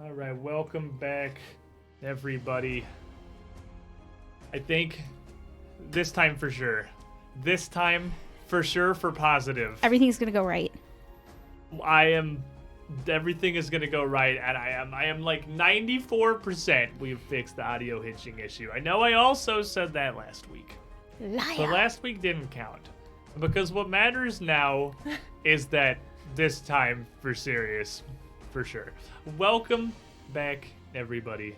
All right, welcome back, everybody. I think this time for sure. This time for sure for positive. Everything's gonna go right. Everything is gonna go right, and I am like 94% we've fixed the audio hitching issue. I know I also said that last week. Liar. But last week didn't count. Because what matters now is that this time for serious, for sure. Welcome back, everybody,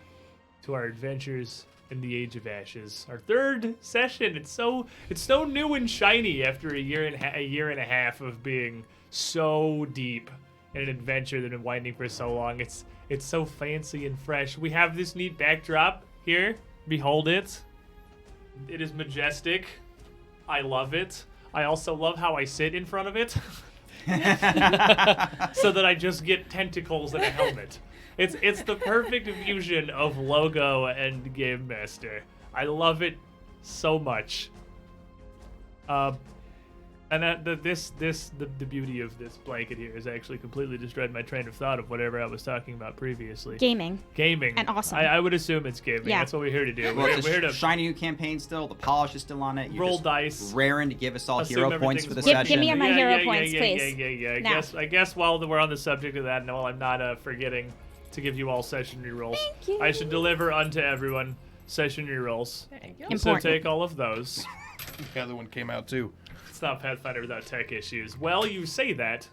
to our adventures in the Age of Ashes. Our third session. It's so new and shiny after a year and a half of being so deep in an adventure that had been winding for so long. It's so fancy and fresh. We have this neat backdrop here. Behold it. It is majestic. I love it. I also love how I sit in front of it. So that I just get tentacles and a helmet. It's the perfect fusion of logo and game master. I love it so much. And the beauty of this blanket here is actually completely destroyed my train of thought of whatever I was talking about previously. Gaming. And awesome. I would assume it's gaming. Yeah. That's what we're here to do. Well, We're it's here a to shiny new campaign still. The polish is still on it. You're roll just dice. raring to give us all Assume hero points for the Give session. me my hero points, please. Yeah. Now. I guess while we're on the subject of that, and while I'm not forgetting to give you all session rerolls, Thank you. I should deliver unto everyone session rerolls. Important. So take all of those. The other one came out too. It's not Pathfinder without tech issues. Well, you say that,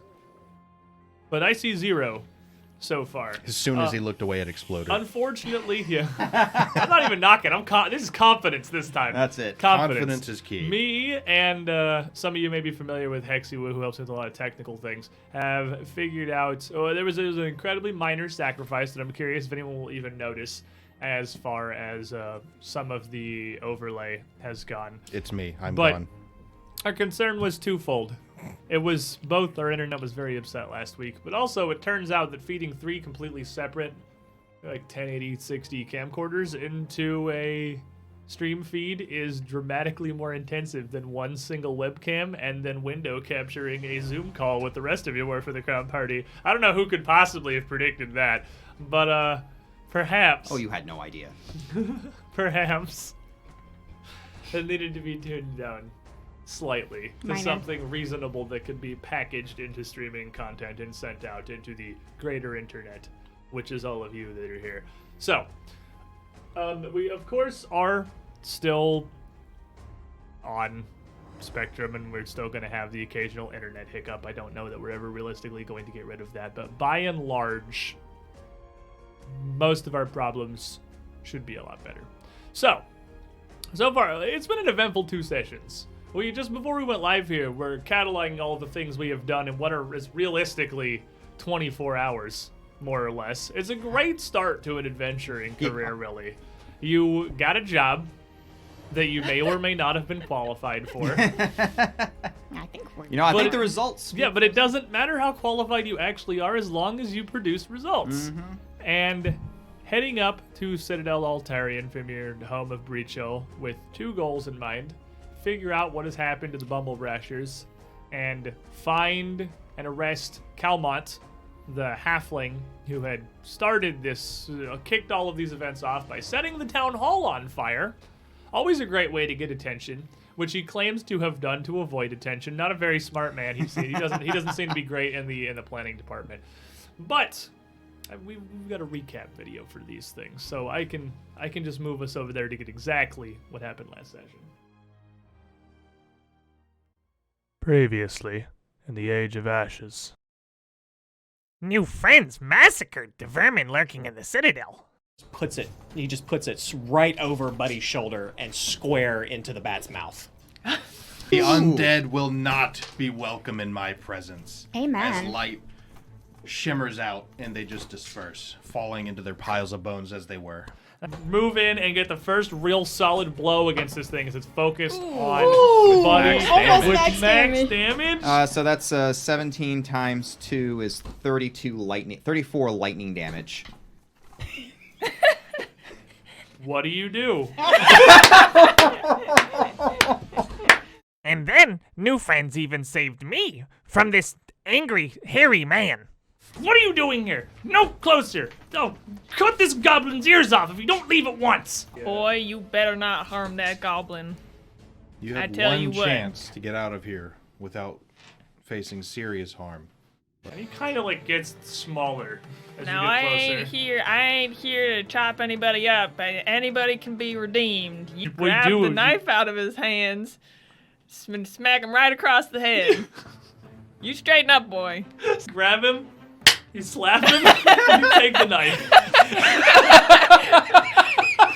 but I see 0 so far. As soon as he looked away, it exploded. Unfortunately, yeah. I'm not even knocking. This is confidence this time. That's it. Confidence is key. Me and some of you may be familiar with Hexiwu, who helps with a lot of technical things, have figured out. There was an incredibly minor sacrifice that I'm curious if anyone will even notice, as far as some of the overlay has gone. It's me. I'm But- gone. Our concern was twofold. It was both our internet was very upset last week, but also it turns out that feeding 3 completely separate, like 1080, 60 camcorders into a stream feed is dramatically more intensive than one single webcam and then window capturing a Zoom call with the rest of you were for the Crown Party. I don't know who could possibly have predicted that, but perhaps. Oh, you had no idea. Perhaps it needed to be tuned down slightly to Minor. something reasonable that could be packaged into streaming content and sent out into the greater internet, which is all of you that are here. So, we of course are still on Spectrum, and we're still going to have the occasional internet hiccup. I don't know that we're ever realistically going to get rid of that, but by and large, most of our problems should be a lot better. So far, it's been an eventful 2 sessions. Just before we went live here, we're cataloging all the things we have done in what is realistically 24 hours, more or less. It's a great start to an adventuring career, really. You got a job that you may or may not have been qualified for. I think we're. I But think it- the results. Yeah, but it doesn't matter how qualified you actually are as long as you produce results. Mm-hmm. And heading up to Citadel Altarian from your home of Breach Hill with 2 goals in mind. Figure out what has happened to the Bumblebrashers and find and arrest Calmont, the halfling who had started this, kicked all of these events off by setting the town hall on fire. Always a great way to get attention, which he claims to have done to avoid attention. Not a very smart man. He doesn't seem to be great in the planning department. But we've got a recap video for these things, so I can just move us over there to get exactly what happened last session. Previously, in the Age of Ashes. New friends massacred the vermin lurking in the Citadel. He just puts it right over Buddy's shoulder and square into the bat's mouth. The undead will not be welcome in my presence. Amen. As light shimmers out and they just disperse, falling into their piles of bones as they were. Move in and get the first real solid blow against this thing as it's focused on Buddy Almost with max damage. So that's 17 times 2 is 34 lightning damage. What do you do? And then new friends even saved me from this angry, hairy man. What are you doing here? No closer! Oh, cut this goblin's ears off if you don't leave at once! Boy, you better not harm that goblin. You I have tell one you what. chance to get out of here without facing serious harm. He kind of like gets smaller as Now you I get closer. ain't here to chop anybody up. Anybody can be redeemed. You We grab do- the knife out of his hands, smack him right across the head. You straighten up, boy. Grab him, you slap him, and you take the knife.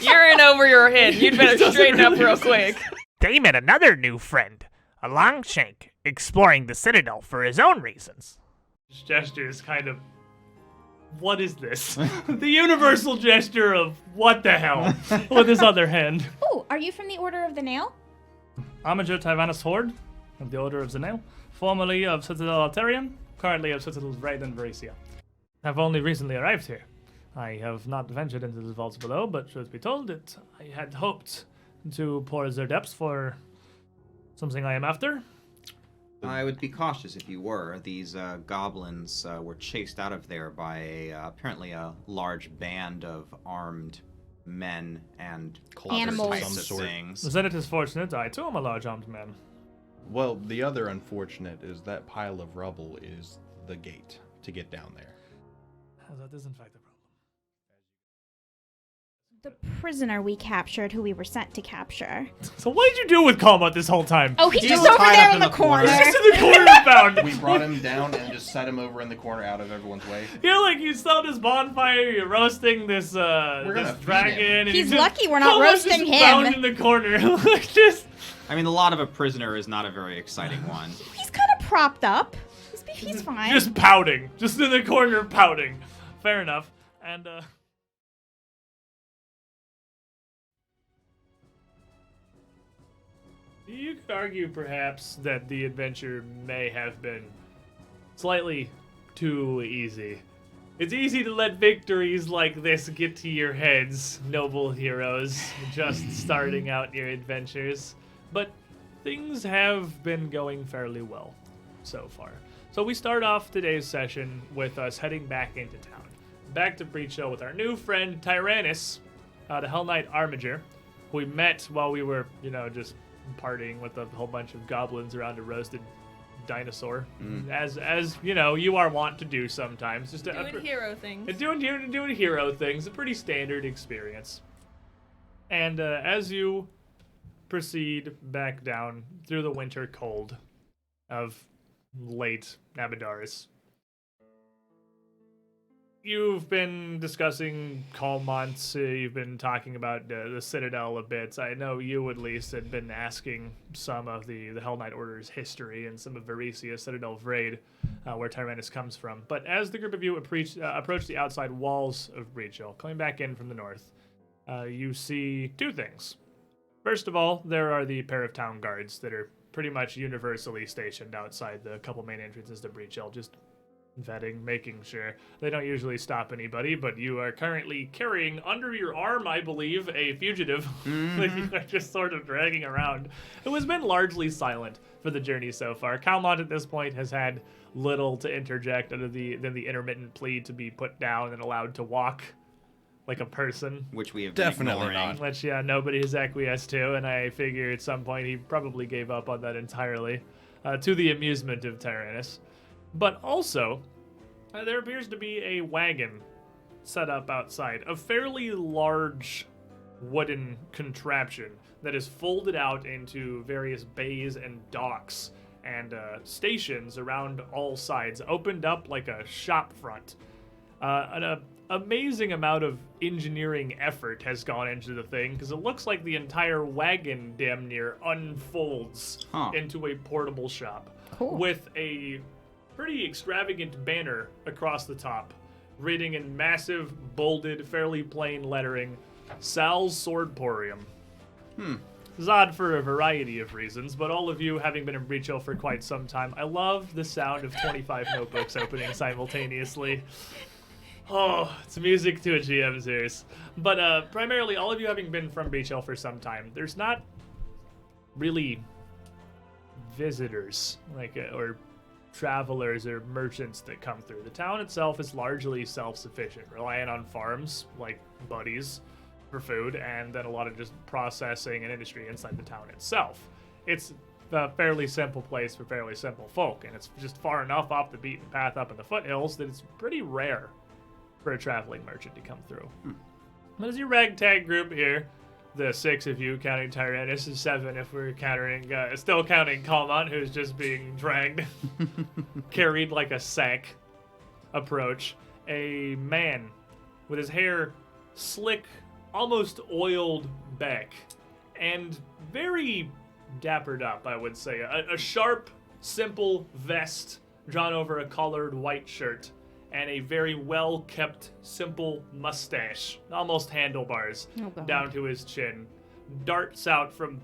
You're in over your head. You'd better straighten up real quick. They met another new friend, a Longshank, exploring the Citadel for his own reasons. His gesture is kind of, what is this? The universal gesture of what the hell with his other hand. Oh, are you from the Order of the Nail? Amager Tyvanus Horde of the Order of the Nail, formerly of Citadel Alterium, currently of Citadel Raid and Varesia. I've only recently arrived here. I have not ventured into the vaults below, but truth be told, I had hoped to pour their depths for something I am after. I would be cautious if you were. These goblins were chased out of there by apparently a large band of armed men and Animals. other types Some of sort. things. Then it is fortunate I too am a large armed man. Well, the other unfortunate is that pile of rubble is the gate to get down there. That is in fact a problem. The prisoner we captured, who we were sent to capture. So what did you do with Kalmut this whole time? Oh, he's He just was over tied there up in in the the corner. corner. He's just in the corner bound. We brought him down and just set him over in the corner out of everyone's way. You're like, you start this bonfire, you're roasting this gonna this feed dragon. him. And He's just- lucky we're not Kalmut's roasting just him. bound in the corner. Like, just... I mean, the lot of a prisoner is not a very exciting one. He's kind of propped up. He's fine. Just pouting. Just in the corner pouting. Fair enough. And, you could argue, perhaps, that the adventure may have been slightly too easy. It's easy to let victories like this get to your heads, noble heroes, just starting out your adventures. But things have been going fairly well so far. So we start off today's session with us heading back into town. Back to Breach Hill with our new friend Tyrannus, the Hell Knight Armiger, who we met while we were, just partying with a whole bunch of goblins around a roasted dinosaur. As you are wont to do sometimes. Just Doing hero things. doing hero things, a pretty standard experience. And as you proceed back down through the winter cold of late Abidaris, you've been discussing Calmont, you've been talking about the Citadel a bit. I know you at least had been asking some of the Hell Knight Order's history and some of Varesia, Citadel Vraid, where Tyrannus comes from. But as the group of you approach the outside walls of Breach Hill, coming back in from the north, you see two things. First of all, there are the pair of town guards that are pretty much universally stationed outside the couple main entrances to Breach Hill, just vetting, making sure. They don't usually stop anybody, but you are currently carrying under your arm, I believe, a fugitive that you are just sort of dragging around, who has been largely silent for the journey so far. Calmont at this point has had little to interject other than the intermittent plea to be put down and allowed to walk like a person. Which we have Definitely been ignoring. not. Which, nobody has acquiesced to, and I figure at some point he probably gave up on that entirely, to the amusement of Tyrannus. But also, there appears to be a wagon set up outside, a fairly large wooden contraption that is folded out into various bays and docks and stations around all sides, opened up like a shop front. An amazing amount of engineering effort has gone into the thing, because it looks like the entire wagon damn near unfolds into a portable shop. Cool. With a pretty extravagant banner across the top, reading in massive, bolded, fairly plain lettering, Sal's Swordporium. It's odd for a variety of reasons, but all of you, having been in Breach Hill for quite some time, I love the sound of 25 notebooks opening simultaneously. Oh, it's music to a GM's ears. But primarily, all of you having been from Breach Hill for some time, there's not really visitors, or travelers or merchants that come through. The town itself is largely self-sufficient, relying on farms like Buddies for food, and then a lot of just processing and industry inside the town itself. It's a fairly simple place for fairly simple folk, and it's just far enough off the beaten path up in the foothills that it's pretty rare for a traveling merchant to come through. But as your ragtag group here, the 6 of you, counting Tyrannus, is 7 if we're still counting Kalmont, who's just being dragged, carried like a sack, approach a man with his hair slick, almost oiled back, and very dappered up, I would say. A sharp, simple vest drawn over a collared white shirt, and a very well-kept, simple mustache, almost handlebars, down to his chin, darts out from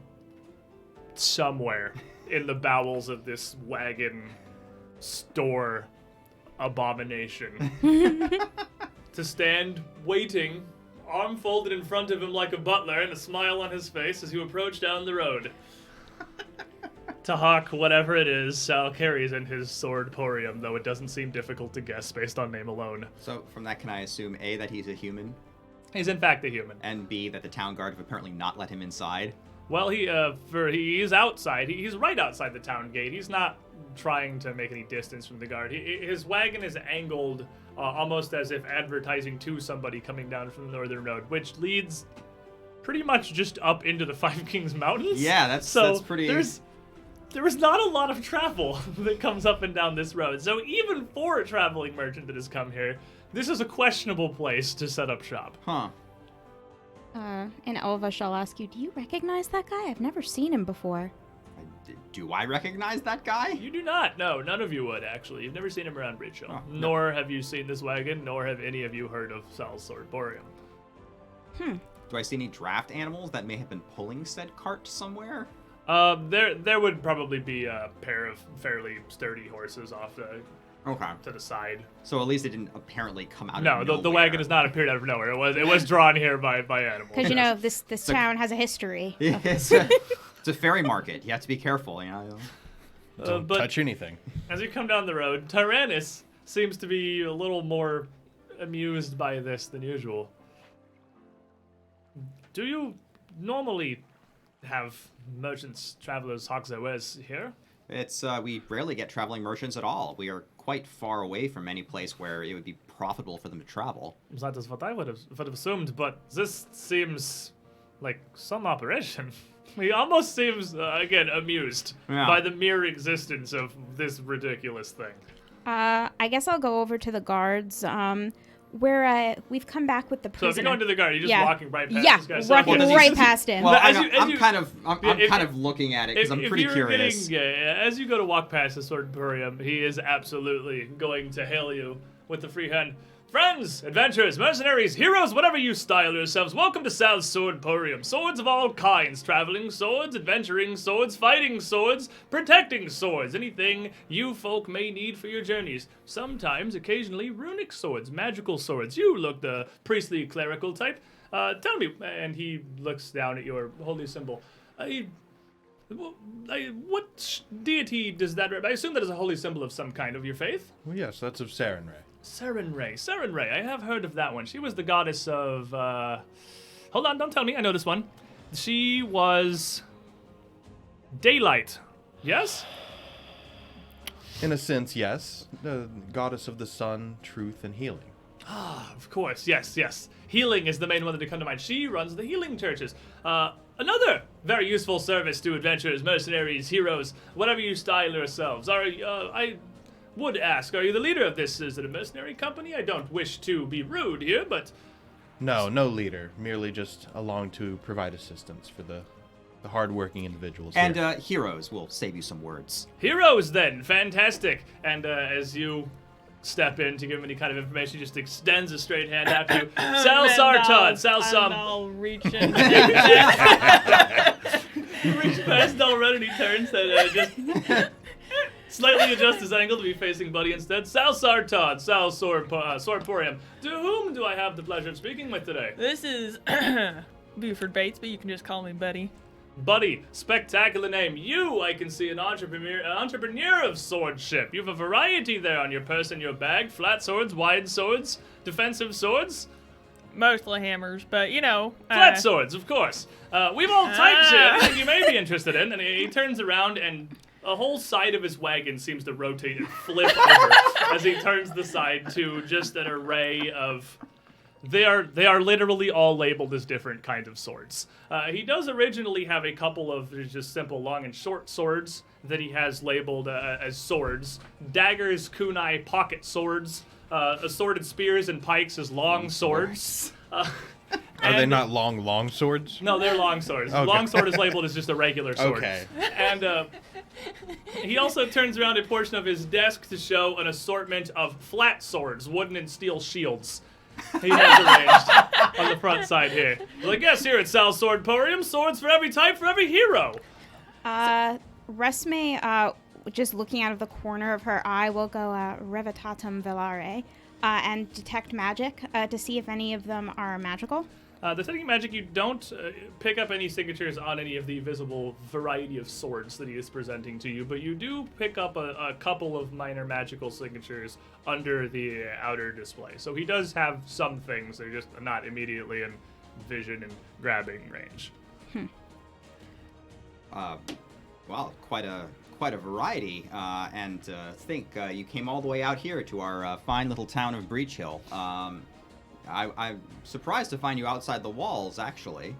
somewhere in the bowels of this wagon store abomination to stand waiting, arm folded in front of him like a butler and a smile on his face as you approach down the road. To hawk whatever it is Sal carries in his sword porium, though it doesn't seem difficult to guess based on name alone. So from that, can I assume A, that he's a human, He's in fact a human. and B, that the town guard have apparently not let him inside? Well, he's outside. He's right outside the town gate. He's not trying to make any distance from the guard. His wagon is angled almost as if advertising to somebody coming down from the northern road, which leads pretty much just up into the Five Kings Mountains. Yeah, that's pretty. There was not a lot of travel that comes up and down this road. So even for a traveling merchant that has come here, this is a questionable place to set up shop. Huh. And Elva shall ask you, do you recognize that guy? I've never seen him before. Do I recognize that guy? You do not. No, none of you would, actually. You've never seen him around Bridge Hill. Oh, no. Nor have you seen this wagon, nor have any of you heard of Sal's Swordporium. Do I see any draft animals that may have been pulling said cart somewhere? There would probably be a pair of fairly sturdy horses off to the side. So at least it didn't apparently come out No, of the nowhere. wagon has not appeared out of nowhere. It was drawn here by animals. Because, you know, this town has a history. Yeah, it's a ferry market. You have to be careful, you know. Don't but touch anything. as you come down the road, Tyrannus seems to be a little more amused by this than usual. Do you normally have merchants, travelers, hawks their wares here? It's we rarely get traveling merchants at all. We are quite far away from any place where it would be profitable for them to travel. That is what I would have assumed, but this seems like some operation. He almost seems, again, amused by the mere existence of this ridiculous thing. I guess I'll go over to the guards. We've come back with the prisoner. So if you're going to the guard, you're just walking right past this guy. Yeah, So walking right past him. Well, As you- I'm kind of looking at it because I'm pretty curious. As you go to walk past the Swordporium, he is absolutely going to hail you with the free hand. Friends, adventurers, mercenaries, heroes, whatever you style yourselves, welcome to Sal's Swordporium. Swords of all kinds, traveling swords, adventuring swords, fighting swords, protecting swords, anything you folk may need for your journeys. Sometimes, occasionally, runic swords, magical swords. You look the priestly clerical type. Tell me, and he looks down at your holy symbol. What deity does that represent? I assume that is a holy symbol of some kind of your faith? Well, yes, that's of Sarenrae. Sarenrae. I have heard of that one. She was the goddess of, hold on, don't tell me. I know this one. She was daylight. Yes? In a sense, yes. The goddess of the sun, truth, and healing. Ah, of course. Yes. Healing is the main one that come to mind. She runs the healing churches. Another very useful service to adventurers, mercenaries, heroes, whatever you style yourselves. I would ask, are you the leader of this? Is it a mercenary company? I don't wish to be rude here, but... No leader. Merely just along to provide assistance for the hard-working individuals And here. heroes will save you some words. Heroes, then. Fantastic. And as you step in to give him any kind of information, he just extends a straight hand after you. Sal Sartod, Sal Sum. I'll reach in. Reach past Dalren and he turns and just slightly adjusts his angle to be facing Buddy instead. Sal Sartod, Sal Swordporium. To whom do I have the pleasure of speaking with today? This is Buford Bates, but you can just call me Buddy. Buddy, spectacular name. You, I can see, an entrepreneur of swordship. You have a variety there on your person, your bag. Flat swords, wide swords, defensive swords. Mostly hammers, but you know. Flat swords, of course. We've all types here. I think you may be interested in. And he turns around and a whole side of his wagon seems to rotate and flip over as he turns the side to just an array of... They are literally all labeled as different kinds of swords. He does originally have a couple of just simple long and short swords that he has labeled as swords. Daggers, kunai, pocket swords, assorted spears and pikes as long swords. Are they not long swords? No, they're long swords. Okay. Long sword is labeled as just a regular sword. Okay. And he also turns around a portion of his desk to show an assortment of flat swords, wooden and steel shields. He has arranged on the front side here. Like, yes, here at Sal's Swordporium, swords for every type, for every hero. Resme, just looking out of the corner of her eye, will go Revitatum Velare and detect magic to see if any of them are magical. Detecting magic, you don't pick up any signatures on any of the visible variety of swords that he is presenting to you, but you do pick up a couple of minor magical signatures under the outer display. So he does have some things, they're just not immediately in vision and grabbing range. Well, quite a variety, and think you came all the way out here to our fine little town of Breach Hill. I'm surprised to find you outside the walls, actually.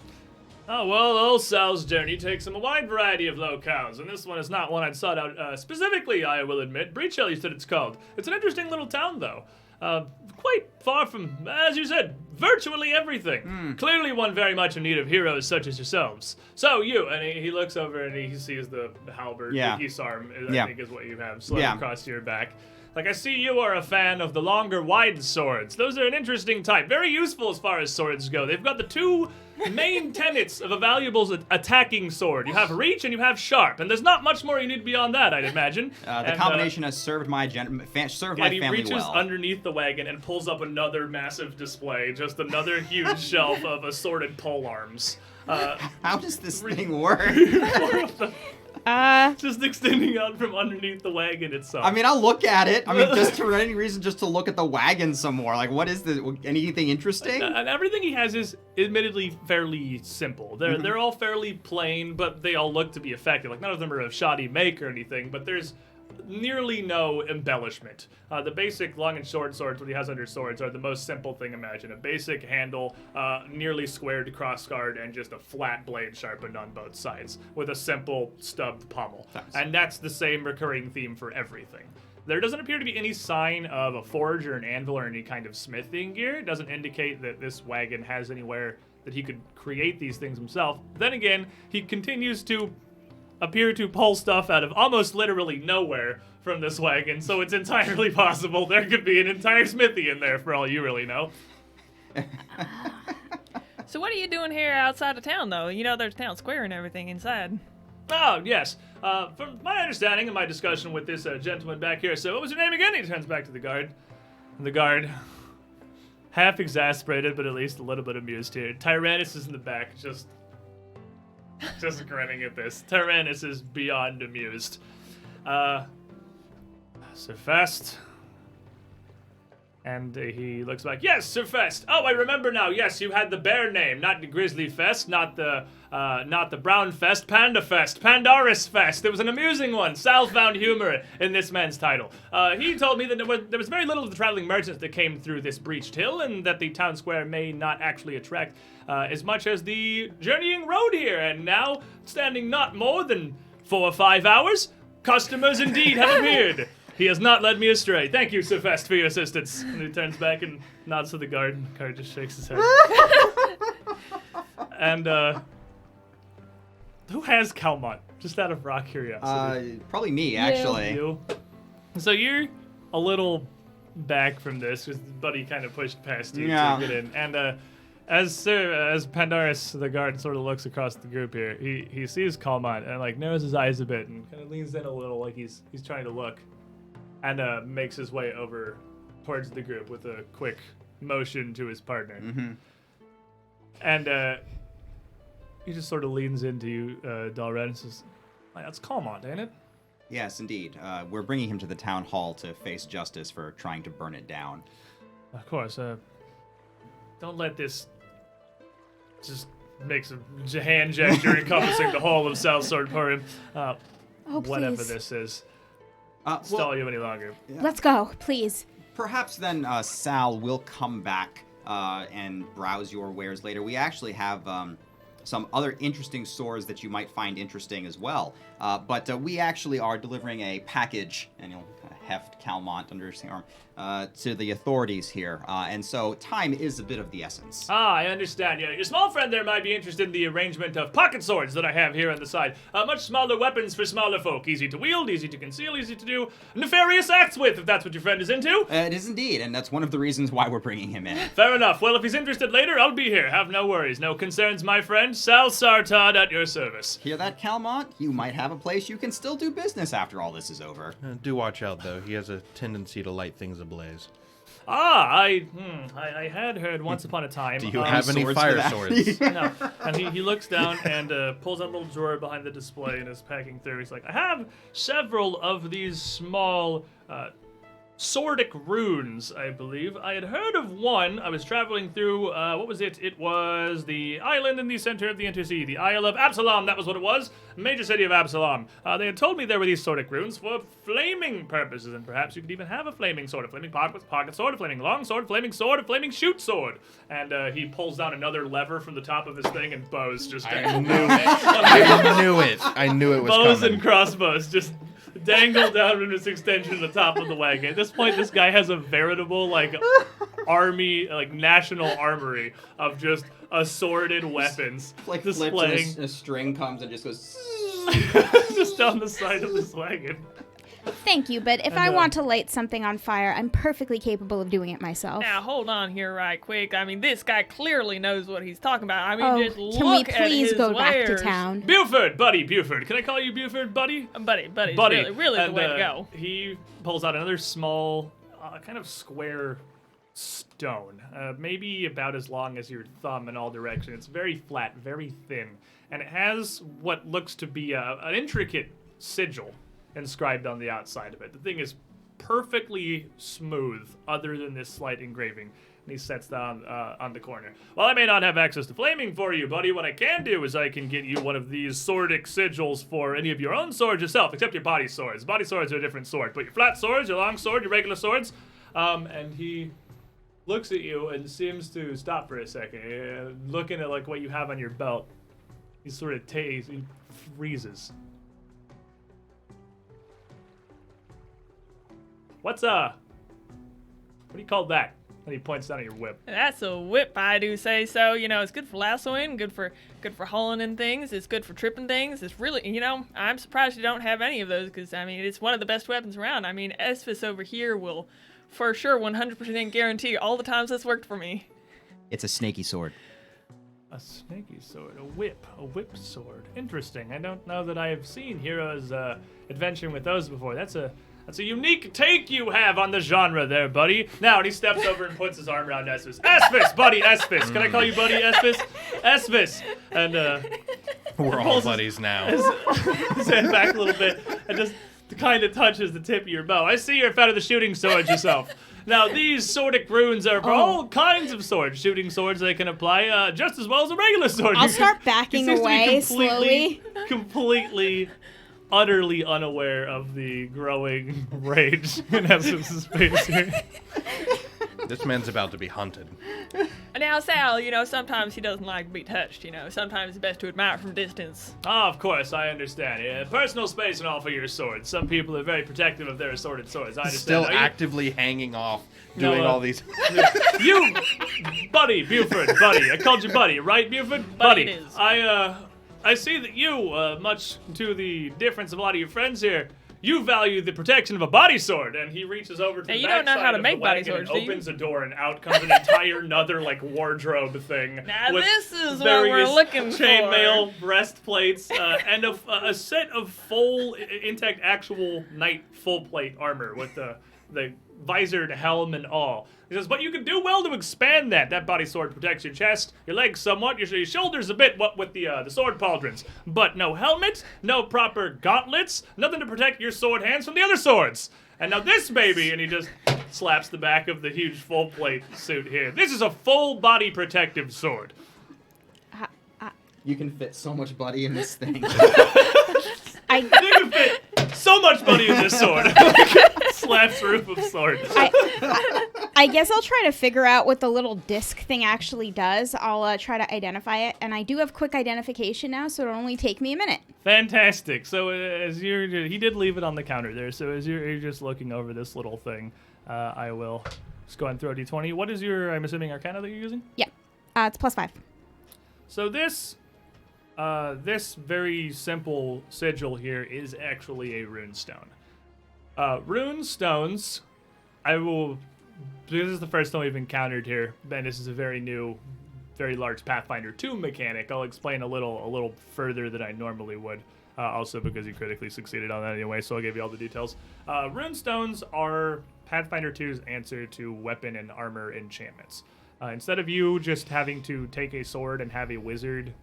Oh, well, old Sal's journey takes him a wide variety of locales, and this one is not one I'd sought out specifically, I will admit. Breach Hill, you said it's called. It's an interesting little town, though. Quite far from, as you said, virtually everything. Clearly one very much in need of heroes such as yourselves. So you, and he looks over and he sees the halberd, Yeah. the Isarm, Yeah. I think is what you have, slung Yeah. across your back. Like, I see you are a fan of the longer, wide swords. Those are an interesting type. Very useful as far as swords go. They've got the two main tenets of a valuable attacking sword. You have reach and you have sharp, and there's not much more you need beyond that, I'd imagine. The combination has served my And family he reaches well. underneath the wagon and pulls up another massive display, just another huge shelf of assorted pole arms. How does this thing work? Just extending out from underneath the wagon itself. I mean, I'll look at it. I mean, just for any reason, just to look at the wagon some more. Like, what is this? Anything interesting? And everything he has is admittedly fairly simple. They're all fairly plain, but they all look to be effective. Like, none of them are of shoddy make or anything, but there's nearly no embellishment. The basic long and short swords, what he has under swords, are the most simple thing imagined. A basic handle, nearly squared crossguard, and just a flat blade sharpened on both sides, with a simple stubbed pommel. And that's the same recurring theme for everything. There doesn't appear to be any sign of a forge or an anvil or any kind of smithing gear. It doesn't indicate that this wagon has anywhere that he could create these things himself. Then again, he continues to appear to pull stuff out of almost literally nowhere from this wagon, so it's entirely possible there could be an entire smithy in there for all you really know. So what are you doing here outside of town, though? You know there's town square and everything inside. Oh, yes. From my understanding and my discussion with this gentleman back here, so what was your name again? He turns back to the guard. And the guard, half exasperated, but at least a little bit amused here. Tyrannus is in the back, just grinning at this. Tyrannus is beyond amused. Sir Fest. And he looks back. Yes, Sir Fest. Oh, I remember now. Yes, you had the bear name, not the Grizzly Fest, not the Brown Fest, Panda Fest, Pandaris Fest. It was an amusing one. Sal found humor in this man's title. He told me that there was very little of the traveling merchants that came through this breached hill, and that the town square may not actually attract as much as the journeying road here. And now, standing not more than 4 or 5 hours, customers indeed have appeared. He has not led me astray. Thank you, Sir Fest, for your assistance. And he turns back and nods to the guard, and the guard just shakes his head. And, who has Calmont? Just out of raw curiosity. Probably me, actually. You. So you're a little back from this, because Buddy kind of pushed past you Yeah. to get in. And, as Pandaris, the guard, sort of looks across the group here, he sees Calmont and, like, narrows his eyes a bit and kind of leans in a little, like he's trying to look. And makes his way over towards the group with a quick motion to his partner. Mm-hmm. And He just sort of leans into you, Dalred, and says, that's Calmont, ain't it? Yes, indeed. We're bringing him to the town hall to face justice for trying to burn it down. Of course. Don't let this... Just makes a hand gesture encompassing the whole of South Swordporium. Whatever please. this is. Well, Stall you any longer. Let's go, please. perhaps then Sal will come back and browse your wares later. We actually have some other interesting swords that you might find interesting as well. But we actually are delivering a package, and you'll kind of heft Calmont under his arm, to the authorities here. And so time is a bit of the essence. I understand. Yeah, your small friend there might be interested in the arrangement of pocket swords that I have here on the side. Much smaller weapons for smaller folk. Easy to wield, easy to conceal, easy to do nefarious acts with, if that's what your friend is into. It is indeed, and that's one of the reasons why we're bringing him in. Fair enough. Well, if he's interested later, I'll be here. Have no worries. No concerns, my friend. Sal Sartad at your service. Hear that, Calmont? You might have a place you can still do business after all this is over. Do watch out, though. He has a tendency to light things ablaze. I had heard once upon a time. Do you have any fire swords? No. And he looks down and pulls out a little drawer behind the display and is packing through. He's like, I have several of these small Swordic runes, I believe. I had heard of one. I was traveling through, what was it? It was the island in the center of the Intersea, the Isle of Absalom, that was what it was. Major city of Absalom. They had told me there were these Swordic runes for flaming purposes, and perhaps you could even have a flaming sword, a flaming pocket sword, a flaming long sword, a flaming shoot sword. And he pulls down another lever from the top of his thing, and bows just I knew it. I knew it was bows coming. and crossbows just dangle down from this extension to the top of the wagon. At this point, this guy has a veritable, army, national armory of just assorted weapons. Like displaying flips and a string comes and just goes... just down the side of this wagon. Thank you, but if I want to light something on fire, I'm perfectly capable of doing it myself. Now, hold on here right quick. I mean, this guy clearly knows what he's talking about. I mean, just look can we at please his go back to wares. town? Buford, buddy, Buford. Can I call you Buford, buddy? Buddy, Buddy. really And, the way to go. He pulls out another small, kind of square stone, maybe about as long as your thumb in all directions. It's very flat, very thin, and it has what looks to be an intricate sigil inscribed on the outside of it. The thing is perfectly smooth, other than this slight engraving. And he sets down on the corner. Well, I may not have access to flaming for you, buddy. What I can do is I can get you one of these Swordic sigils for any of your own swords yourself, except your body swords. Body swords are a different sort, but your flat swords, your long sword, your regular swords. And he looks at you and seems to stop for a second, looking at what you have on your belt. He sort of he freezes. What do you call that? And he points down at your whip. That's a whip, I do say so. You know, it's good for lassoing, good for hauling in things. It's good for tripping things. It's really, I'm surprised you don't have any of those because, I mean, it's one of the best weapons around. I mean, Esphis over here will, for sure, 100% guarantee all the times that's worked for me. It's a snaky sword. A snaky sword, a whip sword. Interesting. I don't know that I have seen heroes adventuring with those before. That's a unique take you have on the genre there, buddy. Now, and he steps over and puts his arm around Esphis. Esphis, buddy, Esphis. Can I call you buddy, Esphis? Esphis. And we're all buddies now. his head back a little bit and just kind of touches the tip of your bow. I see you're a fan of the shooting swords yourself. Now, these Swordic runes are for all kinds of swords. Shooting swords, they can apply just as well as a regular sword. I'll start backing He seems to be away slowly. completely, utterly unaware of the growing rage in Esphis' face here. This man's about to be hunted. Now, Sal, sometimes he doesn't like to be touched, Sometimes it's best to admire from distance. Of course, I understand. Personal space and all for your swords. Some people are very protective of their assorted swords. I understand. Still actively hanging off, doing all these... You, buddy, Buford, buddy. I called you buddy, right, Buford? Buddy it is. I see that you, much to the difference of a lot of your friends here, you value the protection of a body sword, and he reaches over to the you don't know backside how to of make the body wagon swords, and do you? opens a door, and out comes an entire another wardrobe thing. Now with this is what we're various looking for. chainmail, breastplates, and a set of full, intact, actual knight full plate armor with the visored helm and all. He says, but you can do well to expand that. That body sword protects your chest, your legs somewhat, your shoulders a bit, what with the sword pauldrons. But no helmet, no proper gauntlets, nothing to protect your sword hands from the other swords. And now this baby, and he just slaps the back of the huge full plate suit here. This is a full body protective sword. You can fit so much buddy in this thing. You can fit so much buddy in this sword. Slaps roof of sword. I guess I'll try to figure out what the little disc thing actually does. I'll try to identify it, and I do have quick identification now, so it'll only take me a minute. Fantastic. So he did leave it on the counter there. So as you're just looking over this little thing, I will just go ahead and throw a d20. What is your, I'm assuming, Arcana that you're using? Yeah, it's +5. So this very simple sigil here is actually a rune stone. Rune stones, this is the first time we've encountered here, and this is a very new, very large Pathfinder 2 mechanic. I'll explain a little further than I normally would, also because you critically succeeded on that anyway, so I'll give you all the details. Rune stones are Pathfinder 2's answer to weapon and armor enchantments. Instead of you just having to take a sword and have a wizard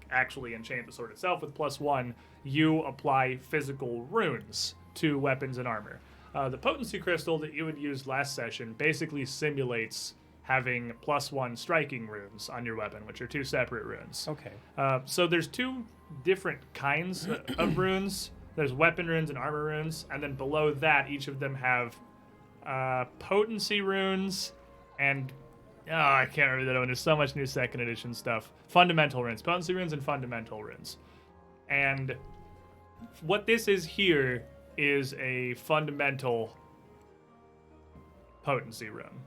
actually enchant the sword itself with +1, you apply physical runes to weapons and armor. The potency crystal that you had used last session basically simulates having +1 striking runes on your weapon, which are 2 separate runes. Okay. So there's 2 different kinds of runes. There's weapon runes and armor runes, and then below that, each of them have potency runes and I can't remember that one. There's so much new second edition stuff. Fundamental runes, potency runes, and fundamental runes. And what this is here is a fundamental potency rune.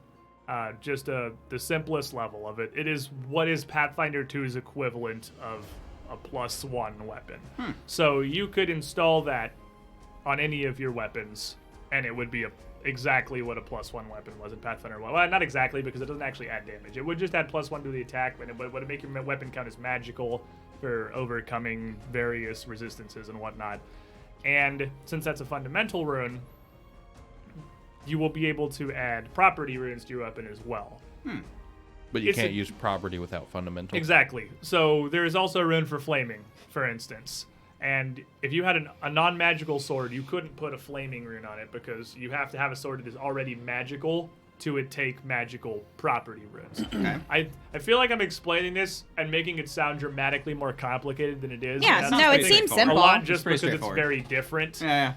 Just the simplest level of it. It is what is Pathfinder 2's equivalent of a +1 weapon. So you could install that on any of your weapons, and it would be exactly what a +1 weapon was in Pathfinder 1. Well, not exactly, because it doesn't actually add damage. It would just add +1 to the attack, but it would make your weapon count as magical for overcoming various resistances and whatnot. And since that's a fundamental rune, you will be able to add property runes to your weapon as well. But you can't use property without fundamental. Exactly. So there is also a rune for flaming, for instance. And if you had a non-magical sword, you couldn't put a flaming rune on it because you have to have a sword that is already magical to take magical property runes. Okay. I feel like I'm explaining this and making it sound dramatically more complicated than it is. Yeah, sounds no, it pretty seems straightforward. simple. A lot just pretty because it's straightforward. very different. Yeah.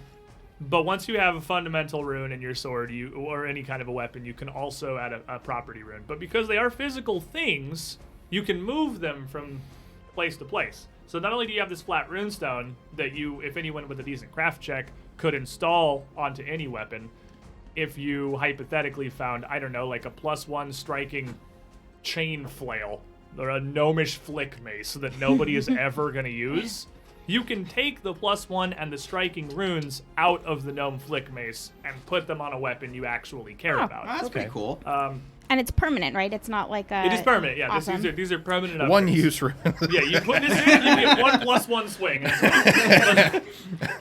But once you have a fundamental rune in your sword, or any kind of a weapon, you can also add a property rune. But because they are physical things, you can move them from place to place. So not only do you have this flat runestone that you, if anyone with a decent craft check, could install onto any weapon, if you hypothetically found, I don't know, like a +1 striking chain flail or a gnomish flick mace that nobody is ever going to use, you can take the +1 and the striking runes out of the gnome flick mace and put them on a weapon you actually care about. Oh, that's pretty cool. And it's permanent, right? It's not like a... It is permanent, yeah. Awesome. These are permanent upgrades. One use rune. Yeah, you put this in, you get 1 +1 swing.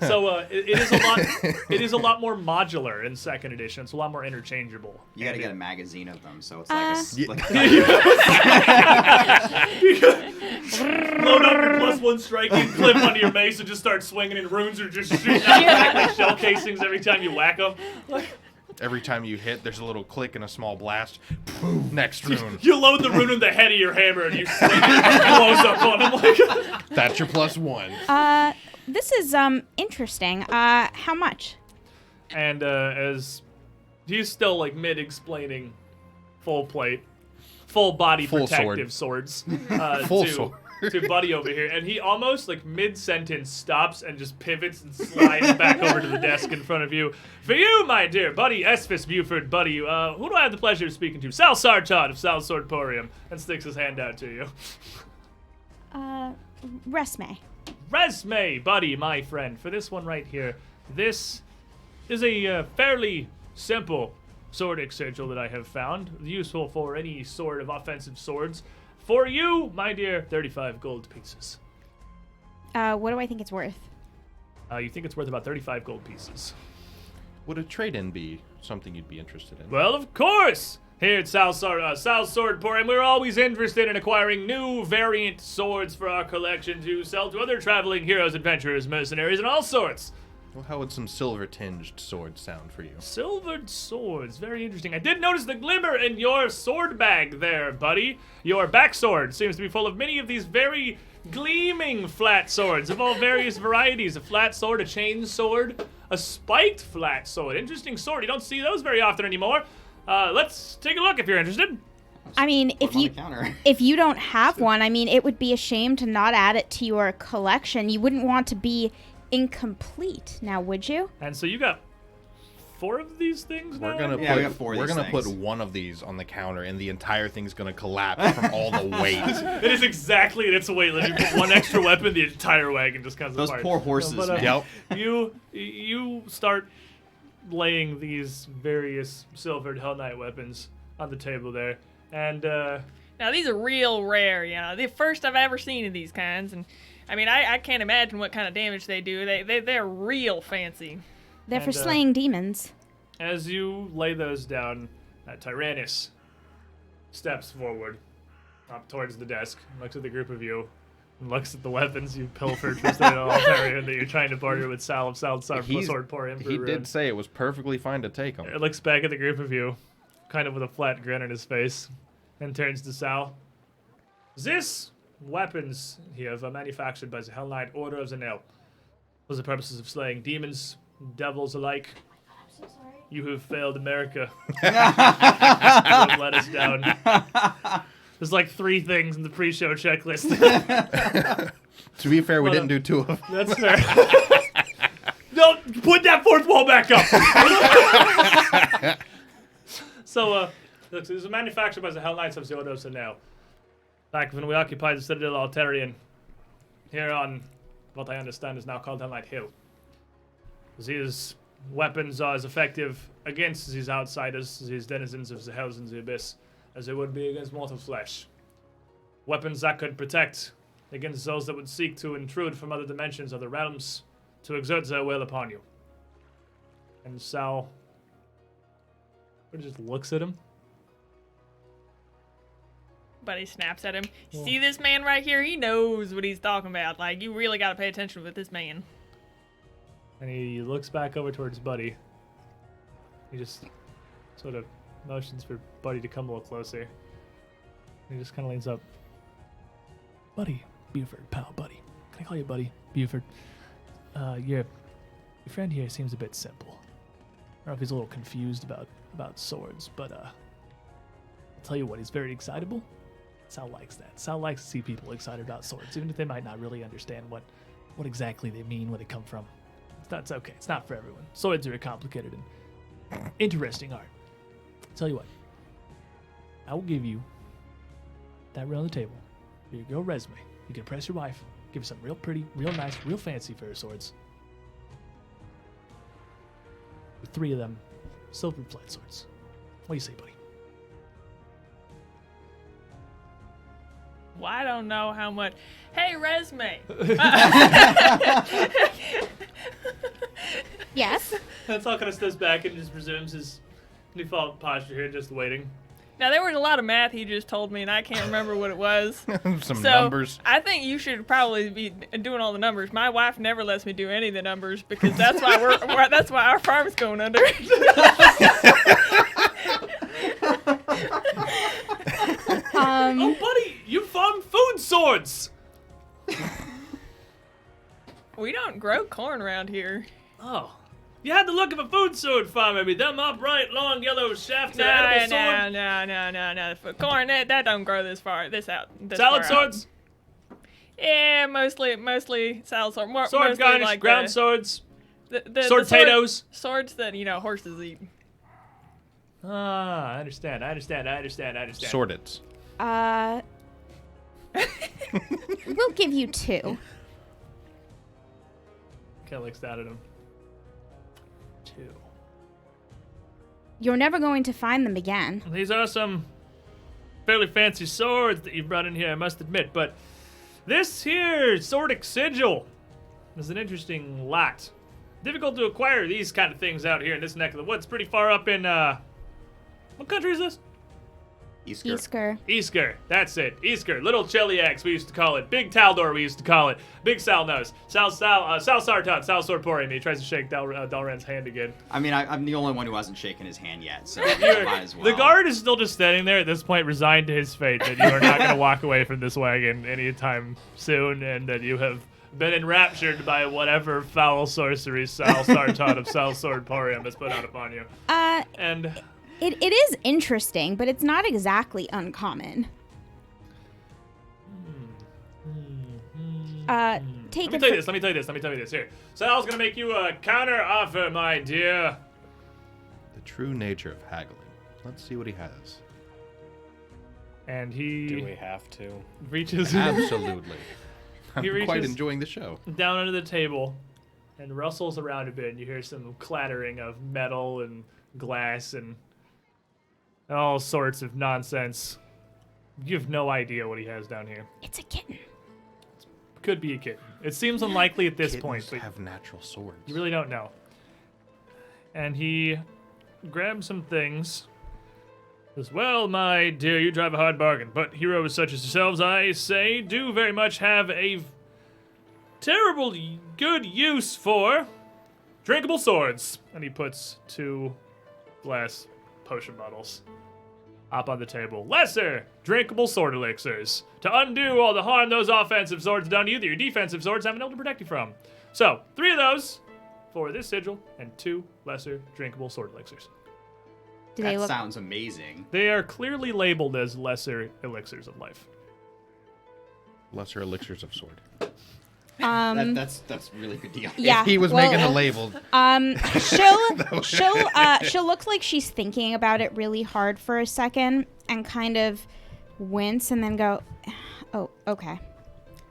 So it is a lot more modular in second edition. It's a lot more interchangeable. You got to get a magazine of them, so it's like load up your +1 striking, clip onto your mace, and just start swinging, and runes are just shooting out back like shell casings every time you whack them. Every time you hit, there's a little click and a small blast. Boom, next rune. You load the rune in the head of your hammer, and you swing it, and it blows up on him. That's your +1. This is interesting. How much? And as he's still mid-explaining full plate, full body Full protective swords Full to sword. to Buddy over here, and he almost mid-sentence stops and just pivots and slides back over to the desk in front of you. For you, my dear Buddy Esphus Buford, Buddy, who do I have the pleasure of speaking to? Sal Sartod of Sal Swordporium, and sticks his hand out to you. Resme. Resme, Buddy, my friend, for this one right here. This is a fairly simple sword sigil that I have found, useful for any sort of offensive swords. For you, my dear, 35 gold pieces. What do I think it's worth? You think it's worth about 35 gold pieces. Would a trade-in be something you'd be interested in? Well, of course! Here at South Sword Emporium, we're always interested in acquiring new variant swords for our collection to sell to other traveling heroes, adventurers, mercenaries, and all sorts. Well, how would some silver-tinged swords sound for you? Silvered swords, very interesting. I did notice the glimmer in your sword bag there, buddy. Your back sword seems to be full of many of these very gleaming flat swords of all various varieties. A flat sword, a chain sword, a spiked flat sword. Interesting sword. You don't see those very often anymore. Let's take a look if you're interested. I mean, Put 'em on the counter. if you don't have one, I mean, it would be a shame to not add it to your collection. You wouldn't want to be incomplete, now would you? And so you got 4 of these things now? We're gonna Yeah, we got 4 of we're these gonna put things. one of these on the counter, and the entire thing's gonna collapse from all the weight. It is exactly its weight. Like you put one extra weapon, the entire wagon just comes Those apart. poor horses, man. Yep. You start laying these various silvered Hell Knight weapons on the table there, and Now, these are real rare, you know. The first I've ever seen of these kinds. And, I mean, I can't imagine what kind of damage they do. They're real fancy. They're for And, slaying demons. as you lay those down, Tyrannus steps forward up towards the desk, looks at the group of you, and looks at the weapons you pilfered from Citadel Altarian that you're trying to barter with Sal of South Sword Emporium. He did say it was perfectly fine to take them. It looks back at the group of you, kind of with a flat grin on his face, and turns to Sal. This weapons here are manufactured by the Hell Knight Order of Zanel for the purposes of slaying demons, devils alike. You have failed America. You have let us down. There's like 3 things in the pre-show checklist. To be fair, we Well, didn't do 2 of them. That's fair. No, put that 4th wall back up. So, look, this is manufactured by the Hell Knights of the Order of Zanel. Back when we occupied the Citadel Altarian, here on what I understand is now called Hell Knight Hill. These weapons are as effective against these outsiders, these denizens of the Hells and the Abyss, as they would be against mortal flesh. Weapons that could protect against those that would seek to intrude from other dimensions or the realms to exert their will upon you. And Sal just looks at him. But he snaps at him. See this man right here? He knows what he's talking about. Like, you really got to pay attention with this man. And he looks back over towards Buddy. He just sort of motions for Buddy to come a little closer. And he just kind of leans up. Buddy, Buford, pal, Buddy. Can I call you Buddy? Buford. Your friend here seems a bit simple. I don't know if he's a little confused about swords, but I'll tell you what, he's very excitable. Sal likes that. Sal likes to see people excited about swords, even if they might not really understand what exactly they mean, where they come from. That's okay. It's not for everyone. Swords are a complicated and interesting art. Tell you what, I will give you that round of the table for your girl resume. You can impress your wife, give her something real pretty, real nice, real fancy for her swords. With 3 of them silver flat swords. What do you say, buddy? Well, I don't know how much. Hey, resume. Yes? And Sal kind of steps back and just resumes his default posture here, just waiting. Now, there was a lot of math he just told me, and I can't remember what it was. Some So, numbers. I think you should probably be doing all the numbers. My wife never lets me do any of the numbers because that's why that's why our farm's going under. Oh, buddy, you farm food swords! We don't grow corn around here. Oh. You had the look of a food sword farmer, maybe. Them upright, long, yellow shafts, edible sword. No. For corn, that don't grow this far. This Salad far out. swords? Yeah, mostly salad sword. Sword mostly garnish, like ground swords, the sword-tatoes. Swords that, horses eat. Ah, I understand. Swords. We'll give you 2. Kel looks down at him. 2. You're never going to find them again. These are some fairly fancy swords that you've brought in here, I must admit, but this here Swordic Sigil is an interesting lot. Difficult to acquire these kind of things out here in this neck of the woods. Pretty far up in, what country is this? Isker. Isker, that's it. Isker, little Cheliax, we used to call it. Big Taldor, we used to call it. Big Sal Nose. Sal Sartot, Sal Sorporium. He tries to shake Dalren's hand again. I mean, I'm the only one who hasn't shaken his hand yet, so might as well. The guard is still just standing there at this point, resigned to his fate that you are not going to walk away from this wagon anytime soon, and that you have been enraptured by whatever foul sorcery Sal Sartot of Sal Sorporium has put out upon you. And It is interesting, but it's not exactly uncommon. Let me tell you this. Here, Sal's gonna make you a counter offer, my dear. The true nature of haggling. Let's see what he has. And Do he we have to? reaches Absolutely. I'm He quite reaches- enjoying the show. down under the table and rustles around a bit. And you hear some clattering of metal and glass and all sorts of nonsense. You have no idea what he has down here. It's a kitten. Could be a kitten. It seems unlikely at this point, Kittens but have natural swords. you really don't know. And he grabs some things. Says, well, my dear, you drive a hard bargain, but heroes such as yourselves, I say, do very much have a terrible good use for drinkable swords. And he puts 2 glass potion bottles up on the table. Lesser drinkable sword elixirs to undo all the harm those offensive swords done to you that your defensive swords haven't been able to protect you from. So 3 of those for this sigil and 2 lesser drinkable sword elixirs. Do they That look? sounds amazing. They are clearly labeled as lesser elixirs of life. Lesser elixirs of sword. That's a really good deal. Yeah. If he was making a label. She'll look like she's thinking about it really hard for a second and kind of wince and then go, oh, okay.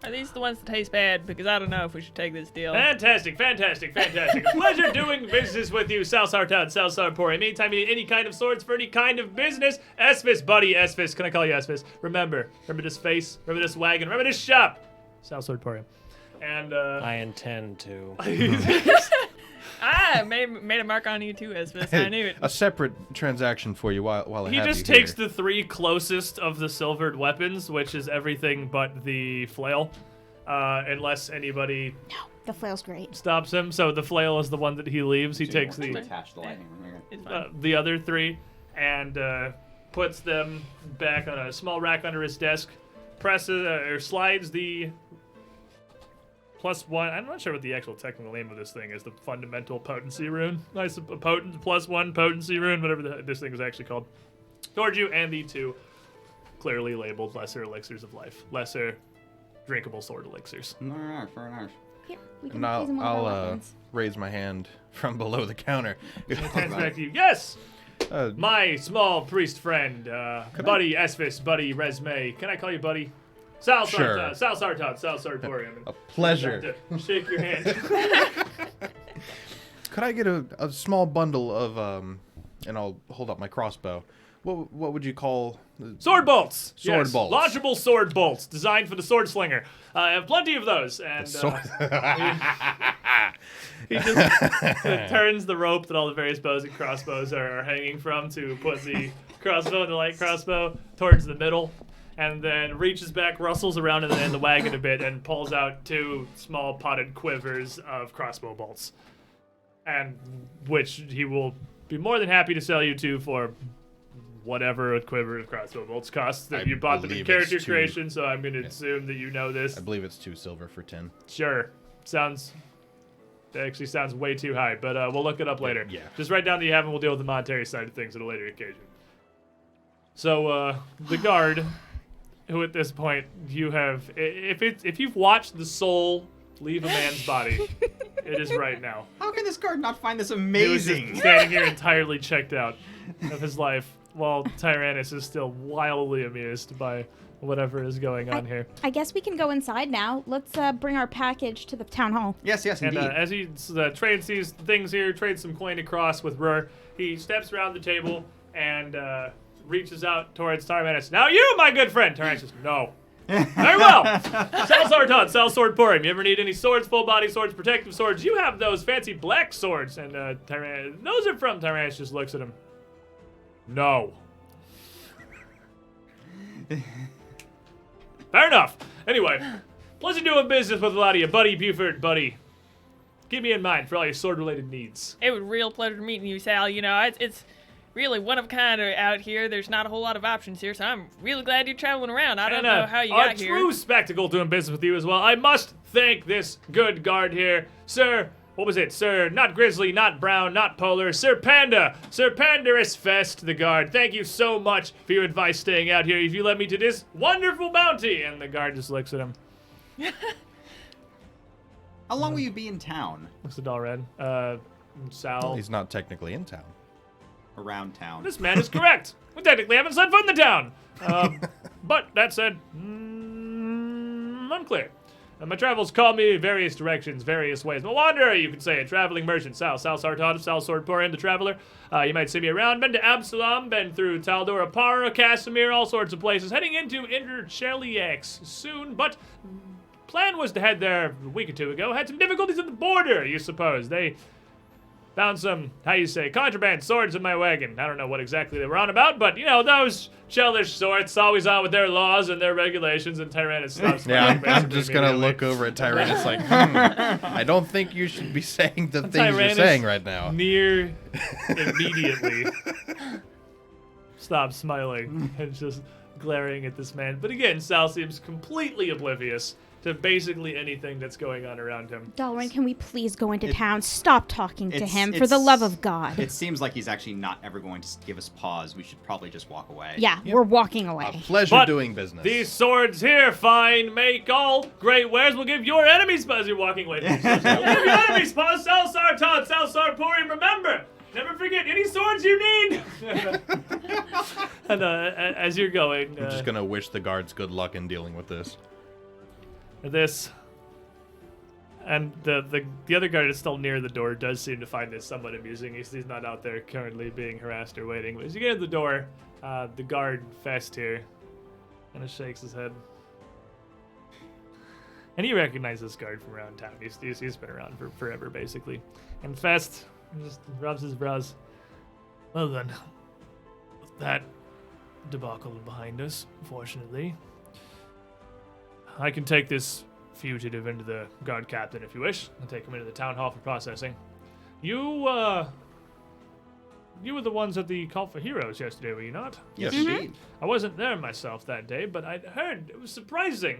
Are these the ones that taste bad? Because I don't know if we should take this deal. Fantastic. A pleasure doing business with you, Sal Sartot, Sal Sarporium. Anytime you need any kind of swords for any kind of business, Esphis, buddy, Esphis. Can I call you Esphis? Remember this face, remember this wagon, remember this shop. Sal Sarporium. And, I intend to. I made a mark on you too, Esphis. I knew it. A separate transaction for you while I He have just you takes here. the 3 closest of the silvered weapons, which is everything but the flail, unless anybody No, the flail's great. stops him. So the flail is the one that he leaves. He So you takes want to the attach the lightning. It's fine. the other 3 and puts them back on a small rack under his desk, presses or slides the +1. I'm not sure what the actual technical name of this thing is. The fundamental potency rune. Nice, a potent +1 potency rune, whatever this thing is actually called. Towards you, and the 2 clearly labeled lesser elixirs of life, lesser drinkable sword elixirs. All right, fair enough. Here, we can And use them with our I'll weapons. raise my hand from below the counter. Hands back to you. Yes, Uh, my small priest friend, buddy Esphis, buddy Resme. Can I call you buddy? Sal Sure. Sartot, Sal Sartot, Sal Sartorium. a pleasure. Shake your hand. Could I get a small bundle of and I'll hold up my crossbow. What would you call Sword bolts. Sword Yes, bolts. Launchable sword bolts designed for the sword slinger. I have plenty of those. And sword? he just turns the rope that all the various bows and crossbows are hanging from to put the crossbow and the light crossbow towards the middle. And then reaches back, rustles around in the wagon a bit, and pulls out 2 small potted quivers of crossbow bolts. And which he will be more than happy to sell you to for whatever a quiver of crossbow bolts costs. That I you bought them in believe character it's 2. creation, so I'm going to assume that you know this. I believe it's 2 silver for 10. Sure. That actually sounds way too high, but we'll look it up later. Yeah. Just write down that you have, and we'll deal with the monetary side of things at a later occasion. So, the guard, who at this point you have, if you've watched the soul leave a man's body, it is right now. How can this guard not find this He was amazing? just standing here entirely checked out of his life, while Tyrannus is still wildly amused by whatever is going on here. I guess we can go inside now. Let's bring our package to the town hall. Yes, And indeed. as he trades these things here, trades some coin across with Rur, he steps around the table and reaches out towards Tyrannus. Now you, my good friend! Tyrannus says, no. Very well! Sal Sartot, Sal Swordporium. You ever need any swords, full body swords, protective swords? You have those fancy black swords. And Tyrannus, those are from Tyrannus just looks at him. No. Fair enough. Anyway, pleasure doing business with a lot of you. Buddy Buford, buddy. Keep me in mind for all your sword-related needs. It was a real pleasure meeting you, Sal. You know, it's really one of a kind out here. There's not a whole lot of options here, so I'm really glad you're traveling around. I don't know how you got here. A true spectacle doing business with you as well. I must thank this good guard here, Sir. What was it? Sir, not Grizzly, not Brown, not Polar, Sir Panda. Sir Pandarus Fest, the guard. Thank you so much for your advice staying out here. If you led me to this wonderful bounty. And the guard just looks at him. How long will you be in town? Looks at Dalred. Sal. Well, he's not technically in town. Around town. This man is correct. We technically haven't set foot in the town. But that said, unclear. My travels call me various directions, various ways. I'm a wanderer, you could say, a traveling merchant. Sal Sartad, Sal Swordporian, the traveler. You might see me around. Been to Absalom, been through Taldor, Apara, Casimir, all sorts of places. Heading into Intercheliax soon, but plan was to head there a week or two ago. Had some difficulties at the border, you suppose. They found some, contraband swords in my wagon. I don't know what exactly they were on about, but, those Chelish sorts, always on with their laws and their regulations, and Tyrannus stops. Yeah, I'm just going to look over at Tyrannus like, I don't think you should be saying the things you're saying right now. Near immediately stops smiling and just glaring at this man. But again, Sal seems completely oblivious to basically anything that's going on around him. Dalrin, can we please go into town? Stop talking to him, for the love of God. It seems like he's actually not ever going to give us pause. We should probably just walk away. Yeah, we're walking away. A pleasure doing business. These swords here, fine, make all great wares. We'll give your enemies pause. You're walking away. We'll give your enemies pause. Sal Sartad, Sal Sarporium. Remember, never forget any swords you need. And as you're going, I'm just gonna wish the guards good luck in dealing with this. This and the other guard is still near the door. Does seem to find this somewhat amusing. He's not out there currently being harassed or waiting. But as you get to the door, the guard Fest here kind of shakes his head, and he recognizes this guard from around town. He's been around for forever, basically. And Fest just rubs his brows. Well then, with that debacle behind us, fortunately, I can take this fugitive into the guard captain if you wish. I'll take him into the town hall for processing. You were the ones at the Call for Heroes yesterday, were you not? Yes, indeed. I wasn't there myself that day, but I'd heard it was surprising.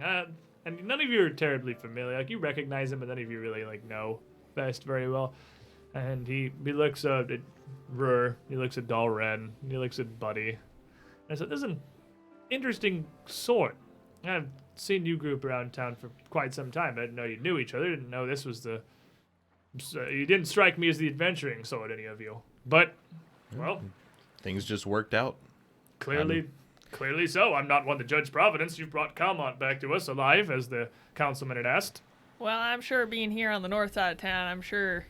And none of you are terribly familiar. Like, you recognize him, but none of you really know Fest very well. And he looks at Rur, he looks at Dalren, he looks at Buddy. And I said, "This is an interesting sort. I've seen you group around town for quite some time. I didn't know you knew each other. Didn't know this was you didn't strike me as the adventuring sort, any of you. But, well, things just worked out. Clearly so. I'm not one to judge providence. You've brought Calmont back to us alive, as the councilman had asked." Well, I'm sure being here on the north side of town, I'm sure,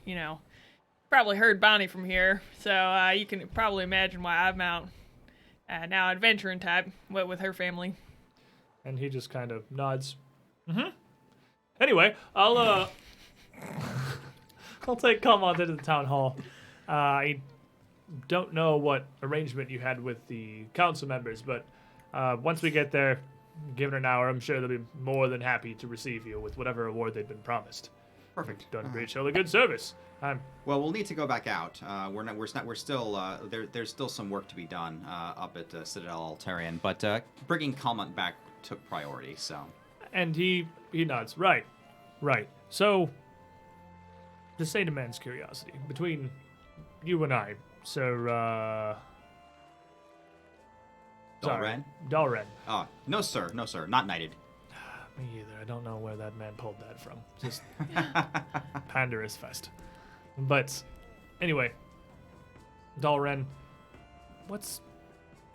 probably heard Bonnie from here. So you can probably imagine why I'm out now adventuring type with her family. And he just kind of nods. Mm-hmm. Anyway, I'll take Calmont into the town hall. I don't know what arrangement you had with the council members, but once we get there, given an hour, I'm sure they'll be more than happy to receive you with whatever award they've been promised. Perfect. Done Breach Hill a good service. Well, we'll need to go back out. We're still there's still some work to be done up at Citadel Altarian, but bringing Calmont back took priority. So. And he nods. Right. So, to sate a man's curiosity, between you and I, Sir, Dalren? Dalren. Oh, no, sir. Not knighted. Me either. I don't know where that man pulled that from. Just Pandarus Fest. But, anyway, Dalren, what's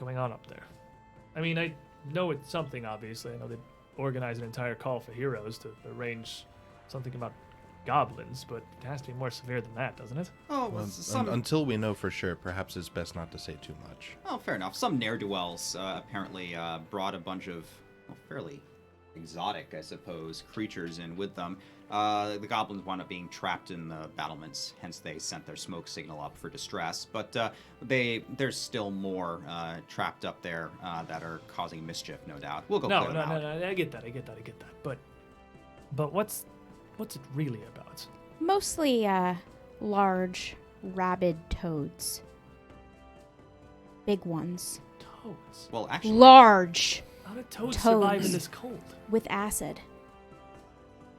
going on up there? I mean, I know it's something, obviously. I know they organize an entire Call for Heroes to arrange something about goblins, but it has to be more severe than that, doesn't it? Oh, well, until we know for sure, perhaps it's best not to say too much. Oh, fair enough. Some ne'er-do-wells apparently brought a bunch of fairly exotic, I suppose, creatures in with them. The goblins wound up being trapped in the battlements, hence they sent their smoke signal up for distress. But there's still more trapped up there that are causing mischief, no doubt. We'll go clear them out. No. I get that. But what's it really about? Mostly large, rabid toads. Big ones. Toads. Well, actually, Large How do toads Toads. survive in this cold? with acid.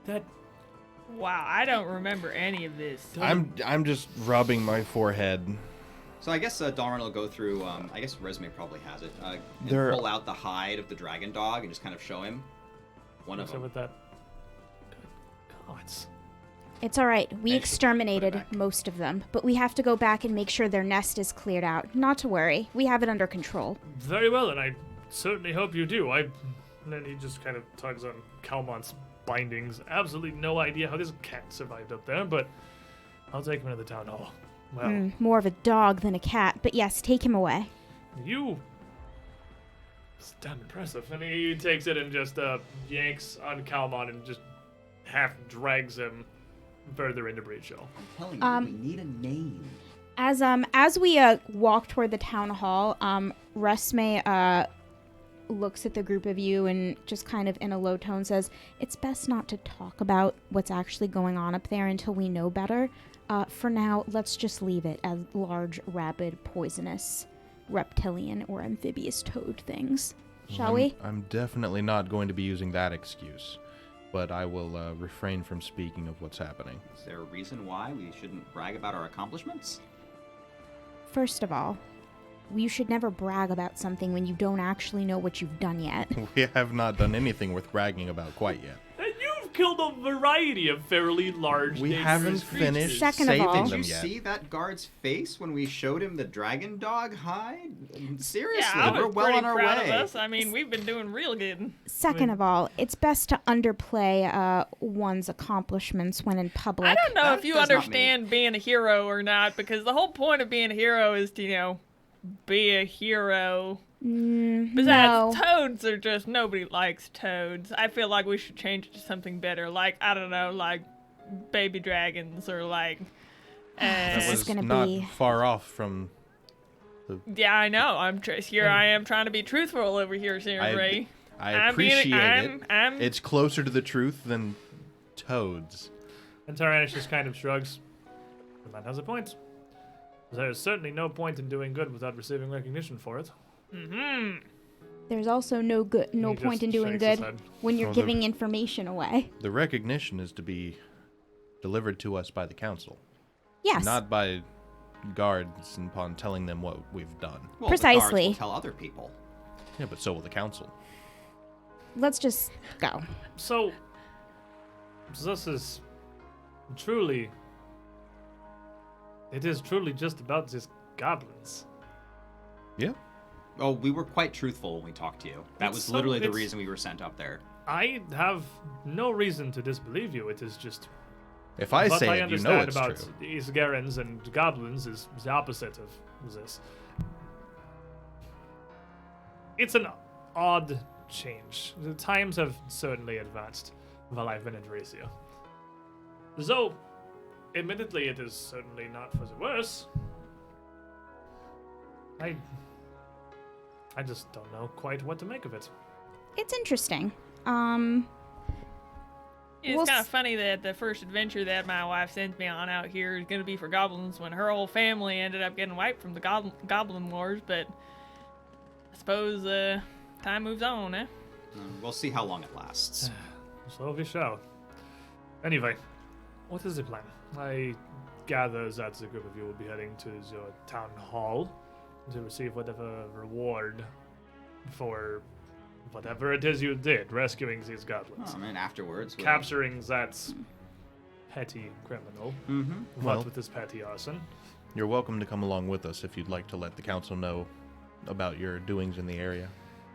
That Wow, I don't remember any of this. I'm just rubbing my forehead. So I guess Dalrin will go through. I guess Resume probably has it. And There- pull out the hide of the dragon dog and just kind of show him one of what's up them. with that? Good gods. It's all right. We And she put it exterminated back. most of them, but we have to go back and make sure their nest is cleared out. Not to worry. We have it under control. Very well, and I certainly hope you do. And then he just kind of tugs on Calmont's bindings. Absolutely no idea how this cat survived up there, but I'll take him to the town hall. Well, More of a dog than a cat, but yes, take him away. you... It's damn impressive. And he takes it and just yanks on Calmont and just half drags him further into Breach Hill. I'm telling you, we need a name. As we walk toward the town hall, Resme looks at the group of you and just kind of in a low tone says, "It's best not to talk about what's actually going on up there until we know better. For now, let's just leave it as large, rabid, poisonous, reptilian or amphibious toad things. Shall we?" I'm definitely not going to be using that excuse, but I will refrain from speaking of what's happening. Is there a reason why we shouldn't brag about our accomplishments? First of all, you should never brag about something when you don't actually know what you've done yet. We have not done anything worth bragging about quite yet. And you've killed a variety of fairly large We dangerous haven't creatures. finished Second of saving all- Did them you yet. see that guard's face when we showed him the dragon dog hide? Seriously, Yeah, I was we're well pretty on our proud way. of us. I mean, we've been doing real good. Second of all, it's best to underplay one's accomplishments when in public. I don't know That if you does not mean- understand being a hero or not, because the whole point of being a hero is to, be a hero. Besides, no. toads are just, nobody likes toads. I feel like we should change it to something better. Like, I don't know, like baby dragons or like... That This is was gonna not be- far off from. Yeah, I know. Here I am trying to be truthful over here, Sarah Ray. I I'm being- appreciate it. I'm- It's closer to the truth than toads. And Tyrannus just kind of shrugs. The man has a point. There's certainly no point in doing good without receiving recognition for it. There's also no He point just in doing shakes his good head. when you're Well, the- giving information away. The recognition is to be delivered to us by the council, Yes. not by guards and upon telling them what we've done. Well, Precisely. The guards will tell other people. Yeah, but so will the council. Let's just go. So, this is truly... It is truly just about these goblins. Yeah. Oh, we were quite truthful when we talked to you. That It's was so- literally the it's- reason we were sent up there. I have no reason to disbelieve you. It is just... If I what say I it, you understand know it's about true. these Garens and goblins is the opposite of this. It's an odd change. The times have certainly advanced while I've been in Varesia. Though, admittedly, it is certainly not for the worse. I just don't know quite what to make of it. It's interesting. It's We'll kind s- of funny that the first adventure that my wife sent me on out here is going to be for goblins when her whole family ended up getting wiped from the goblin wars, but I suppose time moves on, eh? We'll see how long it lasts. So we shall. Anyway, what is the plan? I gather that the group of you will be heading to the town hall to receive whatever reward for whatever it is you did, rescuing these goblins. And afterwards, we'll... Capturing that petty criminal. Mm-hmm. What Well- with this petty arson? You're welcome to come along with us if you'd like to let the council know about your doings in the area,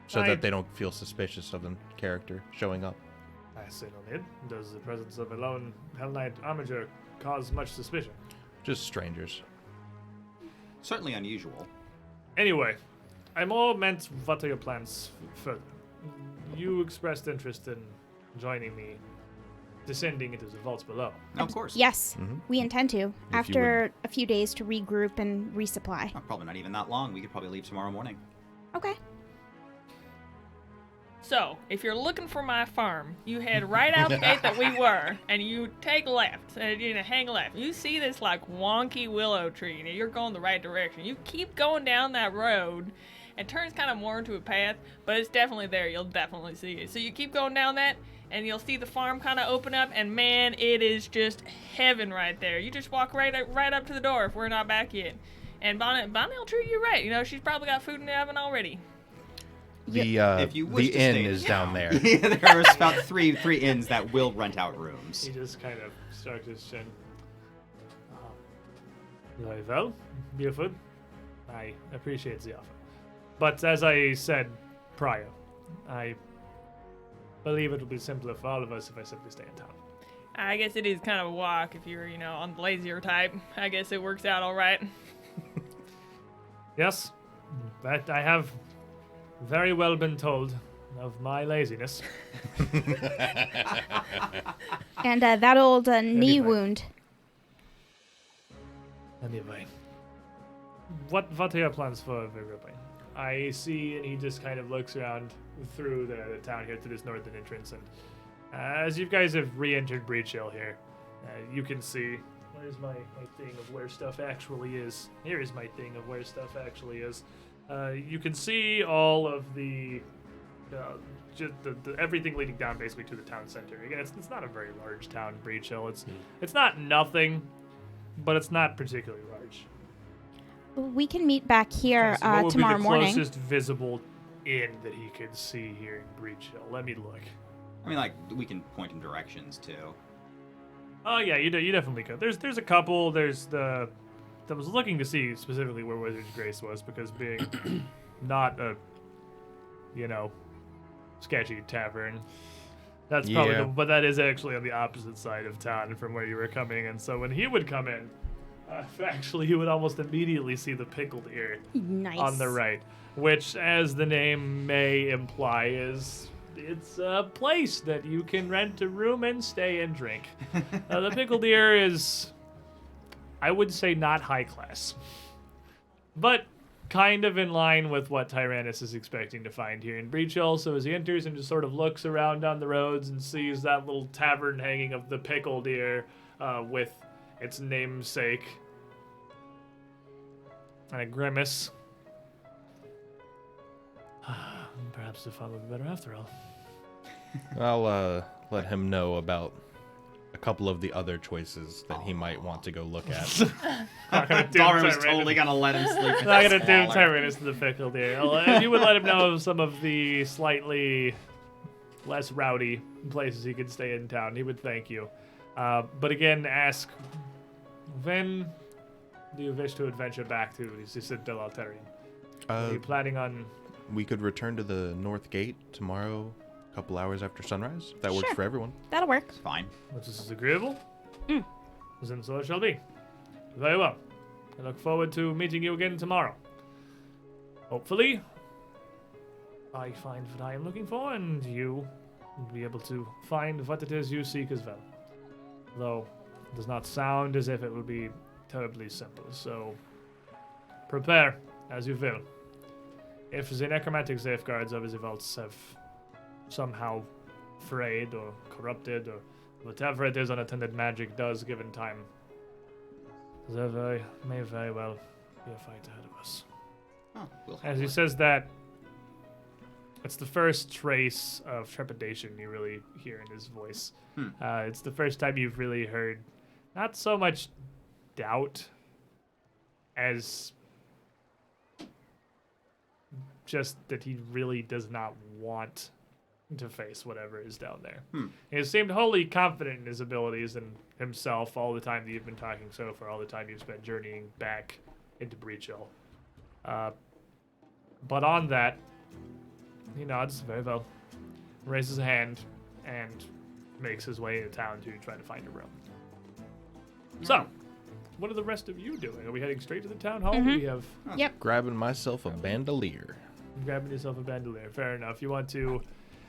so I- that they don't feel suspicious of the character showing up. I say no need. Does the presence of a lone Hell Knight armiger cause much suspicion? Just strangers. Certainly unusual. Anyway, I more meant what are your plans further? you expressed interest in joining me descending into the vaults below. Of course. Yes, we intend to. you After a few days to regroup and resupply. Oh, probably not even that long. We could probably leave tomorrow morning. Okay. So, if you're looking for my farm, you head right out the gate that we were, and you take left, and you hang left. You see this like wonky willow tree, and you're going the right direction. You keep going down that road, and turns kind of more into a path, but it's definitely there. You'll definitely see it. So you keep going down that, and you'll see the farm kind of open up, and man, it is just heaven right there. You just walk right up to the door if we're not back yet. And Bonnie will treat you right. You know, she's probably got food in the oven already. If you wish The to inn stay is in down town. there. Yeah, there are about three inns that will rent out rooms. He just kind of strokes his chin. Very well, beautiful. I appreciate the offer. But as I said prior, I believe it will be simpler for all of us if I simply stay in town. I guess it is kind of a walk if you're, on the lazier type. I guess it works out all right. Yes, but I have very well been told of my laziness. And that old knee Anyway. wound. Anyway, what are your plans for regrouping? I see, and he just kind of looks around through the town here to this northern entrance, and as you guys have re-entered Breach Hill here, you can see. Where's my thing of where stuff actually is? Here is my thing of where stuff actually is. You can see all of the just the everything leading down basically to the town center. Again, it's not a very large town, Breach Hill. It's not nothing, but it's not particularly large. We can meet back here So what would tomorrow be the morning. closest visible inn that he could see here in Breach Hill? Let me look. I mean, like, we can point in directions, too. Oh yeah, you definitely could. There's a couple. I was looking to see specifically where Wizard's Grace was, because being not a, sketchy tavern, that's probably Yeah. but that is actually on the opposite side of town from where you were coming, and so when he would come in, actually you would almost immediately see the Pickled Ear Nice. on the right, which, as the name may imply, it's a place that you can rent a room and stay and drink. The Pickled Ear is, I would say, not high class, but kind of in line with what Tyrannus is expecting to find here in Breach Hill. So as he enters and just sort of looks around down the roads and sees that little tavern hanging of the Pickled Ear with its namesake and a grimace. Perhaps the fun would be better after all. I'll let him know about a couple of the other choices that he might want to go look at. Not gonna doom Darwin was Tyrannus- totally gonna let him sleep. Not gonna doom Tyrannus to the Pickled Ear. If you would let him know of some of the slightly less rowdy places he could stay in town, he would thank you. But again, ask, when do you wish to adventure back to Citadel Alterian? Are you planning on... We could return to the North Gate tomorrow, a couple hours after sunrise, if that works Sure. for everyone. That'll work. Fine. Which is agreeable? Then so it shall be. Very well. I look forward to meeting you again tomorrow. Hopefully, I find what I am looking for, and you will be able to find what it is you seek as well. Though, it does not sound as if it will be terribly simple, so prepare as you will. If the necromantic safeguards of the vaults have somehow frayed or corrupted or whatever it is unattended magic does given time, there may very well be a fight ahead of us. Oh, we'll As he says that, it's the first trace of trepidation you really hear in his voice. It's the first time you've really heard not so much doubt as just that he really does not want to face whatever is down there. He seemed wholly confident in his abilities and himself all the time that you've been talking so far, all the time you've spent journeying back into Breach Hill. But on that, he nods very well, raises a hand, and makes his way into town to try to find a room. So, what are the rest of you doing? Are we heading straight to the town hall? We have Yep. Grabbing myself a bandolier. grabbing yourself a bandolier. Fair enough. You want to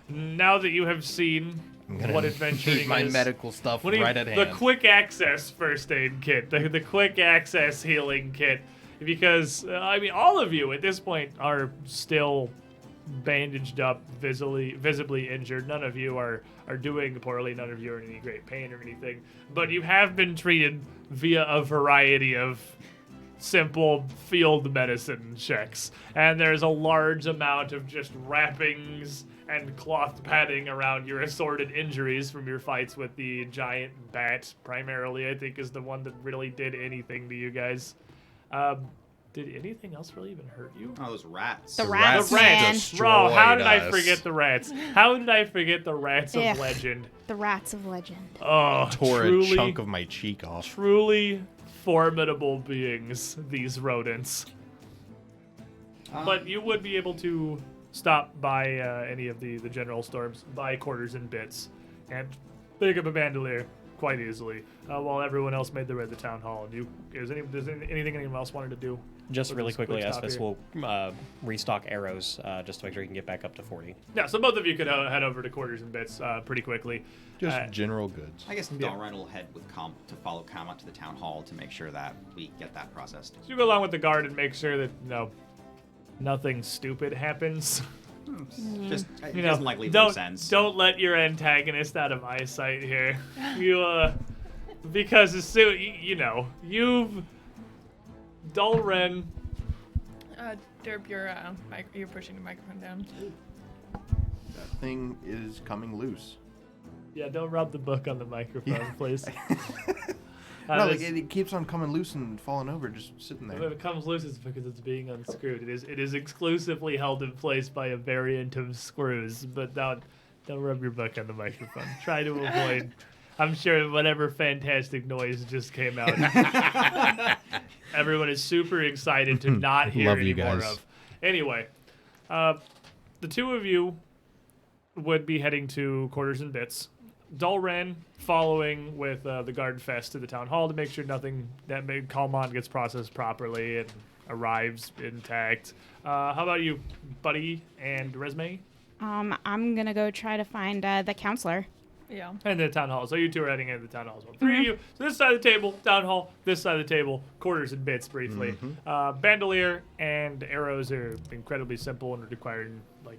now that you have seen I'm gonna what adventuring need my is, medical stuff what do you- right at the hand. quick access first aid kit, the quick access healing kit, because I mean, all of you at this point are still bandaged up, visibly injured. None of you are doing poorly. None of you are in any great pain or anything. But you have been treated via a variety of simple field medicine checks, and there's a large amount of just wrappings and cloth padding around your assorted injuries from your fights with the giant bat, primarily, I think, is the one that really did anything to you guys. Did anything else really even hurt you? Oh, those rats. The The rats, rats. man. Bro, how did I destroyed us. forget the rats? How did I forget the rats of Ugh. legend? The rats of legend. Oh, Tore truly, a chunk of my cheek off. truly formidable beings, these rodents. But you would be able to stop by any of the general stores, buy quarters and bits, and pick up a bandolier quite easily, while everyone else made their way to the town hall. And does anything anyone else wanted to do? Just We'll really just quick quickly, stop Esphus here. will restock arrows just to make sure he can get back up to 40. Yeah, so both of you could head over to quarters and bits pretty quickly. Just general goods. I guess Dalren will head with to follow Calmont to the town hall to make sure that we get that processed. So you go along with the guard and make sure that nothing stupid happens. Just it You know, doesn't like leave don't loose ends. don't let your antagonist out of eyesight here. You because as soon you've Dalren. Derp, you're pushing the microphone down. That thing is coming loose. Yeah, don't rub the book on the microphone, please. No, this- it keeps on coming loose and falling over, just sitting When there. it comes loose, it's because it's being unscrewed. It is exclusively held in place by a variant of screws. But don't rub your book on the microphone. Try to avoid. I'm sure whatever fantastic noise just came out. Everyone is super excited to not hear Love any you more guys. of. Anyway, the two of you would be heading to quarters and bits. Dalren following with the guard fest to the town hall to make sure nothing that made Calmont gets processed properly and arrives intact. How about you, Buddy and Resme? I'm gonna go try to find the counselor. Yeah. And the town hall. So you two are heading into the town hall as well. Three of you. So this side of the table, town hall. This side of the table, quarters and bits briefly. Bandolier and arrows are incredibly simple and require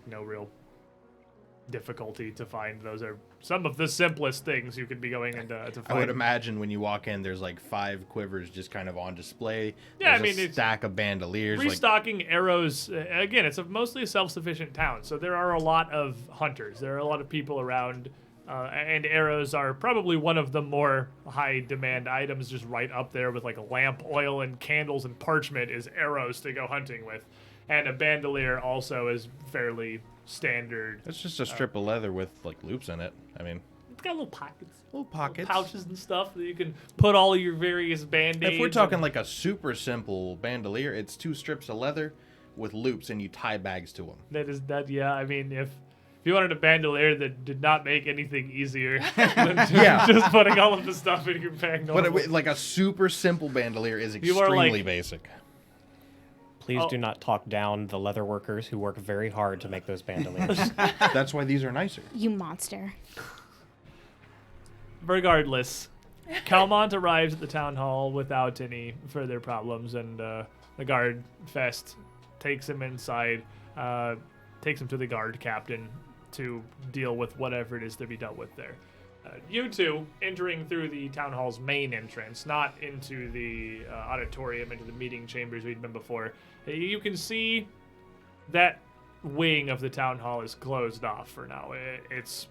no real difficulty to find. Those are some of the simplest things you could be going into to I would find. imagine when you walk in, there's 5 quivers just kind of on display. Yeah, I There's mean, a it's stack of bandoliers. Restocking arrows, again, it's mostly a self-sufficient town, so there are a lot of hunters. There are a lot of people around, and arrows are probably one of the more high-demand items, just right up there with lamp oil and candles and parchment is arrows to go hunting with. And a bandolier also is fairly standard. It's just a strip of leather with loops in it. I mean, It's got little pockets, little pockets. pouches and stuff that you can put all of your various band-aids. If we're talking and- a super simple bandolier, it's 2 strips of leather with loops, and you tie bags to them. Yeah, I mean, if you wanted a bandolier that did not make anything easier than Yeah. just putting all of the stuff in your bag. But normal. a super simple bandolier is You are extremely basic. Please Oh. do not talk down the leather workers who work very hard to make those bandoliers. That's why these are nicer. You monster. Regardless, Calmont arrives at the town hall without any further problems, and the guard fest takes him inside, takes him to the guard captain to deal with whatever it is to be dealt with there. You two entering through the town hall's main entrance, not into the auditorium, into the meeting chambers we'd been before. You can see that wing of the town hall is closed off for now. It's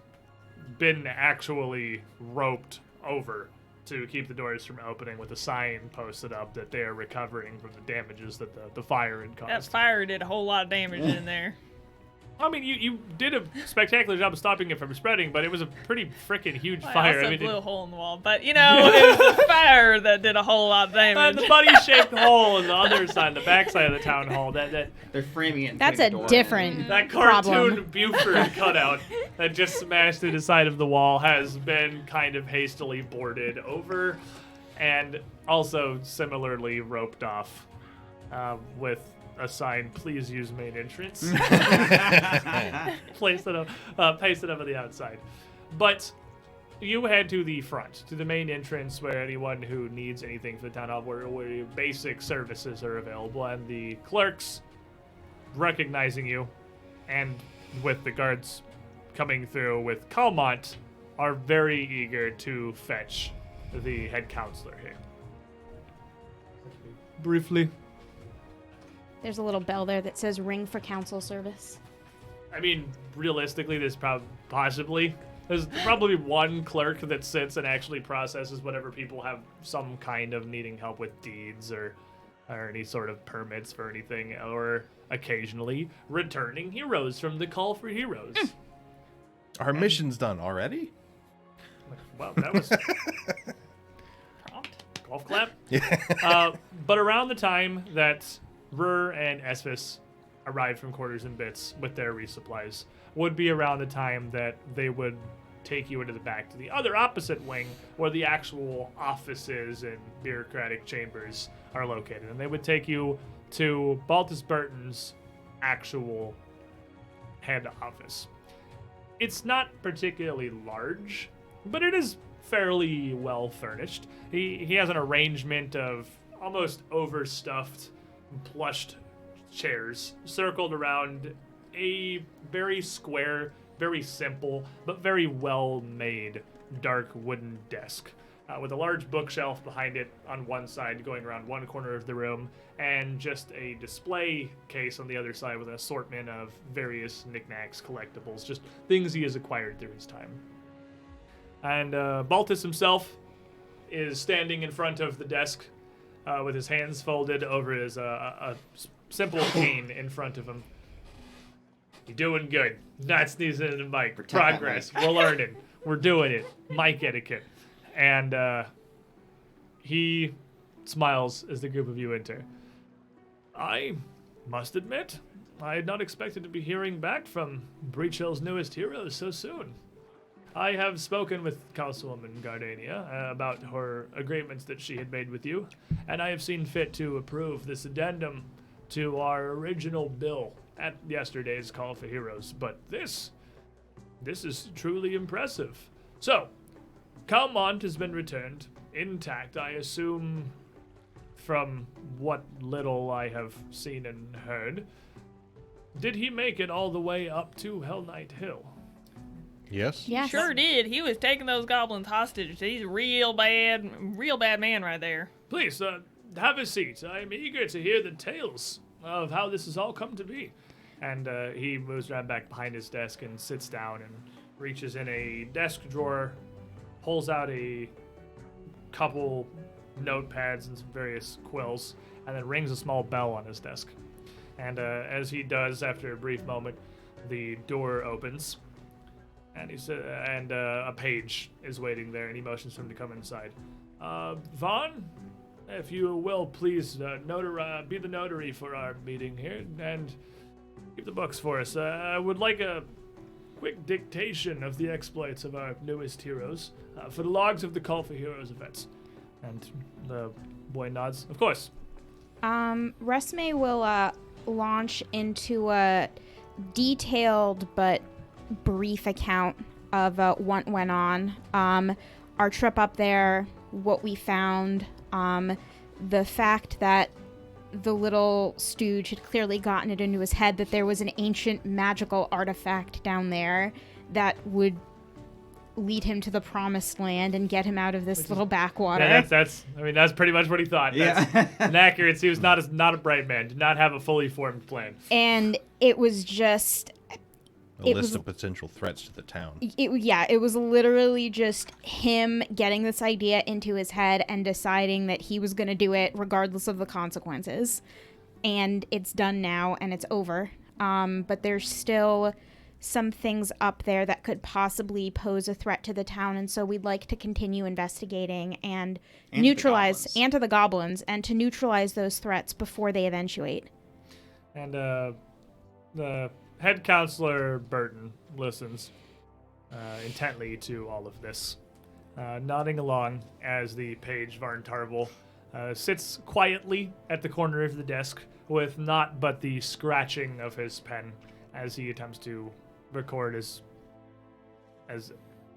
been actually roped over to keep the doors from opening, with a sign posted up that they are recovering from the damages that the fire had caused. That fire did a whole lot of damage in there. I mean, you did a spectacular job of stopping it from spreading, but it was a pretty freaking huge I fire. also I mean, blew a hole in the wall, but it was the fire that did a whole lot of damage. the buddy-shaped hole on the other side, the back side of the town hall, that They're framing it. And That's putting a the door different that cartoon problem. Buford cutout that just smashed through the side of the wall has been kind of hastily boarded over, and also similarly roped off with a sign, "Please use main entrance." Paste it up on the outside. But you head to the front, to the main entrance, where anyone who needs anything for the town hall, where basic services are available, and the clerks, recognizing you, and with the guards coming through with Calmont, are very eager to fetch the head counselor here. Briefly. There's a little bell there that says ring for council service. I mean, realistically, there's there's probably one clerk that sits and actually processes whatever people have some kind of needing help with deeds or any sort of permits for anything, or occasionally returning heroes from the Call for Heroes. Our mission's done already? Well, that was Prompt. golf clap. Yeah. But around the time that Rur and Esphus arrived from Quarters and Bits with their resupplies would be around the time that they would take you into the back to the other opposite wing where the actual offices and bureaucratic chambers are located. And they would take you to Baltus Burton's actual head office. It's not particularly large, but it is fairly well furnished. He has an arrangement of almost overstuffed, plushed chairs circled around a very square, very simple, but very well-made dark wooden desk with a large bookshelf behind it on one side going around one corner of the room, and just a display case on the other side with an assortment of various knickknacks, collectibles, just things he has acquired through his time. And Baltus himself is standing in front of the desk with his hands folded over his a simple cane in front of him. You're doing good. Not sneezing in the mic. Progress. We're learning. We're doing it. Mic etiquette. And he smiles as the group of you enter. I must admit, I had not expected to be hearing back from Breach Hill's newest heroes so soon. I have spoken with Councilwoman Gardania about her agreements that she had made with you, and I have seen fit to approve this addendum to our original bill at yesterday's Call for Heroes. But this is truly impressive. So, Calmont has been returned intact, I assume, from what little I have seen and heard. Did he make it all the way up to Hell Knight Hill? Yes. Yes. Sure did. He was taking those goblins hostage. He's a real bad man right there. Please, have a seat. I'm eager to hear the tales of how this has all come to be. And he moves around back behind his desk and sits down and reaches in a desk drawer, pulls out a couple notepads and some various quills, and then rings a small bell on his desk. And as he does, after a brief moment, the door opens, and a page is waiting there, and he motions for him to come inside. Vaughn, if you will, please be the notary for our meeting here, and keep the books for us. I would like a quick dictation of the exploits of our newest heroes for the logs of the Call for Heroes events. And the boy nods. Of course. Resme will launch into a detailed but brief account of what went on. Our trip up there, what we found, the fact that the little stooge had clearly gotten it into his head that there was an ancient magical artifact down there that would lead him to the promised land and get him out of this little backwater. Yeah, that's pretty much what he thought. Yeah. That's inaccurate. He was not a bright man. Did not have a fully formed plan. And it was just A list of potential threats to the town. It was literally just him getting this idea into his head and deciding that he was going to do it regardless of the consequences. And it's done now, and it's over. But there's still some things up there that could possibly pose a threat to the town, and so we'd like to continue investigating and neutralize, and to the goblins, and to neutralize those threats before they eventuate. And the head counselor Burton listens intently to all of this, nodding along as the page Varn Tarvel sits quietly at the corner of the desk with naught but the scratching of his pen as he attempts to record as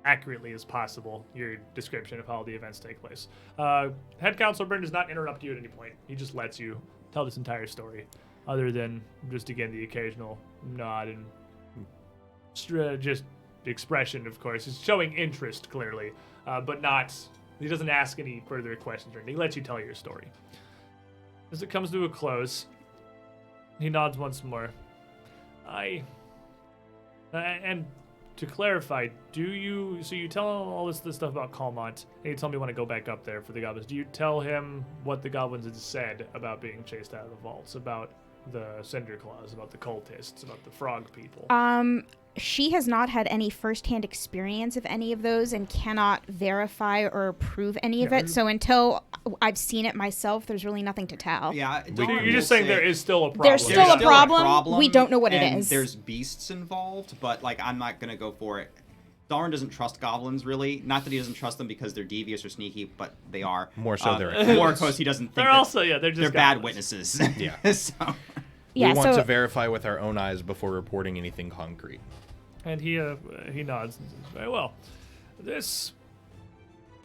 accurately as possible your description of how the events take place. Head Counselor Byrne does not interrupt you at any point. He just lets you tell this entire story, other than just, again, the occasional nod and just expression, of course. He's showing interest, clearly, but not... He doesn't ask any further questions or anything. He lets you tell your story. As it comes to a close, he nods once more. And to clarify, so you tell him all this stuff about Calmont, and you tell me when to go back up there for the goblins. Do you tell him what the goblins had said about being chased out of the vaults, about the Cinder Claws, about the cultists, about the frog people? She has not had any firsthand experience of any of those and cannot verify or prove any of it. So until I've seen it myself, there's really nothing to tell. Yeah, You're just saying there is still a problem. There's still a problem. We don't know what it is. There's beasts involved, but like I'm not gonna go for it. Dalrin doesn't trust goblins, really. Not that he doesn't trust them because they're devious or sneaky, but they are. More so they're more because he doesn't think they're also, they're just they're goblins. bad witnesses. Yeah. So. Yeah, we want to verify with our own eyes before reporting anything concrete. And he nods and says, very well. This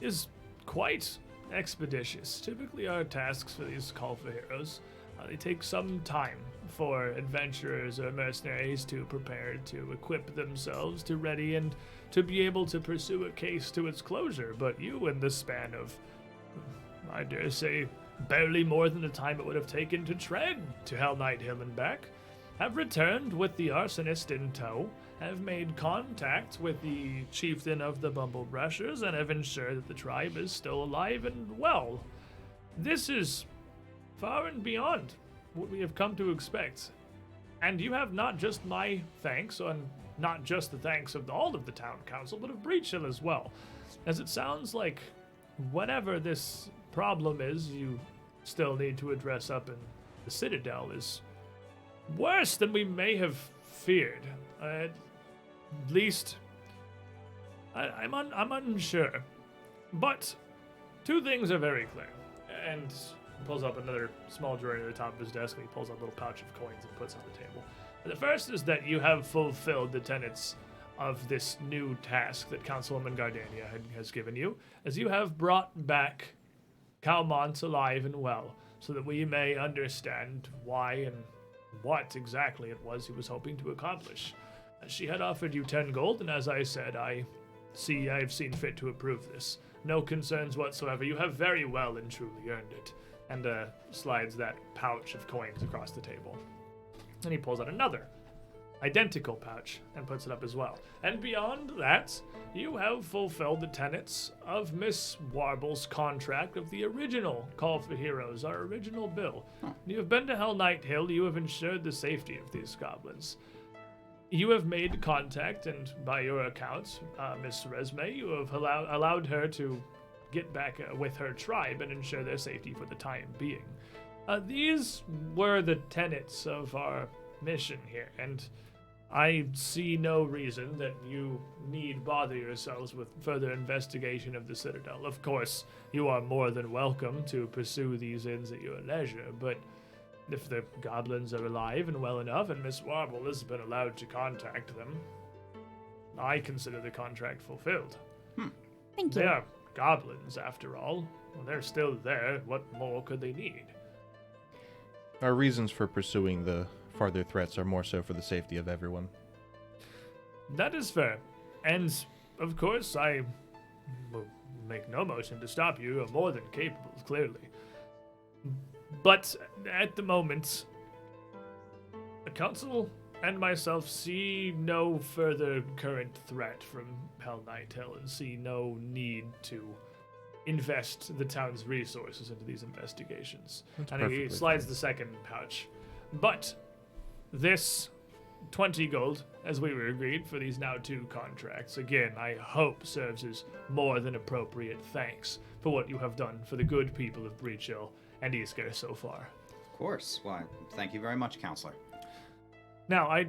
is quite expeditious. Typically our tasks for these call for heroes, they take some time for adventurers or mercenaries to prepare, to equip themselves, to ready, and to be able to pursue a case to its closure. But you, in the span of, I dare say, barely more than the time it would have taken to tread to Hell Knight Hill and back, have returned with the arsonist in tow, have made contact with the chieftain of the Bumblebrushers, and have ensured that the tribe is still alive and well. This is far and beyond what we have come to expect. And you have not just my thanks, and not just the thanks of all of the town council, but of Breach Hill as well. As it sounds like whatever this problem is you still need to address up in the Citadel is worse than we may have feared. At least, I'm unsure. But two things are very clear. And he pulls up another small drawer at the top of his desk, and he pulls out a little pouch of coins and puts on the table. The first is that you have fulfilled the tenets of this new task that Councilwoman Gardania has given you, as you have brought back Calmont alive and well, so that we may understand why and what exactly it was he was hoping to accomplish. She had offered you 10 gold, and as I said, I've seen fit to approve this. No concerns whatsoever. You have very well and truly earned it. And slides that pouch of coins across the table. And he pulls out another identical pouch and puts it up as well. And beyond that, you have fulfilled the tenets of Miss Warble's contract of the original Call for Heroes, our original bill. You have been to Hell Knight Hill. You have ensured the safety of these goblins. You have made contact, and by your account, Miss Resme, you have allowed her to get back with her tribe and ensure their safety for the time being. These were the tenets of our mission here, and I see no reason that you need bother yourselves with further investigation of the Citadel. Of course, you are more than welcome to pursue these ends at your leisure, but if the goblins are alive and well enough and Miss Warble has been allowed to contact them, I consider the contract fulfilled. Thank you. They are goblins, after all. Well, they're still there. What more could they need? Our reasons for pursuing the farther threats are more so for the safety of everyone. That is fair. And, of course, I will make no motion to stop you. You are more than capable, clearly. But at the moment, the council and myself see no further current threat from Hell Knight Hill and see no need to invest the town's resources into these investigations. And he slides the second pouch. But this 20 gold, as we were agreed, for these now 2 contracts, again, I hope serves as more than appropriate thanks for what you have done for the good people of Breach Hill and Eastgate so far. Of course. Why, thank you very much, Counselor. Now, I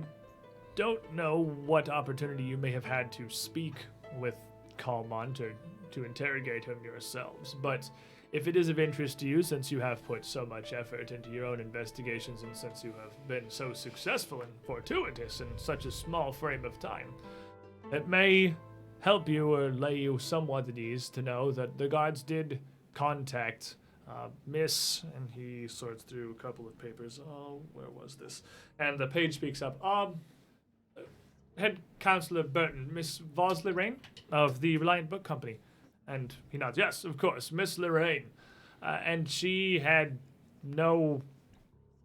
don't know what opportunity you may have had to speak with Calmont or to interrogate him yourselves. But if it is of interest to you, since you have put so much effort into your own investigations and since you have been so successful and fortuitous in such a small frame of time, it may help you or lay you somewhat at ease to know that the guards did contact Miss, and he sorts through a couple of papers. Oh, where was this? And the page speaks up. Head Counselor Burton, Miss Vosley Rain of the Reliant Book Company. And he nods. Yes, of course, Miss Lorraine. And she had no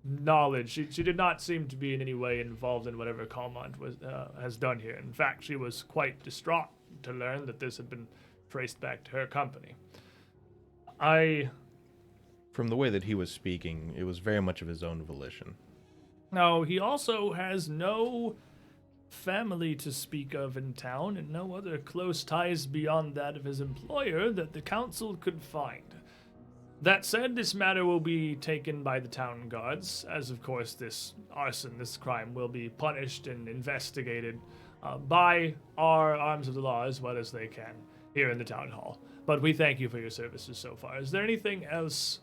knowledge. She did not seem to be in any way involved in whatever Calmont has done here. In fact, she was quite distraught to learn that this had been traced back to her company. From the way that he was speaking, it was very much of his own volition. Now, he also has no family to speak of in town and no other close ties beyond that of his employer that the council could find. That said, this matter will be taken by the town guards, as of course this crime will be punished and investigated by our arms of the law as well as they can here in the town hall. But we thank you for your services so far. Is there anything else,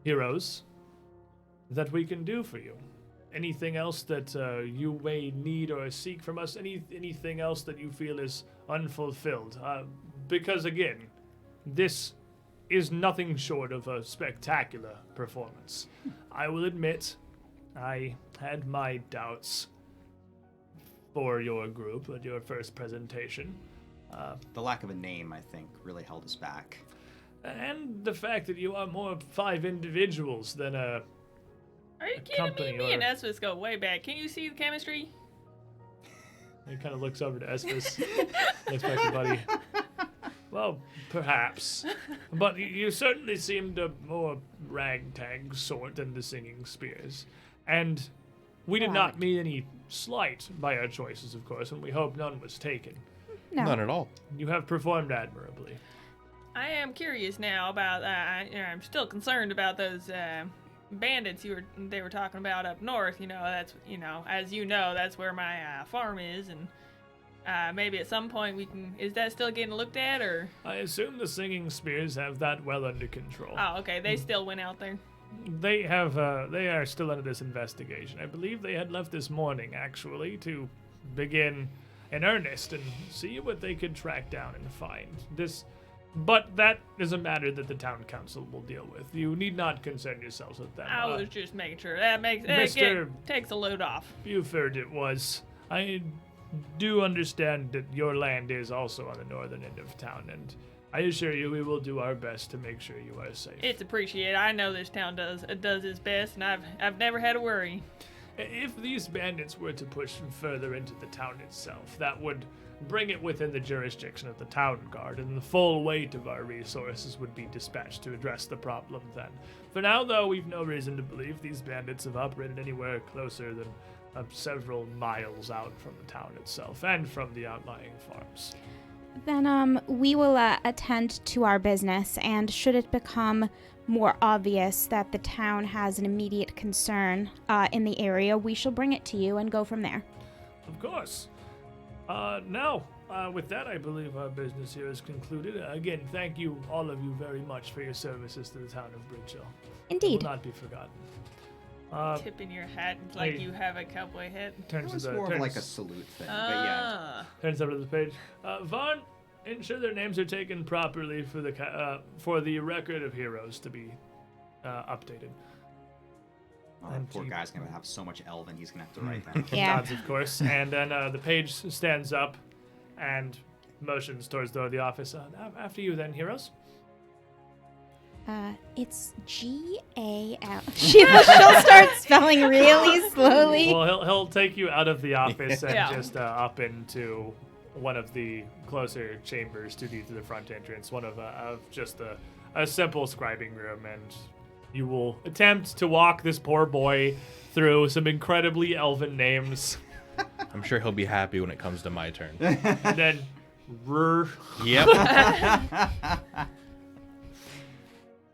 heroes, that we can do for you? Anything else that you may need or seek from us? Anything else that you feel is unfulfilled? Because again, this is nothing short of a spectacular performance. I will admit, I had my doubts for your group at your first presentation. The lack of a name, I think, really held us back. And the fact that you are more of 5 individuals than a Are you kidding me? Me and Esvis go way back. Can you see the chemistry? He kind of looks over to Esvis. Looks back to Buddy. Well, perhaps. But you certainly seemed a more ragtag sort than the Singing Spears. And we did not mean any slight by our choices, of course, and we hope none was taken. No. None at all. You have performed admirably. I am curious now about. I'm still concerned about those bandits they were talking about up north. That's as you know, that's where my farm is, and maybe at some point we can. Is that still getting looked at, or? I assume the Singing Spears have that well under control. Oh, okay. They still went out there. They have. They are still under this investigation. I believe they had left this morning, actually, to begin in earnest and see what they could track down and find. But that is a matter that the town council will deal with. You need not concern yourselves with them. I was just making sure. That takes a load off. Buford it was. I do understand that your land is also on the northern end of town, and I assure you we will do our best to make sure you are safe. It's appreciated. I know this town does its best, and I've never had a worry. If these bandits were to push further into the town itself, that would bring it within the jurisdiction of the town guard, and the full weight of our resources would be dispatched to address the problem then. For now, though, we've no reason to believe these bandits have operated anywhere closer than several miles out from the town itself and from the outlying farms. Then we will attend to our business, and should it become more obvious that the town has an immediate concern in the area, we shall bring it to you and go from there. Of course. Now, with that, I believe our business here is concluded. Again, thank you, all of you, very much for your services to the town of Bridge Hill. Indeed. It will not be forgotten. Tipping your hat like you have a cowboy hat. It was more of like a salute thing, but yeah. Turns over to the page. Vaughn, ensure their names are taken properly for the record of heroes to be updated. Oh, that poor guy's gonna have so much Elven he's gonna have to write down. Yeah. Nods, of course. And then the page stands up and motions towards the door of the office. After you, then, heroes. It's G-A-L. She'll start spelling really slowly. Well, he'll take you out of the office and Yeah. just up into one of the closer chambers to the front entrance. One of just a simple scribing room, and you will attempt to walk this poor boy through some incredibly elven names. I'm sure he'll be happy when it comes to my turn. And then, Yep.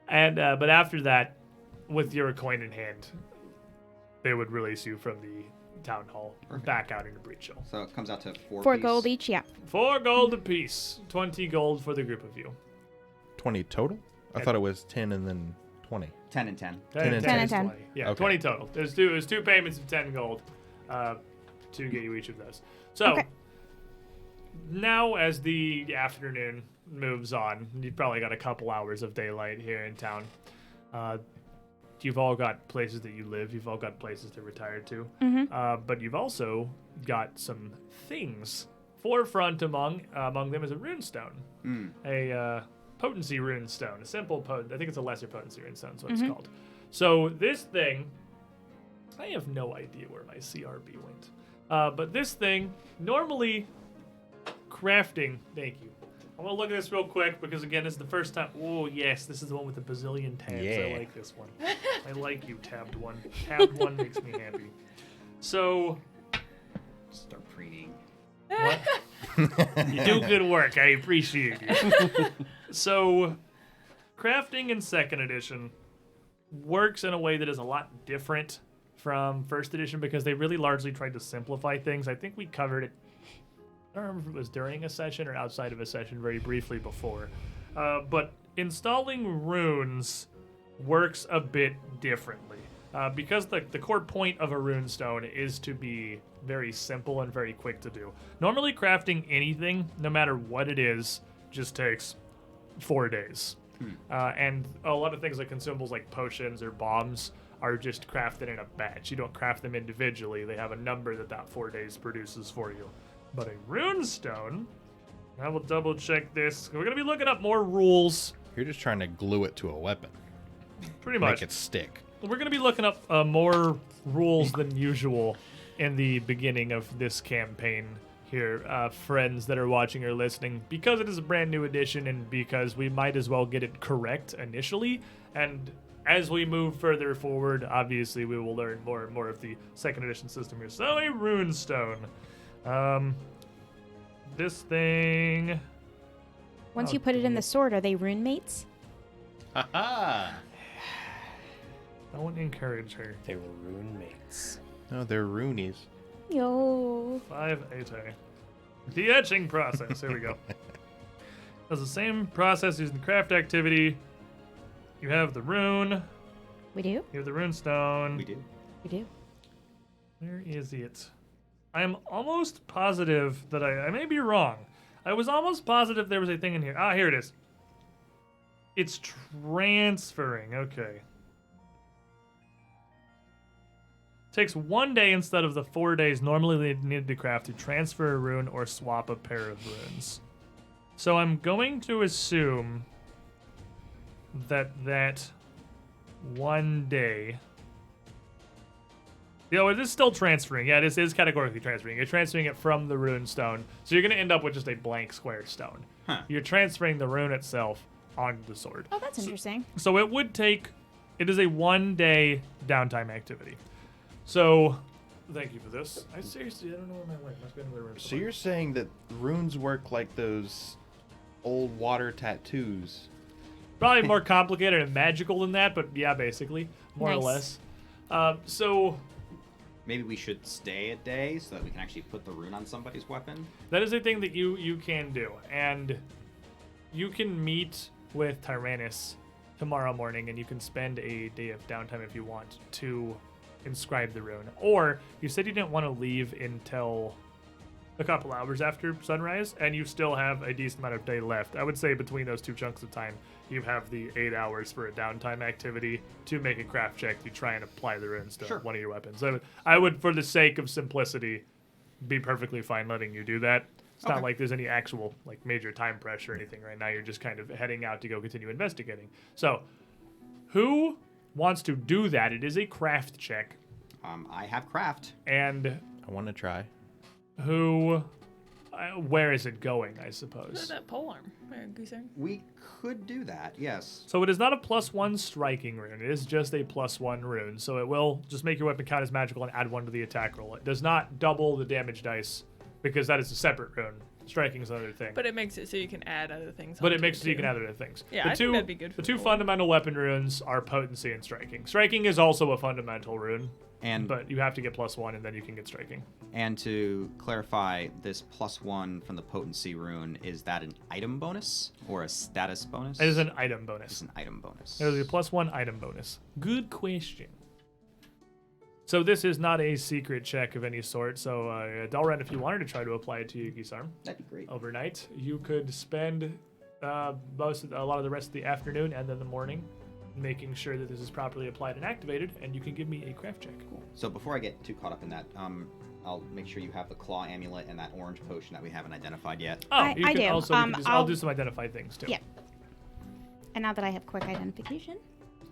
and but after that, with your coin in hand, they would release you from town hall, back out into Breach Hill. So it comes out to 4 4 piece. gold each, yeah. 4 gold apiece. 20 gold for the group of you. 20 total? I thought it was 10 and then 20. 10 and 10. 10 and 10. is 20. Yeah, Okay. 20 total. There's 2 payments of 10 gold to get you each of those. So Okay. now as the afternoon moves on, you've probably got a couple hours of daylight here in town. You've all got places that you live. You've all got places to retire to. But you've also got some things. Forefront among them is a runestone. A potency runestone. A simple I think it's a lesser potency runestone is what it's called. So this thing, I have no idea where my CRB went. But this thing, normally crafting, thank you. I'm going to look at this real quick because, again, this is the first time. Oh, yes, this is the one with the bazillion tabs. Yeah. I like this one. I like you, tabbed one. Tabbed one makes me happy. So, Start preening. what? You do good work. I appreciate you. So, crafting in Second Edition works in a way that is a lot different from First Edition because they really largely tried to simplify things. I think we covered it. I don't remember if it was during a session or outside of a session very briefly before. But installing runes works a bit differently. Because the core point of a runestone is to be very simple and very quick to do. Normally crafting anything, no matter what it is, just takes 4 days. And a lot of things like consumables like potions or bombs are just crafted in a batch. You don't craft them individually. They have a number that 4 days produces for you. But a runestone, I will double check this. We're going to be looking up more rules. You're just trying to glue it to a weapon. Pretty much. Make it stick. We're going to be looking up more rules than usual in the beginning of this campaign here, friends that are watching or listening, because it is a brand new edition and because we might as well get it correct initially. And as we move further forward, obviously we will learn more and more of the Second Edition system here. So a runestone. This thing. Once Oh, you put it in dear. the sword, are they rune mates? Ha Don't encourage her. They were rune mates. No, they're runeys. Yo. 5-8. The etching process. Here we go. Does the same process using the craft activity. You have the rune. We do? You have the runestone. We do. We do. Where is it? I am almost positive that I may be wrong. I was almost positive there was a thing in here. Ah, here it is. It's transferring. Okay. Takes 1 day instead of the 4 days normally they needed to craft to transfer a rune or swap a pair of runes. So I'm going to assume that 1 day. It is still transferring. Yeah, it is categorically transferring. You're transferring it from the rune stone. So you're going to end up with just a blank square stone. Huh. You're transferring the rune itself onto the sword. Oh, that's interesting. So it would take, it is a 1 day downtime activity. So, thank you for this. I seriously, I don't know where my went. Must be in the room. So you're saying that runes work like those old water tattoos? Probably more complicated and magical than that, but yeah, basically, more or Nice. less. So, Maybe we should stay a day so that we can actually put the rune on somebody's weapon. that is a thing that you can do. And you can meet with Tyrannus tomorrow morning, and you can spend a day of downtime if you want to inscribe the rune. Or you said you didn't want to leave until a couple hours after sunrise, and you still have a decent amount of day left. I would say between those 2 chunks of time, you have the 8 hours for a downtime activity to make a craft check to try and apply the runes to Sure. one of your weapons. I would, for the sake of simplicity, be perfectly fine letting you do that. It's not Okay. like there's any actual like major time pressure or anything right now. You're just kind of heading out to go continue investigating. So, who wants to do that? It is a craft check. I have craft. And I want to try. who, where is it going, I Look at suppose? that polearm. Goose egg. We could do that, yes. So it is not a +1 striking rune. It is just a +1 rune. So it will just make your weapon count as magical and add 1 to the attack roll. It does not double the damage dice because that is a separate rune. Striking's another thing. But it makes it so you can add other things. But it onto makes it so you too. can add other things. Yeah, the I two, think that'd be good for The two people. fundamental weapon runes are potency and striking. Striking is also a fundamental rune, but you have to get +1 and then you can get striking. And to clarify, this +1 from the potency rune, is that an item bonus or a status bonus? It is an item bonus. It's an item bonus. It is a +1 item bonus. Good question. So this is not a secret check of any sort. So Dalren, if you wanted to try to apply it to Yuki's arm That'd be great. overnight, you could spend a lot of the rest of the afternoon and then the morning making sure that this is properly applied and activated, and you can give me a craft check. Cool. So before I get too caught up in that, I'll make sure you have the claw amulet and that orange potion that we haven't identified yet. Oh, I you can do. also you can I'll I'll- do some identified things too. Yeah. And now that I have quick identification.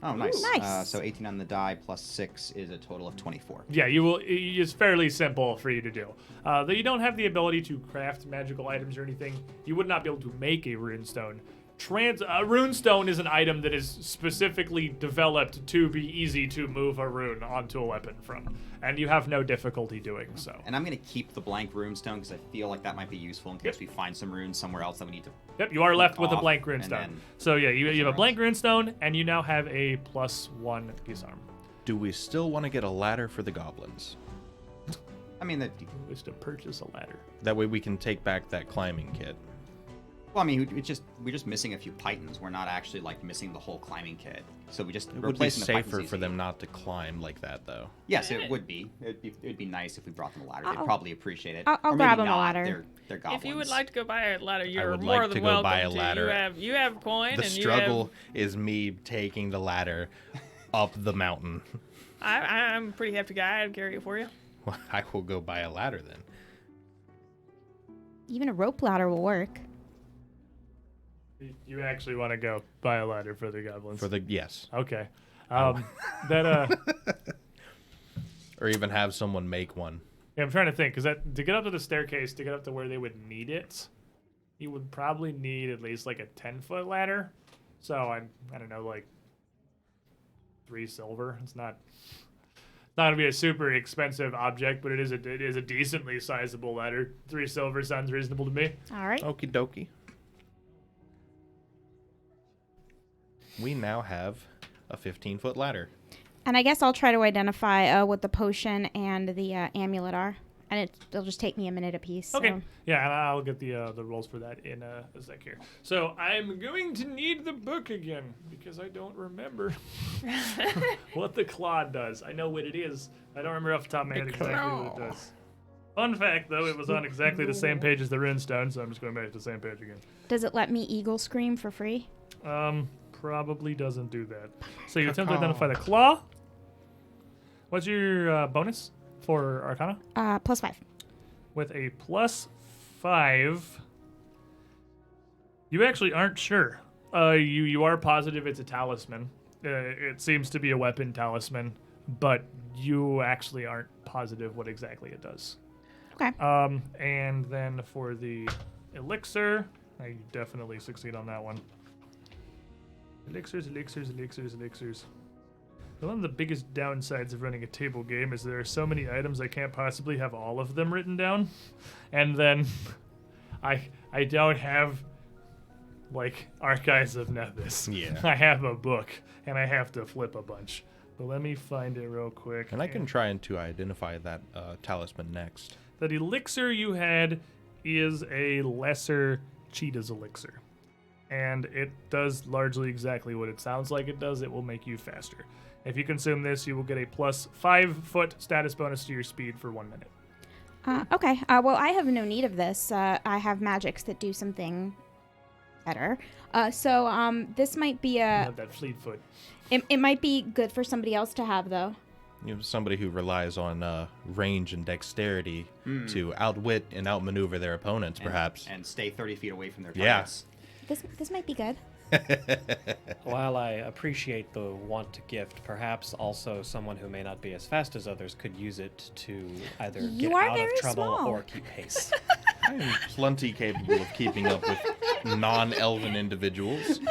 Oh, nice. Nice. So 18 on the die plus 6 is a total of 24. Yeah, you will. It's fairly simple for you to do. Though you don't have the ability to craft magical items or anything, you would not be able to make a runestone. A runestone is an item that is specifically developed to be easy to move a rune onto a weapon from, and you have no difficulty doing so. And I'm going to keep the blank runestone because I feel like that might be useful in case we find some runes somewhere else that we need to. Yep, you are left with a off, blank and runestone. then So yeah, you have a somewhere blank runestone, and you now have a +1 disarm. Do we still want to get a ladder for the goblins? I mean, that. Wish to purchase a ladder. That way we can take back that climbing kit. Well, I mean, we're just missing a few pythons. We're not actually like missing the whole climbing kit. So we just It would be replacing the pythons safer for easy. them not to climb like that, though. Yes, it would be. It'd be nice if we brought them a ladder. They'd I'll- probably appreciate it. I'll Or maybe grab 'em a not. ladder. They're goblins. If you would like to go buy a ladder, you're would more like than to go welcome buy a to. ladder. You have coin, The and struggle is me taking the ladder up the mountain. I'm a pretty hefty guy. I'd carry it for you. Well, I will go buy a ladder then. Even a rope ladder will work. You actually want to go buy a ladder for the goblins? Yes. Okay. Oh. Or even have someone make one. Yeah, I'm trying to think, because to get up to the staircase, to get up to where they would need it, you would probably need at least like a 10-foot ladder. So I don't know, like 3 silver. It's not gonna be a super expensive object, but it is a decently sizable ladder. 3 silver sounds reasonable to me. All right. Okie dokie. We now have a 15-foot ladder. And I guess I'll try to identify what the potion and the amulet are. And it'll just take me a minute apiece. Okay. So. Yeah, and I'll get the rolls for that in a sec here. So I'm going to need the book again because I don't remember what the claw does. I know what it is. I don't remember off the top of my head exactly what it does. Fun fact, though, it was on exactly the same page as the runestone, so I'm just going back to the same page again. Does it let me eagle scream for free? Probably doesn't do that. So you attempt to identify the claw. What's your bonus for Arcana? +5. With a +5, you actually aren't sure. You are positive it's a talisman. It seems to be a weapon talisman, but you actually aren't positive what exactly it does. Okay. And then for the elixir, I definitely succeed on that one. Elixirs. One of the biggest downsides of running a table game is there are so many items I can't possibly have all of them written down. And then I don't have like Archives of Nethys. Yeah. I have a book and I have to flip a bunch. But let me find it real quick. And I can try to identify that talisman next. That elixir you had is a lesser cheetah's elixir. And it does largely exactly what it sounds like it does. It will make you faster. If you consume this, you will get a +5-foot status bonus to your speed for 1 minute. Okay. Well, I have no need of this. I have magics that do something better. So this might be You have that fleet foot. It might be good for somebody else to have, though. You know, somebody who relies on range and dexterity to outwit and outmaneuver their opponents, perhaps. And stay 30 feet away from their Yeah. targets. This might be good. While I appreciate the want to gift, perhaps also someone who may not be as fast as others could use it to either You get are out of very trouble small. or keep pace. I am plenty capable of keeping up with non-elven individuals.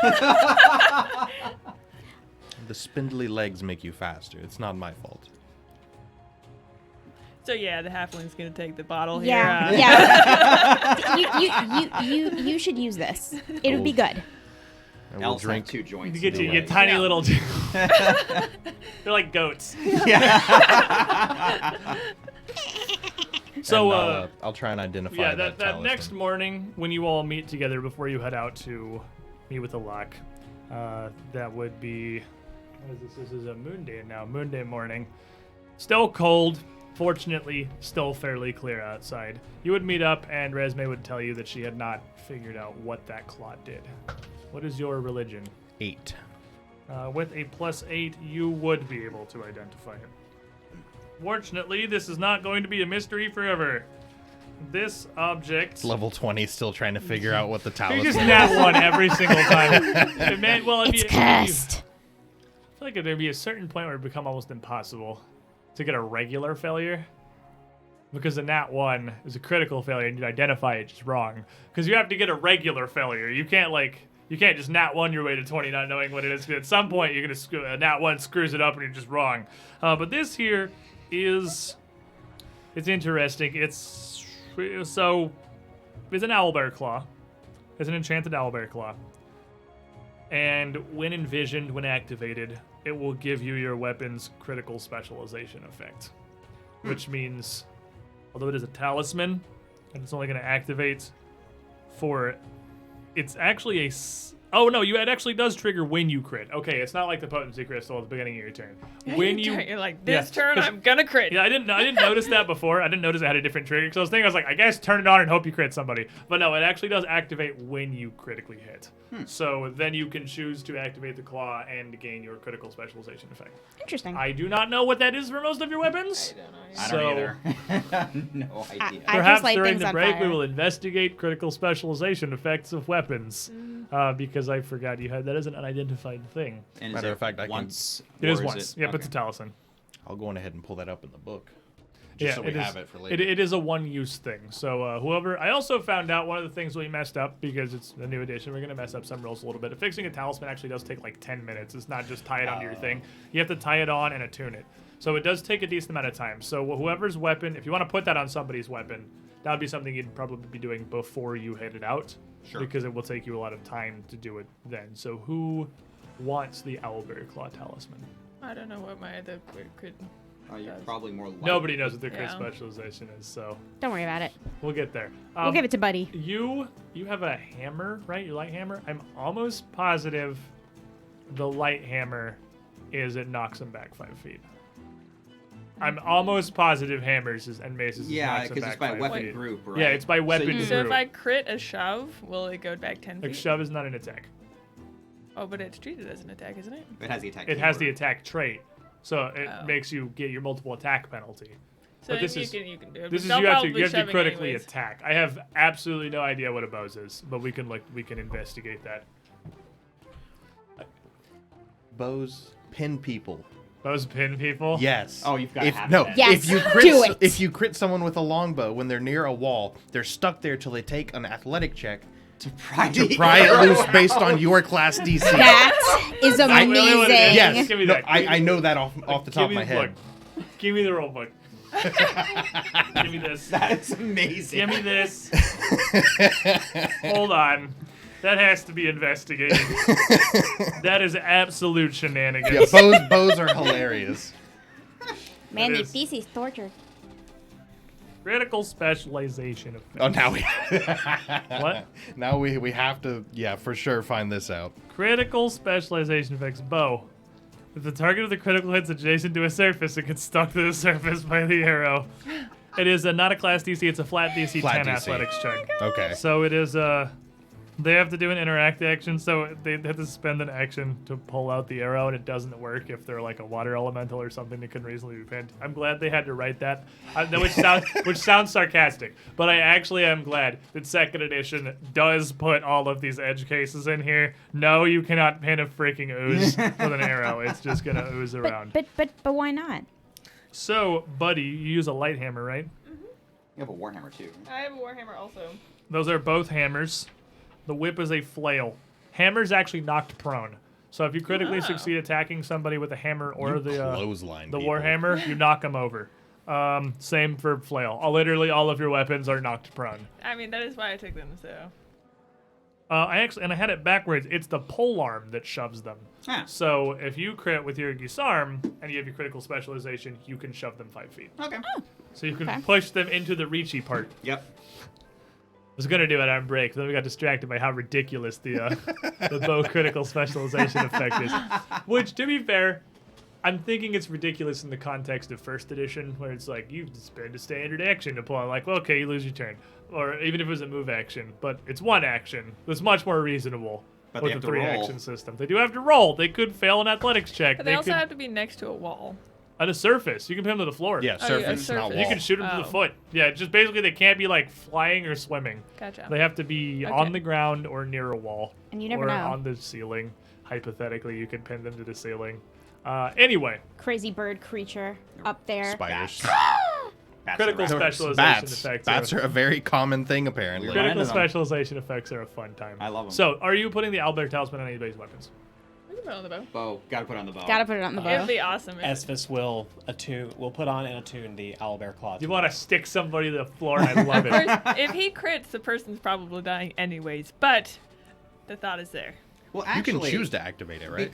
The spindly legs make you faster. It's not my fault. So yeah, the halfling's gonna take the bottle Yeah, here. yeah. you should use this. It would be good. And we'll Elves have drink. 2 joints. You get no your way. tiny Yeah. little. They're like goats. So, And I'll try and identify yeah, that that next talisman. morning when you all meet together before you head out to meet with the lock, that would be. What is this? This is a moon day now. Moon day morning. Still cold. Fortunately, still fairly clear outside. You would meet up, and Resme would tell you that she had not figured out what that clot did. What is your religion? 8. With a +8, you would be able to identify it. Fortunately, this is not going to be a mystery forever. This object. Level 20, still trying to figure out what the You talisman just is. nat one every single time. It may, well, it'd It's be, cursed. I feel like there'd be a certain point where it would become almost impossible to get a regular failure. Because a nat 1 is a critical failure and you identify it just wrong. Because you have to get a regular failure. You can't just nat 1 your way to 20 not knowing what it is. At some point, you're gonna a nat 1 screws it up and you're just wrong. But this here it's interesting. It's an owlbear claw. It's an enchanted owlbear claw. And when envisioned, when activated, it will give you your weapon's critical specialization effect. Which means, although it is a talisman, and it's only going to activate for... It's actually oh no, it actually does trigger when you crit. Okay, it's not like the potency crystal at the beginning of your turn. When You're like, this Yeah, turn 'cause- I'm gonna crit. Yeah, I didn't notice that before. I didn't notice it had a different trigger because I was like, I guess turn it on and hope you crit somebody. But no, it actually does activate when you critically hit. So then you can choose to activate the claw and gain your critical specialization effect. Interesting. I do not know what that is for most of your weapons. I So- don't either. No idea. I Perhaps just light during things the on break we fire. will investigate critical specialization effects of weapons. Because I forgot you had that as an unidentified thing. And is Matter it of fact, I can- once. It is or once. Yep, okay. it's a talisman. I'll go on ahead and pull that up in the book. Just so we it is- have it for later. It is a one-use thing. So whoever... I also found out one of the things we messed up, because it's a new edition, we're going to mess up some rolls a little bit. Fixing a talisman actually does take like 10 minutes. It's not just tie it onto your thing. You have to tie it on and attune it. So it does take a decent amount of time. So whoever's weapon... If you want to put that on somebody's weapon, that would be something you'd probably be doing before you head it out. Sure. Because it will take you a lot of time to do it then. So who wants the Owlbear Claw Talisman? I don't know what my other crit. You're does. probably more likely. Nobody knows what their crit Yeah. specialization is, so Don't worry about it. we'll get there. We'll give it to Buddy. You have a hammer, right? Your light hammer? I'm almost positive the light hammer it knocks him back 5 feet. I'm almost positive hammers and maces Yeah, knocks him because back it's by 5 weapon feet. group, right? Yeah, it's by weapon you- group. So if I crit a shove, will it go back 10 feet? Like shove is not an attack. Oh, but it's treated as an attack, isn't it? It has the attack. It has the keyword. attack trait, so it Oh. makes you get your multiple attack penalty. So But this you is- can do it. This is They'll you have to probably shove it critically anyways. attack. I have absolutely no idea what a bows is, but we can investigate that. Bows pin people. Bows pin people. Yes. Oh, you've gotta if, have no, that. Yes, if you crit, do it. If you crit someone with a longbow when they're near a wall, they're stuck there till they take an athletic check To pry, to pry it loose based on your class DC. That is I really wanna do amazing. that. Yes. Give me No, that. I know that off the top Give of me my the head. book. Give me the roll book. Give me this. That's amazing. Give me this. Hold on. That has to be investigated. That is absolute shenanigans. Yeah, bows are hilarious. Man, That these is- species tortured. Critical specialization effect. Oh, now we What? now we have to for sure find this out. Critical specialization effects. Bow. If the target of the critical hit's adjacent to a surface, it gets stuck to the surface by the arrow. It is not a class DC, it's a flat DC Flat 10 DC. athletics check. Okay. So it is they have to do an interact action, so they have to spend an action to pull out the arrow, and it doesn't work if they're like a water elemental or something that can reasonably be pinned. I'm glad they had to write that, which sounds sarcastic, but I actually am glad that Second Edition does put all of these edge cases in here. No, you cannot pin a freaking ooze with an arrow. It's just gonna ooze around. But why not? So, Buddy, you use a light hammer, right? You have a warhammer too. I have a warhammer also. Those are both hammers. The whip is a flail. Hammer's actually knocked prone. So if you critically succeed attacking somebody with a hammer or You the clothesline the people. warhammer, you knock them over. Same for flail. Literally all of your weapons are knocked prone. I mean, that is why I took them, so. I had it backwards. It's the polearm that shoves them. Ah. So if you crit with your Gisarm and you have your critical specialization, you can shove them 5 feet. Okay. So you can Okay. push them into the reachy part. Yep. I was gonna do it on break, then we got distracted by how ridiculous the bow critical specialization effect is. Which, to be fair, I'm thinking it's ridiculous in the context of first edition, where it's like you spend a standard action to pull. I'm like, well, okay, you lose your turn, or even if it was a move action, but it's one action. It's much more reasonable But with they have the to 3 roll. action system. They do have to roll. They could fail an athletics check. But they also could have to be next to a wall. on a surface. You can pin them to the floor. Yeah, Oh, yeah, surface, not surface. wall. You can shoot them to the Oh. foot. Yeah, just basically they can't be like flying or swimming. Gotcha. They have to be Okay. on the ground or near a wall. And you never or know. on the ceiling. Hypothetically, you could pin them to the ceiling. Anyway, Crazy bird creature up there. Spiders. Bats critical are rats. specialization Bats. effects. Bats are a very common thing, apparently. We're critical landing them. specialization effects are a fun time. I love 'em. So, are you putting the Albert Talisman on anybody's weapons? We can put it on the bow. Bow. Gotta put on the bow. Gotta put it on the It bow. would be awesome. If Esphus will put on and attune the owlbear claw. You want to stick somebody to the floor? I love Of it. course, if he crits, the person's probably dying anyways. But the thought is there. Well, You actually, can choose to activate it, right?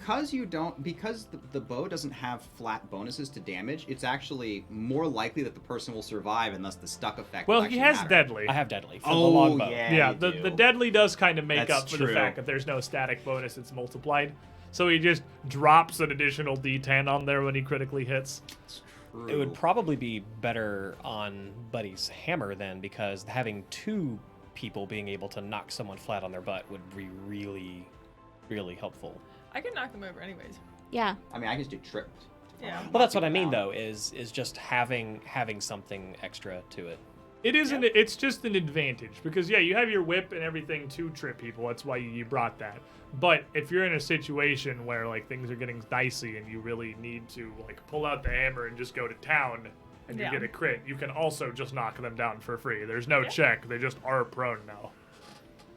Because the bow doesn't have flat bonuses to damage, it's actually more likely that the person will survive, and thus the stuck effect. Well, will he actually has matter. deadly. I have deadly for the Oh longbow. yeah. you the do. deadly does kind of make That's up for the true. fact that there's no static bonus. It's multiplied. So he just drops an additional D10 on there when he critically hits. True. It would probably be better on Buddy's hammer then, because having 2 people being able to knock someone flat on their butt would be really, really helpful. I can knock them over anyways. Yeah. I mean, I can just do tripped. Yeah. Well, that's what I Knock mean people though, is just having something extra to it. It isn't. It's just an advantage because you have your whip and everything to trip people. That's why you brought that. But if you're in a situation where like things are getting dicey and you really need to like pull out the hammer and just go to town and you Yeah. get a crit, you can also just knock them down for free. There's no check. They just are prone now.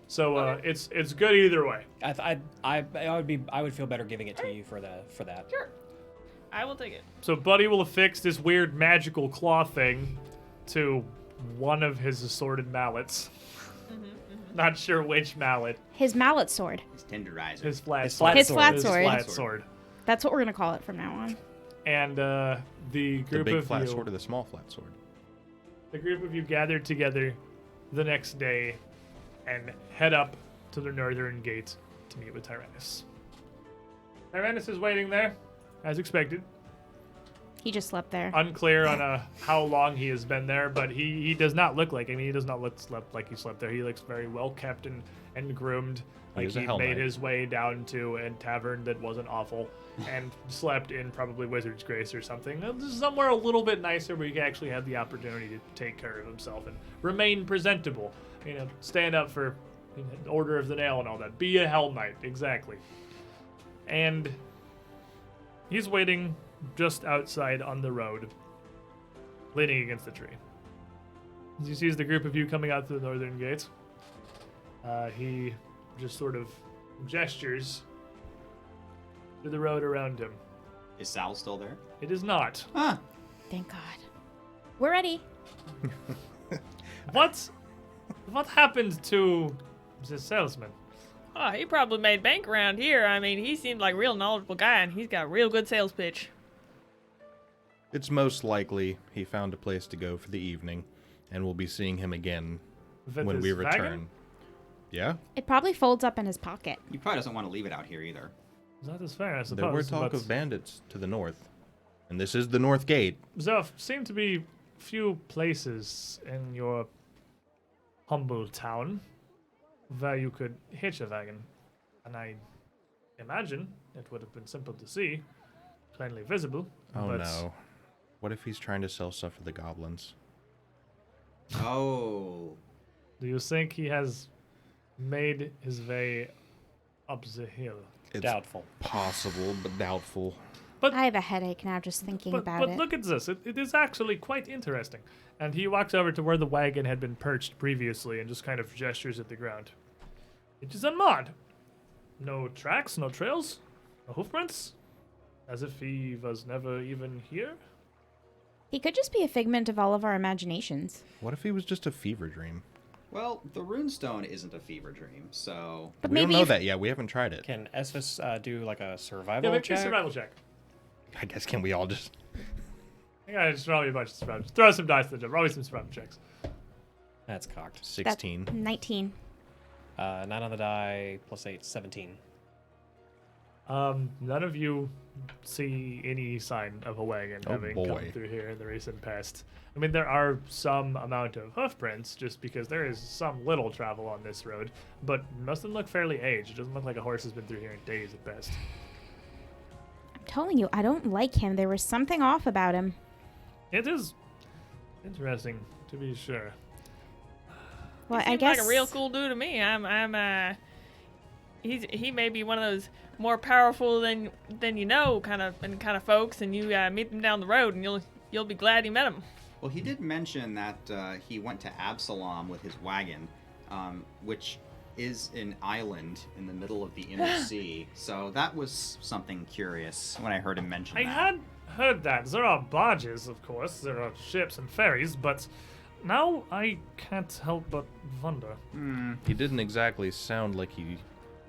So it's good either way. I would feel better giving it to you for that. Sure. I will take it. So Buddy will affix this weird magical claw thing to one of his assorted mallets. Not sure which mallet. His mallet sword. It's tenderizer. His flat His sword. flat His sword. flat His sword. flat sword. That's what we're gonna call it from now on. And the The group big of flat you, sword or the small flat sword? the group of you gathered together the next day and head up to the northern gate to meet with Tyrannus. Tyrannus is waiting there, as expected. He just slept there. Unclear on how long he has been there, but he does not look like. I mean, he does not look like he slept there. He looks very well kept and groomed. Like is a he Hell made Knight. his way down to a tavern that wasn't awful, and slept in probably Wizard's Grace or something. Somewhere a little bit nicer where he actually had the opportunity to take care of himself and remain presentable. You know, stand up for Order of the Nail and all that. Be a Hell Knight, exactly. And he's waiting just outside on the road, leaning against the tree. As he sees the group of you coming out through the northern gates, he just sort of gestures to the road around him. Is Sal still there? It is not. Huh. Thank God. We're ready. What happened to the salesman? Oh, he probably made bank around here. I mean, he seemed like a real knowledgeable guy, and he's got a real good sales pitch. It's most likely he found a place to go for the evening, and we'll be seeing him again With when his we wagon? return. Yeah? It probably folds up in his pocket. He probably doesn't want to leave it out here either. That is fair, I suppose. There were talk but of bandits to the north, and this is the North Gate. there seem to be few places in your humble town where you could hitch a wagon. And I imagine it would have been simple to see, plainly visible. Oh but no. What if he's trying to sell stuff for the goblins? Oh. Do you think he has made his way up the hill? It's Doubtful. possible, but doubtful. I have a headache now just thinking about But it. look at this. It is actually quite interesting. And he walks over to where the wagon had been perched previously and just kind of gestures at the ground. It is unmarred. No tracks, no trails, no hoofprints. As if he was never even here. He could just be a figment of all of our imaginations. What if he was just a fever dream? Well, the runestone isn't a fever dream, so... But We don't maybe know if- that yet. We haven't tried it. Can Esvis do like a Yeah, survival make a check? survival check. I guess can we all just... I gotta just roll me a bunch of survival. Throw some dice at the jump. Roll me some survival checks. That's cocked. 16. 19. 9 on the die, plus 8, 17. None of you see any sign of a wagon Oh, having come boy. through here in the recent past. I mean, there are some amount of hoof prints, just because there is some little travel on this road, but most of them look fairly aged. It doesn't look like a horse has been through here in days at best. I'm telling you, I don't like him. There was something off about him. It is interesting, to be sure. Well, He I seems guess like a real cool dude to me. He may be one of those more powerful than you know kind of folks, and you meet them down the road, and you'll be glad you met him. Well, he did mention that he went to Absalom with his wagon, which is an island in the middle of the inner sea. So that was something curious when I heard him mention I that. had heard that. There are barges, of course. There are ships and ferries, but now I can't help but wonder. He didn't exactly sound like he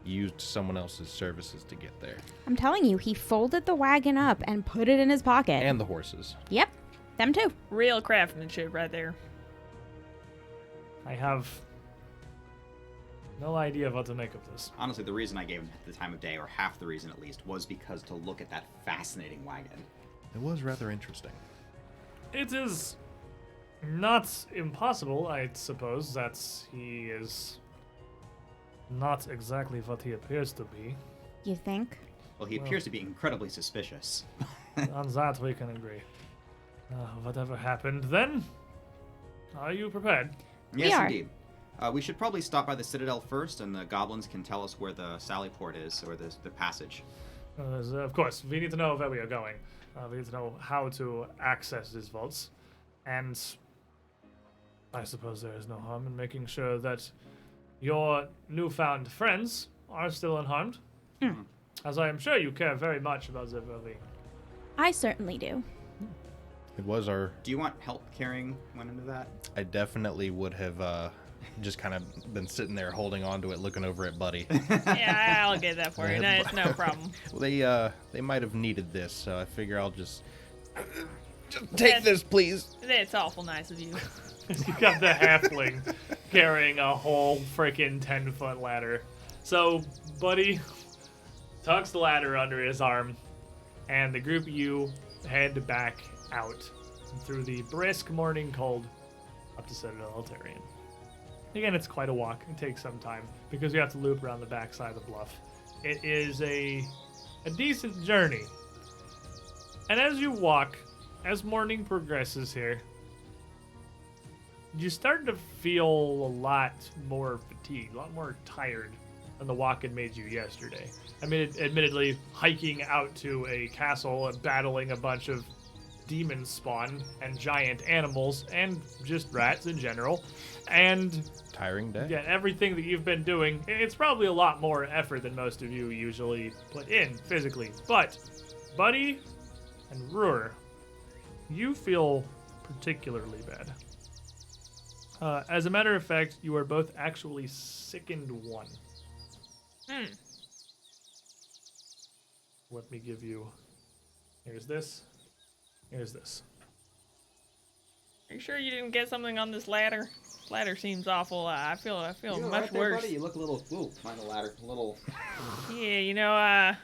used someone else's services to get there. I'm telling you, he folded the wagon up and put it in his pocket. And the horses. Yep, them too. Real craftsmanship right there. I have no idea what to make of this. Honestly, the reason I gave him the time of day, or half the reason at least, was because to look at that fascinating wagon. It was rather interesting. It is not impossible, I suppose, that he is not exactly what he appears to be. You think? Well, he appears to be incredibly suspicious. On that we can agree. Whatever happened then? Are you prepared? Yes, are. indeed. We should probably stop by the Citadel first, and the goblins can tell us where the sally port is, or the passage. Of course, we need to know where we are going. We need to know how to access these vaults. And I suppose there is no harm in making sure that your newfound friends are still unharmed. As I am sure you care very much about their well-being. I certainly do. It was our... Do you want help carrying one into that? I definitely would have just kind of been sitting there holding on to it, looking over at Buddy. Yeah, I'll get that for you. No, it's no problem. Well, they might have needed this, so I figure I'll just take That's- this, please. It's awful nice of you. You got the halfling carrying a whole freaking 10-foot ladder. So, Buddy tucks the ladder under his arm, and the group of you head back out through the brisk morning cold up to Citadel Altarian. Again, it's quite a walk. It takes some time because you have to loop around the backside of the bluff. It is a decent journey. And as you walk, as morning progresses here, you start to feel a lot more fatigued, a lot more tired than the walk had made you yesterday. I mean, admittedly, hiking out to a castle and battling a bunch of demon spawn and giant animals and just rats in general, and Tiring day. yeah, everything that you've been doing, it's probably a lot more effort than most of you usually put in physically. But, Buddy and Ruhr, you feel particularly bad. As a matter of fact, you are both actually sickened one. Let me give you... Here's this. Here's this. Are you sure you didn't get something on this ladder? This ladder seems awful. I feel You much right there, worse. buddy? You look a little... Ooh, find the ladder. A little... Yeah,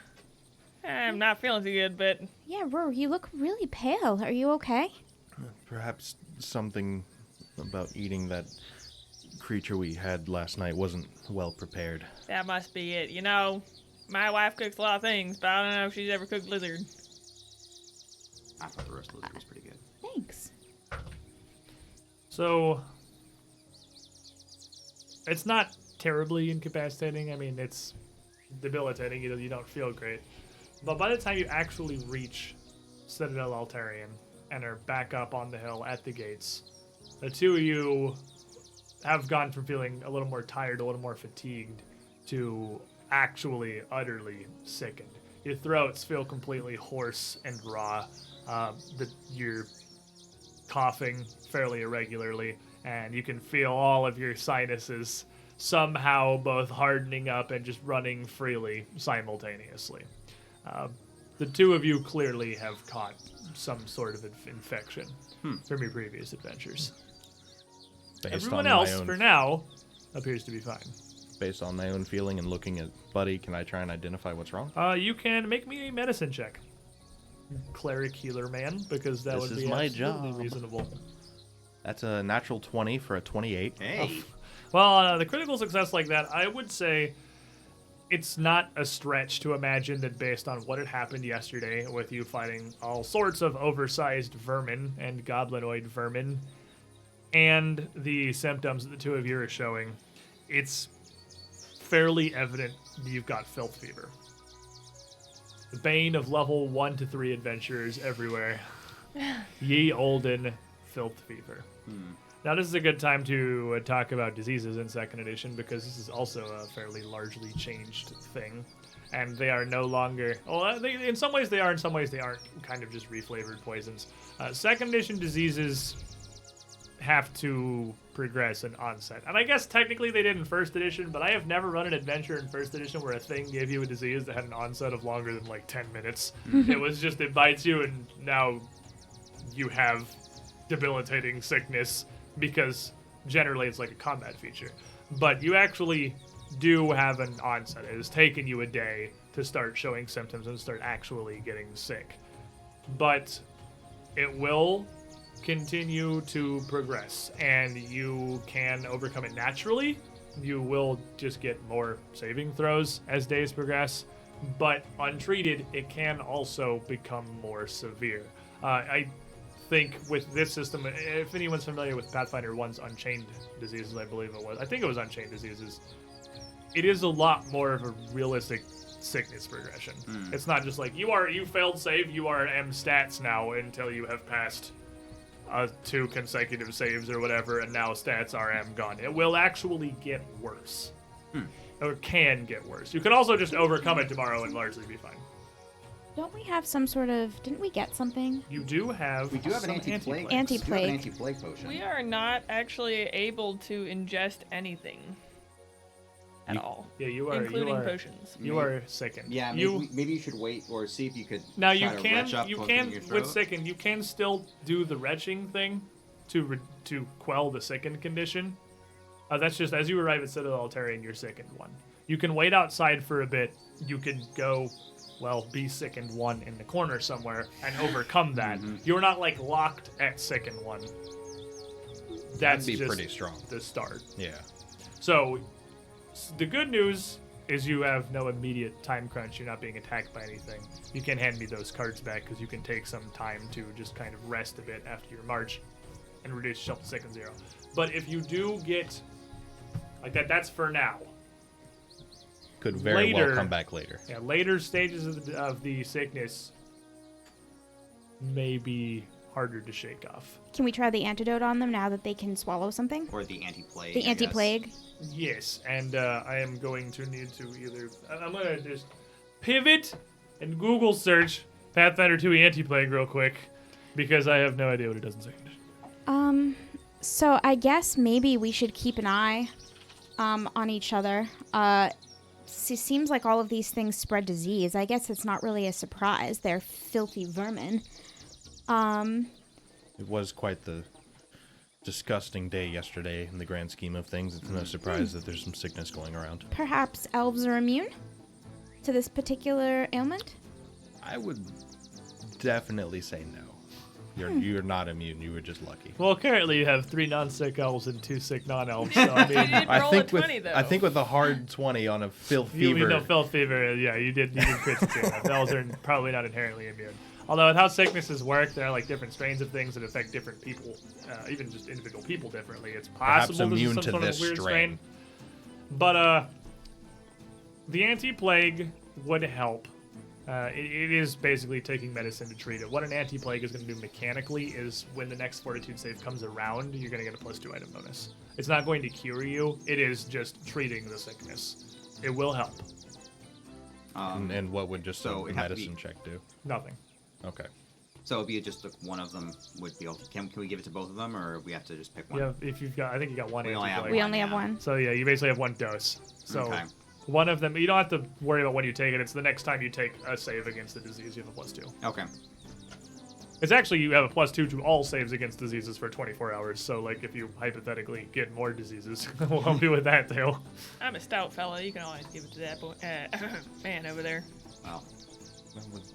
I'm not feeling too good, but Yeah, Roar, you look really pale. Are you okay? Perhaps something about eating that creature we had last night wasn't well prepared. that must be it. You know, my wife cooks a lot of things, but I don't know if she's ever cooked lizard. I thought the roast lizard was pretty good. Thanks. So, it's not terribly incapacitating. I mean, it's debilitating. You don't feel great. But by the time you actually reach Citadel Altarian and are back up on the hill at the gates, the two of you have gone from feeling a little more tired, a little more fatigued, to actually utterly sickened. Your throats feel completely hoarse and raw. Your coughing fairly irregularly, and you can feel all of your sinuses somehow both hardening up and just running freely simultaneously. The two of you clearly have caught some sort of infection from your previous adventures. Everyone else, for now, appears to be fine. Based on my own feeling and looking at Buddy, can I try and identify what's wrong? You can make me a medicine check, cleric healer man, because that This would is be my absolutely job. reasonable. That's a natural 20 for a 28. Hey. Well, the critical success like that, I would say it's not a stretch to imagine that based on what had happened yesterday with you fighting all sorts of oversized vermin and goblinoid vermin and the symptoms that the two of you are showing, it's fairly evident that you've got filth fever. The bane of level 1 to 3 adventurers everywhere. Ye olden filth fever. Now, this is a good time to talk about diseases in Second Edition, because this is also a fairly largely changed thing. And they are no longer... Well, in some ways they are, in some ways they aren't. Kind of just reflavored poisons. Second Edition diseases have to progress in onset. And I guess technically they did in First Edition, but I have never run an adventure in First Edition where a thing gave you a disease that had an onset of longer than, like, 10 minutes. It was just, it bites you, and now you have debilitating sickness, because generally it's like a combat feature. But you actually do have an onset. It has taken you a day to start showing symptoms and start actually getting sick. But it will continue to progress, and you can overcome it naturally. You will just get more saving throws as days progress, but untreated, it can also become more severe. I think with this system, if anyone's familiar with Pathfinder 1's Unchained Diseases, I believe it was. I think it was Unchained Diseases. It is a lot more of a realistic sickness progression. It's not just like, you failed save, you are M stats now until you have passed 2 consecutive saves or whatever, and now stats are M gone. It will actually get worse. Or can get worse. You can also just overcome it tomorrow and largely be fine. Don't we have some sort of... Didn't we get something? You do have... We do have an some anti-plague. Anti-plague. We do have an anti-plague potion. We are not actually able to ingest anything at all, Yeah, you are. including you are, potions. You are sickened. Yeah, maybe you should wait or see if you could. Now try you to can retch up you poking can in your with throat. sickened you can still do the retching thing to quell the sickened condition. That's just as you arrive at Citadel Altarian, you're sickened 1. You can wait outside for a bit. You can go, well, be sickened 1 in the corner somewhere and overcome that. You're not like locked at sickened 1. That's That'd be just pretty strong. the start. Yeah. So, the good news is you have no immediate time crunch. You're not being attacked by anything. You can hand me those cards back because you can take some time to just kind of rest a bit after your march and reduce yourself to second 0. But if you do get like that, that's for now. Could very well Later- come back later. Yeah, later stages of the sickness may be harder to shake off. Can we try the antidote on them now that they can swallow something? Or the anti-plague. The I guess. anti-plague? Yes, and I am going to need to either... I'm going to just pivot and Google search Pathfinder 2 Anti-Plague real quick, because I have no idea what it does in second edition. So I guess maybe we should keep an eye on each other. It seems like all of these things spread disease. I guess it's not really a surprise. They're filthy vermin. It was quite the disgusting day yesterday in the grand scheme of things. It's no surprise that there's some sickness going around. Perhaps elves are immune to this particular ailment? I would definitely say no. You're not immune. You were just lucky. Well, currently you have 3 non-sick elves and 2 sick non-elves, so I You mean... did roll a 20, though. I think with a hard 20 on a filth You fever. know, filth fever, yeah, you did crit succeed. Elves are probably not inherently immune. Although with how sicknesses work, there are like different strains of things that affect different people, even just individual people differently. It's Perhaps possible this is immune some to sort of this weird strain. But the anti-plague would help. It is basically taking medicine to treat it. What an anti-plague is going to do mechanically is when the next fortitude save comes around, you're going to get a +2 item bonus. It's not going to cure you. It is just treating the sickness. It will help. And what would just So a it'd have to medicine be- check do? Nothing. Okay. So it'd be just one of them would be able to, can we give it to both of them, or we have to just pick one? Yeah, if you've got, I think you got one. We only have We one, only have yeah. one. So yeah, you basically have one dose. So Okay. one of them, you don't have to worry about when you take it. It's the next time you take a save against the disease, you have a +2. Okay. It's actually, you have a +2 to all saves against diseases for 24 hours. So like if you hypothetically get more diseases, we'll help you with that too. I'm a stout fella. You can always give it to that boy, man over there. Well,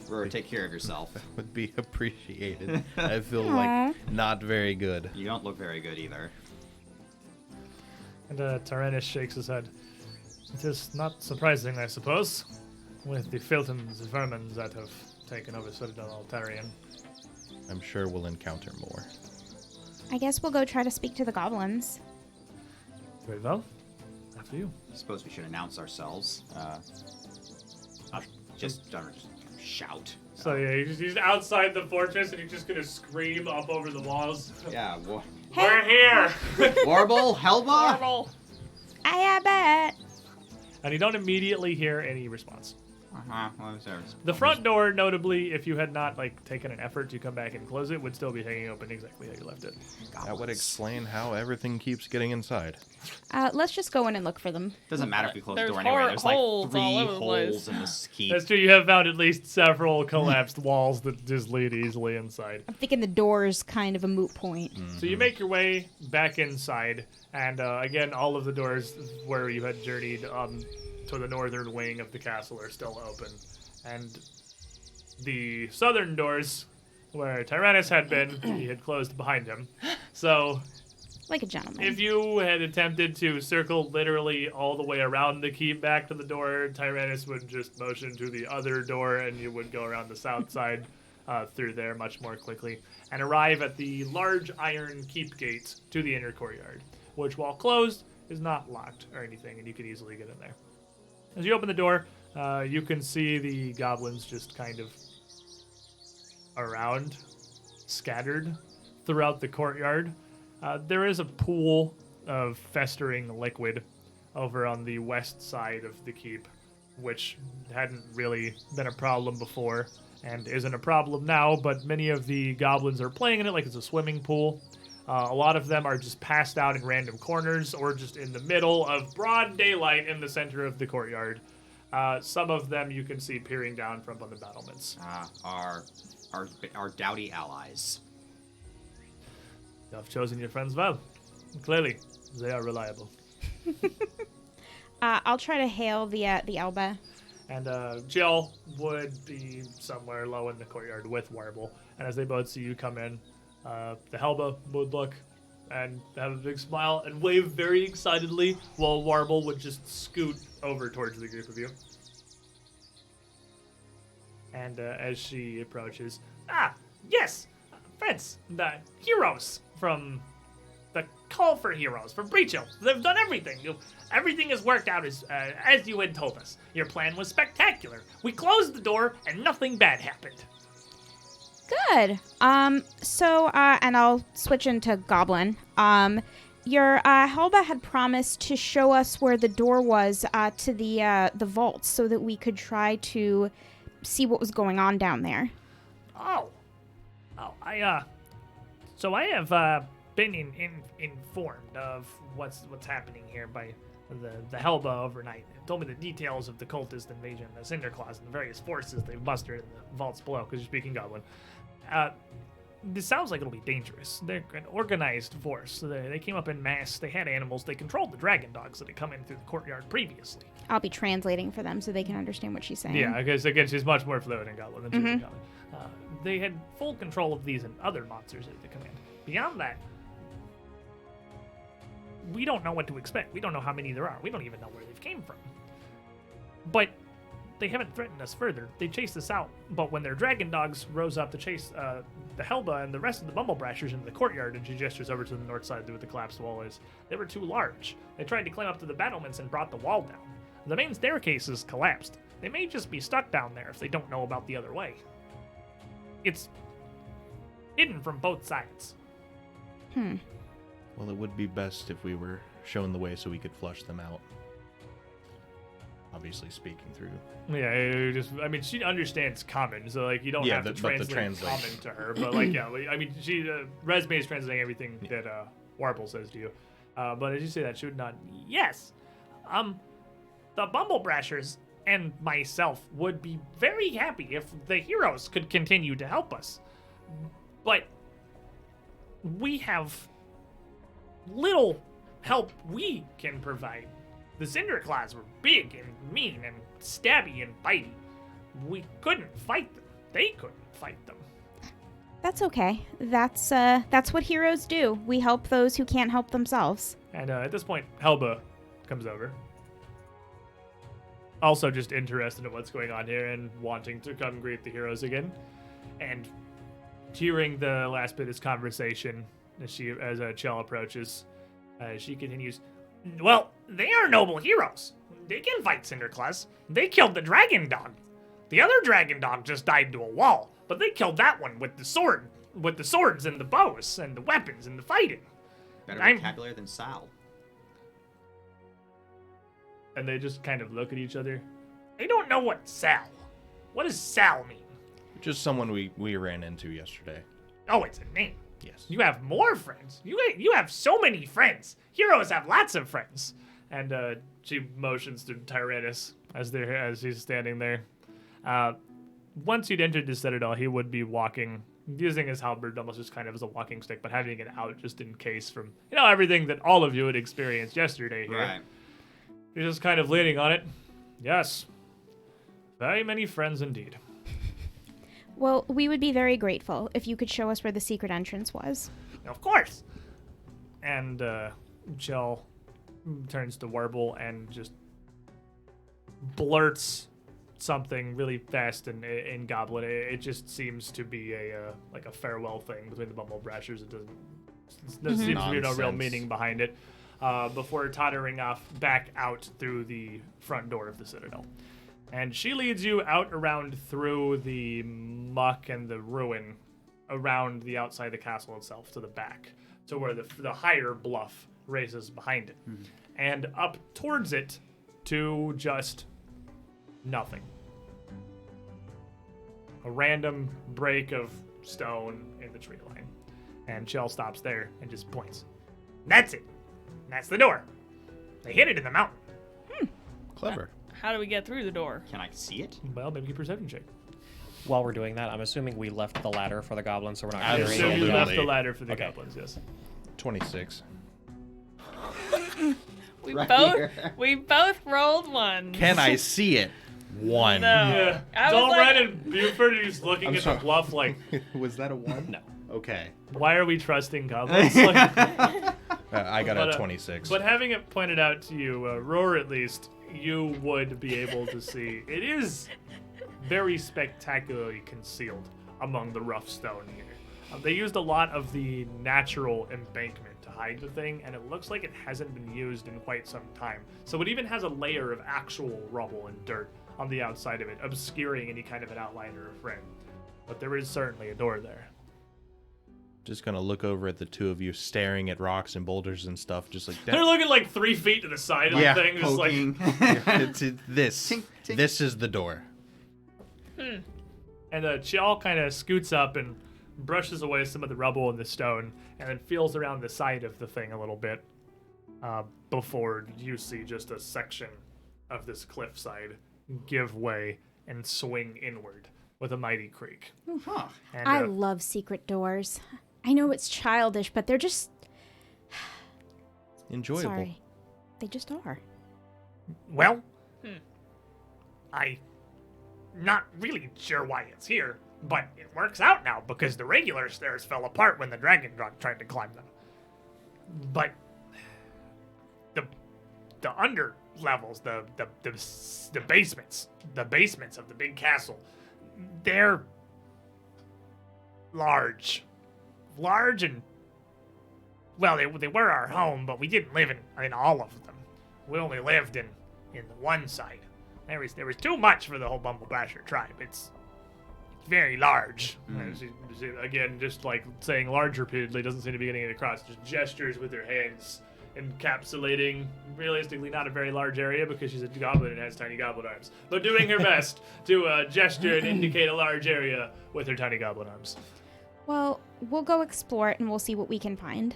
Roar, take care of yourself. Would be appreciated. I feel Aw. like not very good. You don't look very good either. And Tyrannus shakes his head. It is not surprising, I suppose, with the filthens and vermin that have taken over Citadel Altarian. I'm sure we'll encounter more. I guess we'll go try to speak to the goblins. Very well. After you. I suppose we should announce ourselves. Just shout. So yeah, he's outside the fortress and he's just gonna scream up over the walls. Yeah, We're here! Warble, Helba? Marvel. I have it. And you don't immediately hear any response. Uh-huh. What was there? The front door, notably, if you had not taken an effort to come back and close it, would still be hanging open exactly how you left it. That would explain how everything keeps getting inside. Let's just go in and look for them. Doesn't matter if we close the There's door anyway. There's like holes 3 all over the place. holes in this keep. That's true. You have found at least several collapsed walls that just lead easily inside. I'm thinking the door's kind of a moot point. So you make your way back inside, and again, all of the doors where you had journeyed to the northern wing of the castle are still open. And the southern doors, where Tyrannus had been, he had closed behind him. So Like a gentleman. if you had attempted to circle literally all the way around the keep back to the door, Tyrannus would just motion to the other door, and you would go around the south side through there much more quickly, and arrive at the large iron keep gate to the inner courtyard, which, while closed, is not locked or anything, and you can easily get in there. As you open the door, you can see the goblins just kind of around, scattered throughout the courtyard. There is a pool of festering liquid over on the west side of the keep, which hadn't really been a problem before and isn't a problem now, but many of the goblins are playing in it like it's a swimming pool. A lot of them are just passed out in random corners or just in the middle of broad daylight in the center of the courtyard. Some of them you can see peering down from on the battlements. Our dowdy allies. You have chosen your friends well. Clearly, they are reliable. I'll try to hail the Elba. And Jill would be somewhere low in the courtyard with Warble. And as they both see you come in, the Helba would look and have a big smile and wave very excitedly, while Warble would just scoot over towards the group of you. And as she approaches, yes, friends, the heroes from the Call for Heroes from Breach Hill. They've done everything. Everything has worked out as you had told us. Your plan was spectacular. We closed the door and nothing bad happened. Good. And I'll switch into Goblin. Your Helba had promised to show us where the door was to the vault so that we could try to see what was going on down there. So I have been informed of what's happening here by the Helba overnight. It told me the details of the cultist invasion, the Cinderclaws, and the various forces they've mustered in the vaults below, because you're speaking Goblin. This sounds like it'll be dangerous. They're an organized force. They came up in mass. They had animals. They controlled the dragon dogs that had come in through the courtyard previously. I'll be translating for them so they can understand what she's saying. Yeah, because again, she's much more fluent in Goblin than she's in Goblin. They had full control of these and other monsters at the command. Beyond that, we don't know what to expect. We don't know how many there are. We don't even know where they've came from. But they haven't threatened us further. They chased us out, but when their dragon dogs rose up to chase the Helba and the rest of the Bumblebrashers into the courtyard, and she gestures over to the north side where the collapsed wall is, they were too large. They tried to climb up to the battlements and brought the wall down. The main staircase is collapsed. They may just be stuck down there if they don't know about the other way. It's hidden from both sides. Well, it would be best if we were shown the way so we could flush them out. obviously speaking through. Yeah, I mean, she understands common, so like you don't have to translate common to her. But like, yeah, I mean, Resme is translating everything that Warble says to you. But as you say that, she would not. Yes. The Bumblebrashers and myself would be very happy if the heroes could continue to help us. But we have little help we can provide. The Cinderclaws were big and mean and stabby and bitey. We couldn't fight them. They couldn't fight them. That's okay. That's what heroes do. We help those who can't help themselves. And at this point, Helba comes over. Also just interested in what's going on here and wanting to come greet the heroes again. And hearing the last bit of this conversation as Chell approaches, she continues, Well, they are noble heroes. They can fight Cinderclaws. They killed the dragon dog. The other dragon dog just died to a wall, but they killed that one with the swords and the bows and the weapons and the fighting. Better vocabulary than Sal. and they just kind of look at each other. I don't know what does Sal mean? Just someone we ran into yesterday. Oh, it's a name. Yes. You have more friends. You have so many friends. Heroes have lots of friends. And she motions to Tyrannus as he's standing there. Once you'd entered the Citadel, he would be walking, using his halberd almost just kind of as a walking stick, but having it out just in case from, everything that all of you had experienced yesterday here. Right. He's just kind of leaning on it. Yes. Very many friends indeed. Well, we would be very grateful if you could show us where the secret entrance was. Of course. And Chell turns to Warble and just blurts something really fast in Goblin. It just seems to be a farewell thing between the Bumblebrashers. There seems to be no real meaning behind it. Before tottering off back out through the front door of the Citadel. And she leads you out around through the muck and the ruin around the outside of the castle itself to the back, to where the higher bluff raises behind it. Mm-hmm. And up towards it to just nothing. A random break of stone in the tree line. And Chell stops there and just points. That's it. That's the door. They hid it in the mountain. Clever. How do we get through the door? Can I see it? Well, maybe a perception check. While we're doing that, I'm assuming we left the ladder for the goblins, so we're not I carrying assume it. you left Absolutely. the ladder for the Okay. goblins, yes. 26. We Right both here. we both rolled ones. Can I see it? 1. No. Yeah. I was Dalren like- and Buford are just looking I'm at sorry. the bluff like, Was that a 1? No. Okay. why are we trusting goblins? Like, I got But, a 26. but having it pointed out to you, Roar at least, you would be able to see. It is very spectacularly concealed among the rough stone here. They used a lot of the natural embankment to hide the thing, and it looks like it hasn't been used in quite some time. So it even has a layer of actual rubble and dirt on the outside of it, obscuring any kind of an outline or a frame. But there is certainly a door there. Just gonna look over at the two of you staring at rocks and boulders and stuff, just like They're looking like 3 feet to the side of Yeah, the thing, just like. Poking. this. Tink, tink. This is the door. And Chell kind of scoots up and brushes away some of the rubble and the stone, and then feels around the side of the thing a little bit before you see just a section of this cliffside give way and swing inward with a mighty creak. Huh. And, I love secret doors. I know it's childish, but they're just... Enjoyable. Sorry. They just are. Well, I'm not really sure why it's here, but it works out now because the regular stairs fell apart when the dragon dog tried to climb them. But the under levels, the basements of the big castle, they're large and well, they were our home, but we didn't live in all of them. We only lived in the one side. There was too much for the whole Bumblebrasher tribe. It's very large. Again, just like saying large repeatedly doesn't seem to be getting it across. Just gestures with their hands encapsulating realistically not a very large area because she's a goblin and has tiny goblin arms, but doing her best to gesture and indicate a large area with her tiny goblin arms. Well, we'll go explore it and we'll see what we can find.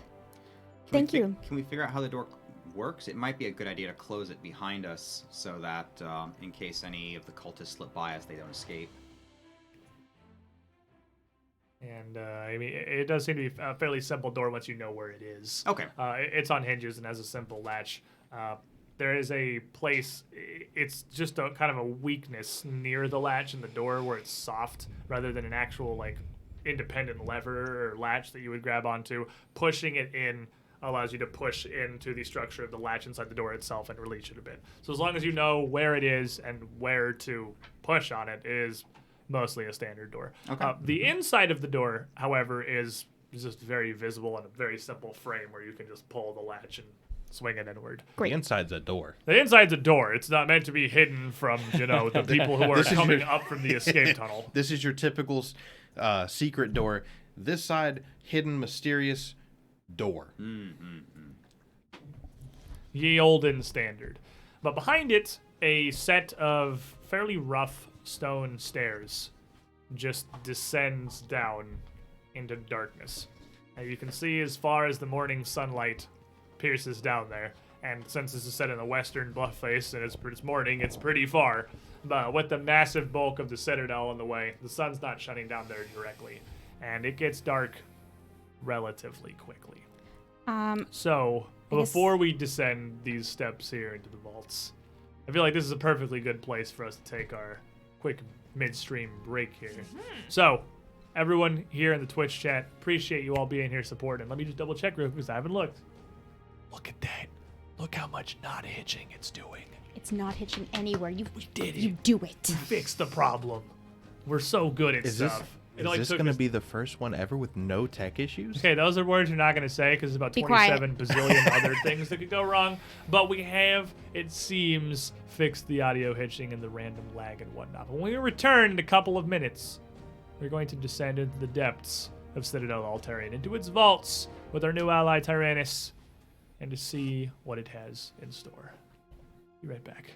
Thank you. Can we figure out how the door works? It might be a good idea to close it behind us so that in case any of the cultists slip by us, they don't escape. And I mean, it does seem to be a fairly simple door once you know where it is. Okay. It's on hinges and has a simple latch. There is a place, it's just a kind of a weakness near the latch in the door where it's soft rather than an actual like independent lever or latch that you would grab onto. Pushing it in allows you to push into the structure of the latch inside the door itself and release it a bit. So as long as you know where it is and where to push on it, it is mostly a standard door. Okay. The inside of the door, however, is just very visible and a very simple frame where you can just pull the latch and swing it inward. Great. The inside's a door. The inside's a door. It's not meant to be hidden from, the people who are This is coming your- up from the escape tunnel. This is your typical secret door. This side, hidden, mysterious door. Ye olden standard. But behind it, a set of fairly rough stone stairs just descends down into darkness. And you can see as far as the morning sunlight pierces down there. And since this is set in the western bluff face and it's morning, it's pretty far. But with the massive bulk of the citadel in the way, the sun's not shining down there directly. And it gets dark relatively quickly. So, I guess- before we descend these steps here into the vaults, I feel like this is a perfectly good place for us to take our quick midstream break here. So, everyone here in the Twitch chat, appreciate you all being here supporting. Let me just double check real quick because I haven't looked. Look at that. Look how much not hitching it's doing. It's not hitching anywhere. We did You it. do it. We fixed the problem. We're so good at Is this stuff. is this going to be the first one ever with no tech issues? Okay, those are words you're not going to say because there's about Be quiet. 27 bazillion other things that could go wrong. But we have, it seems, fixed the audio hitching and the random lag and whatnot. But when we return in a couple of minutes, we're going to descend into the depths of Citadel Altarian, into its vaults with our new ally Tyrannus, and to see what it has in store. Be right back.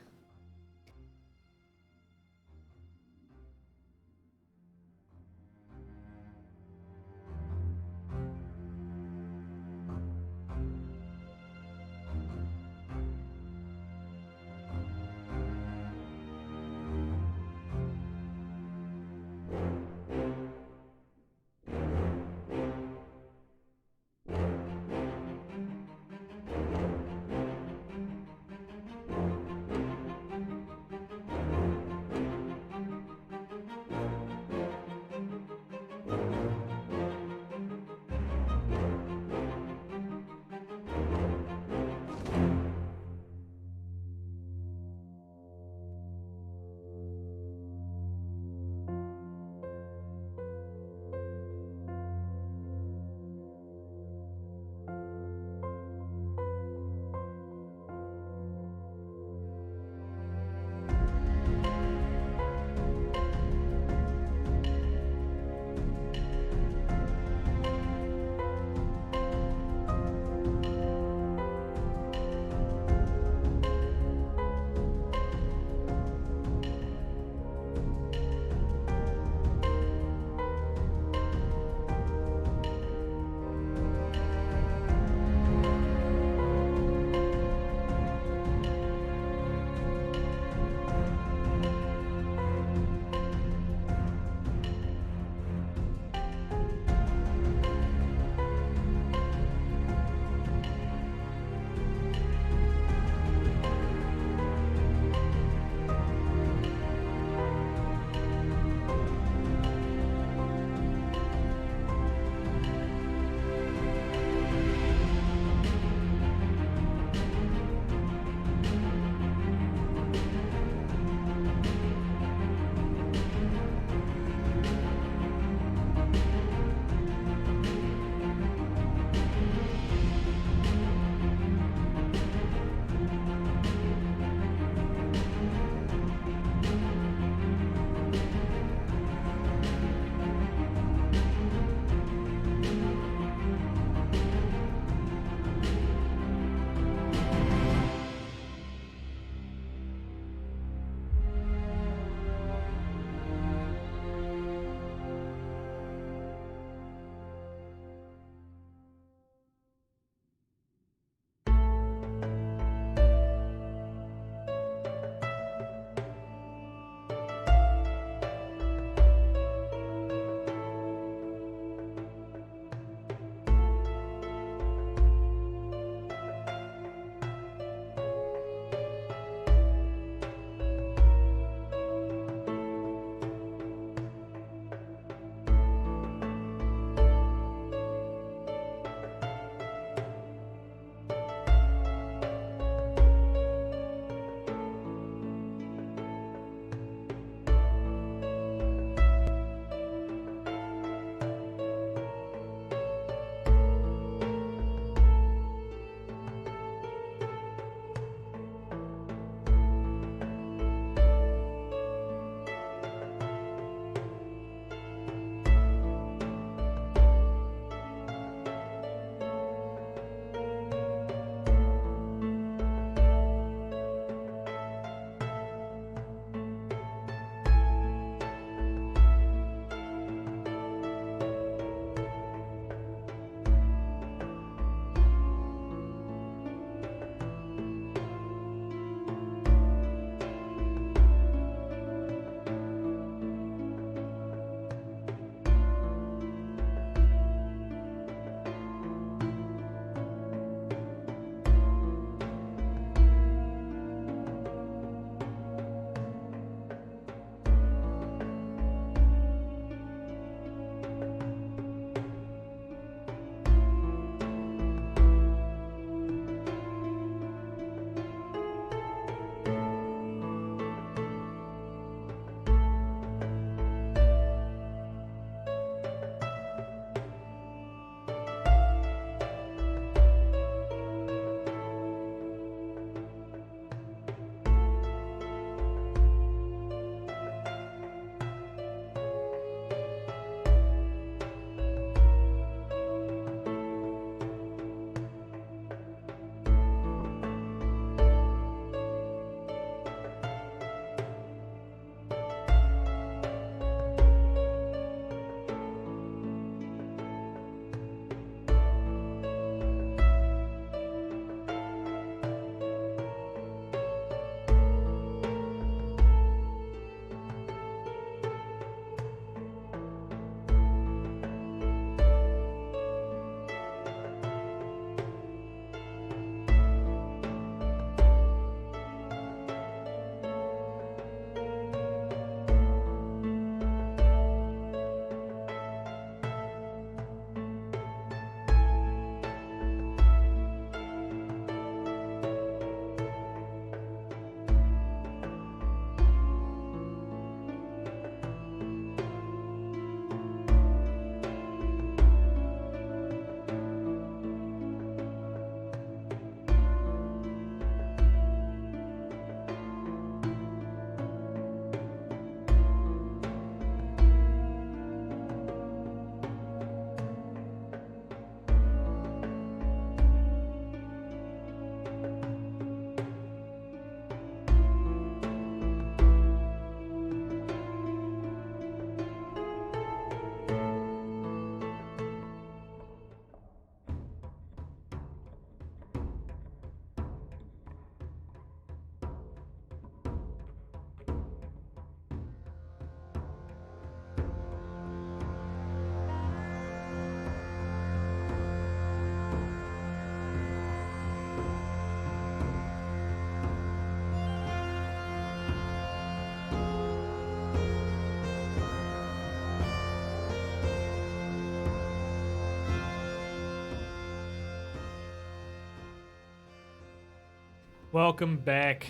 Welcome back,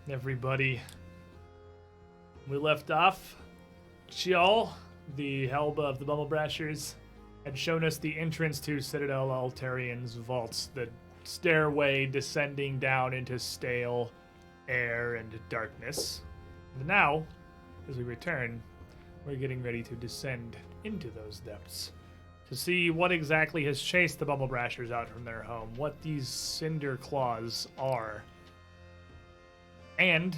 everybody. We left off. Chiol, the Helba of the Bumblebrashers, had shown us the entrance to Citadel Altarian's vaults, the stairway descending down into stale air and darkness. And now, as we return, we're getting ready to descend into those depths to see what exactly has chased the Bumblebrashers out from their home, what these cinder claws are. And,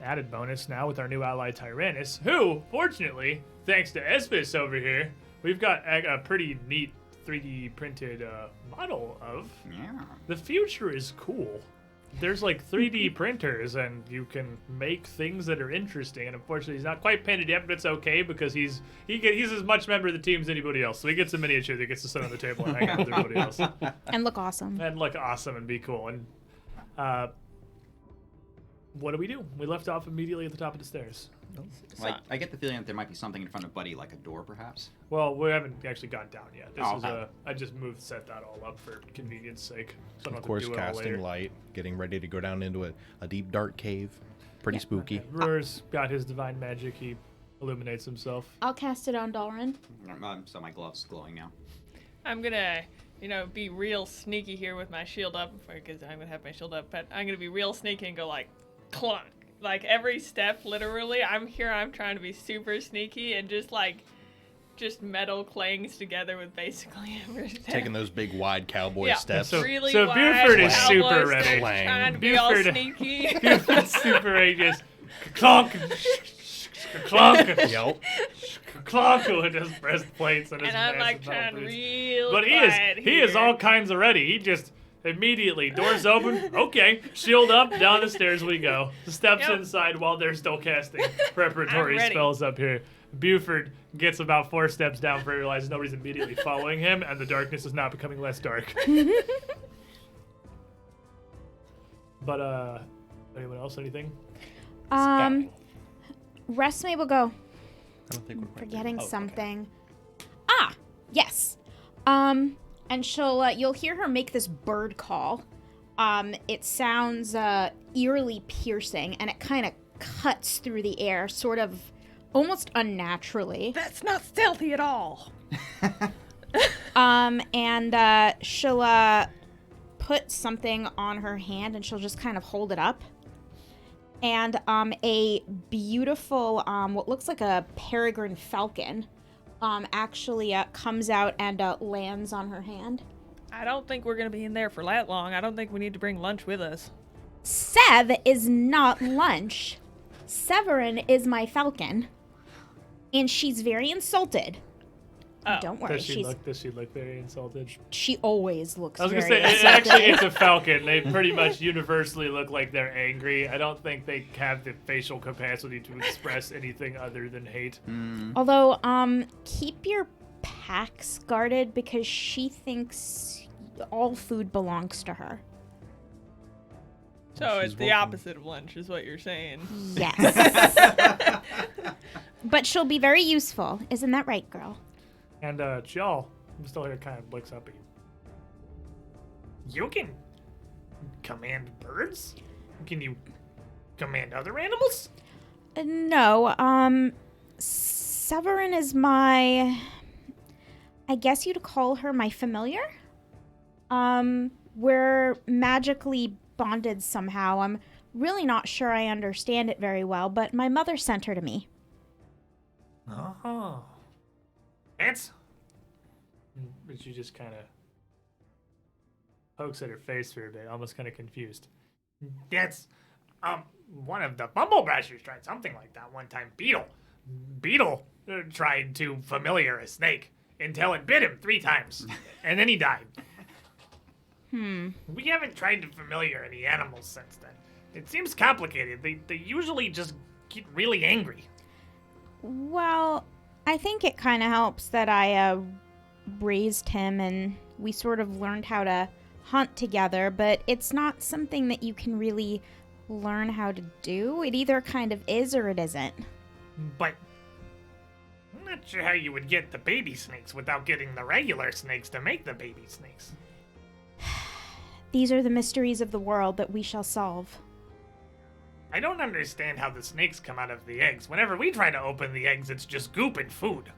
added bonus now with our new ally Tyrannus, who, fortunately, thanks to Espis over here, we've got a pretty neat 3D printed model of. Yeah. The future is cool. There's like 3D printers, and you can make things that are interesting. And unfortunately, he's not quite painted yet, but it's okay because he's as much member of the team as anybody else. So he gets a miniature that gets to sit on the table and hang out with everybody else, And look awesome. and look awesome and be cool. And what do? We left off immediately at the top of the stairs. Like, I get the feeling that there might be something in front of Buddy, like a door, perhaps. Well, we haven't actually gone down yet. This is okay. I just set that all up for convenience sake. So I don't Of have course, to do it all later. casting light, getting ready to go down into a deep, dark cave. Pretty spooky. Brewer's got his divine magic. He illuminates himself. I'll cast it on Dalrin. So my glove's glowing now. I'm gonna, be real sneaky here with my shield up, because I'm gonna have my shield up, but I'm gonna be real sneaky and go like, clunk. Like every step, literally, I'm trying to be super sneaky and just metal clangs together with basically every step. Taking those big, wide cowboy Yeah. steps. So- really so wide Buford is cowboy super steps, ready. Trying to be all Buford- sneaky. Buford's super ages. Clonk! Clonk! Yep. Clonk with his breastplates and his And I'm like massive trying boots. real But quiet he is here. all kinds of ready. He just immediately, doors open, okay, shield up, down the stairs we go. Steps Yep. inside while they're still casting preparatory I'm ready. spells up here. Buford gets about 4 steps down before he realizes nobody's immediately following him, and the darkness is not becoming less dark. But, anyone else, anything? Resme will go. I don't think we're quite Forgetting Oh, okay. something. Ah, yes. And you'll hear her make this bird call. It sounds eerily piercing, and it kind of cuts through the air, sort of almost unnaturally. That's not stealthy at all. And she'll put something on her hand, and she'll just kind of hold it up. And a beautiful, what looks like a peregrine falcon, actually comes out and lands on her hand. I don't think we're gonna be in there for that long. I don't think we need to bring lunch with us. Sev is not lunch. Severin is my falcon. And she's very insulted. Oh. Don't worry, Does she look very insulted? she always looks I was very gonna say, insulted. it's a falcon. They pretty much universally look like they're angry. I don't think they have the facial capacity to express anything other than hate. Although, keep your packs guarded because she thinks all food belongs to her. So She's it's the welcome. opposite of lunch, is what you're saying. Yes. But she'll be very useful. Isn't that right, girl? And Jill, I'm still here, kind of looks up at you. You can command birds? Can you command other animals? No, Severin is my... I guess you'd call her my familiar? We're magically bonded somehow. I'm really not sure I understand it very well, but my mother sent her to me. Oh. That's... But she just kind of pokes at her face for a bit, almost kind of confused. That's, one of the Bumblebrashers tried something like that one time. Beetle tried to familiar a snake until it bit him 3 times, and then he died. We haven't tried to familiar any animals since then. It seems complicated. They usually just get really angry. Well, I think it kind of helps that I raised him and we sort of learned how to hunt together, but it's not something that you can really learn how to do. It either kind of is or it isn't. But I'm not sure how you would get the baby snakes without getting the regular snakes to make the baby snakes. These are the mysteries of the world that we shall solve. I don't understand how the snakes come out of the eggs. Whenever we try to open the eggs, it's just goop and food.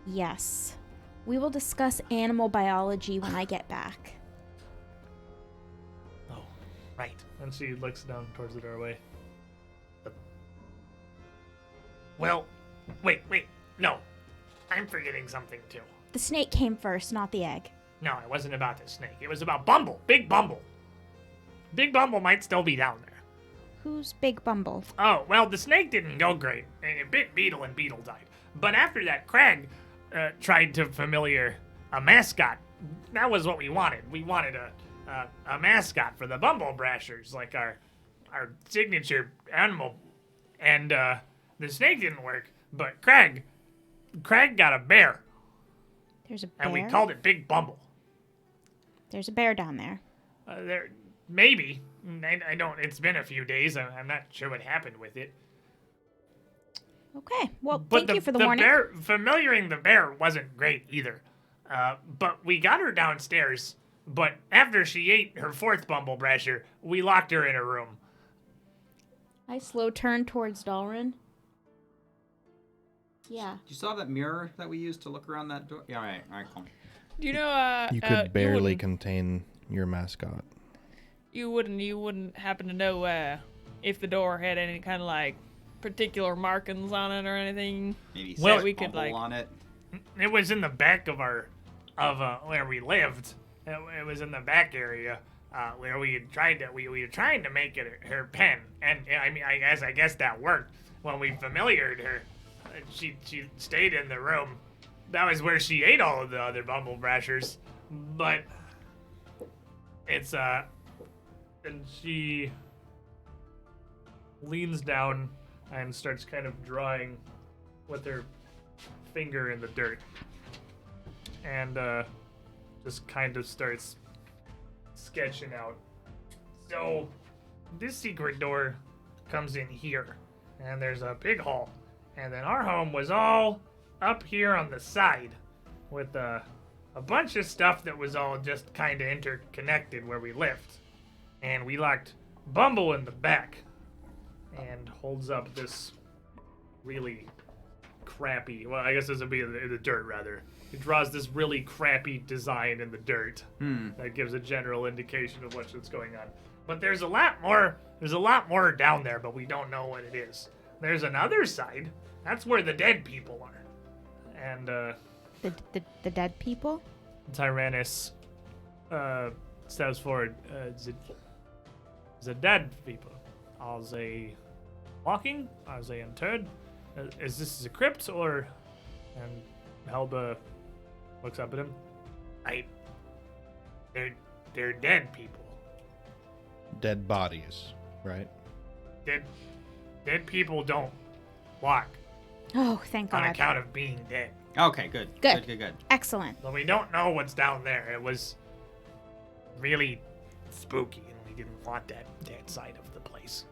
Yes. We will discuss animal biology when I get back. Oh, right. And she looks down towards the doorway. Well, wait. No. I'm forgetting something, too. The snake came first, not the egg. No, it wasn't about the snake. It was about Bumble. Big Bumble. Big Bumble might still be down there. Who's Big Bumble? Oh, well, the snake didn't go great, and it bit Beetle, and Beetle died. But after that, Craig tried to familiar a mascot. That was what we wanted. We wanted a mascot for the Bumble Brashers, like our signature animal. And the snake didn't work, but Craig got a bear, There's a bear? and we called it Big Bumble. There's a bear down there. There, maybe. I don't. It's been a few days. I'm not sure what happened with it. Okay, well, But thank you for the warning. Familiaring the bear wasn't great either. But we got her downstairs. But after she ate her fourth Bumble Brasher, we locked her in a room. I slow turn towards Dalrin. Yeah. Do you still have that mirror that we used to look around that door? Yeah, all right, cool. Do you know? You could barely wouldn't- contain your mascot. You wouldn't happen to know if the door had any kind of like particular markings on it or anything? Maybe Well, set we could, Bumble like- on it. It was in the back of where we lived. It was in the back area where we had tried to we were trying to make it her pen, and I mean I guess that worked. When we familiared her, she stayed in the room. That was where she ate all of the other Bumble Brashers, but it's and she leans down and starts kind of drawing with her finger in the dirt, and just kind of starts sketching out. So this secret door comes in here, and there's a big hall, and then our home was all up here on the side with a bunch of stuff that was all just kind of interconnected where we lived. And we locked Bumble in the back, and holds up this really crappy, well, I guess this would be in the dirt, rather. He draws this really crappy design in the dirt that gives a general indication of what's going on. But there's a lot more down there, but we don't know what it is. There's another side. That's where the dead people are. And The dead people? Tyrannus steps forward. The dead people. Are they walking? Are they interred? Is this a crypt or? And Helba looks up at him. They're dead people. Dead bodies, right? Dead people don't walk Oh, thank on God. account of being dead. Okay, good. Good. Good. Excellent. But we don't know what's down there. It was really spooky, and we didn't want that side of the place.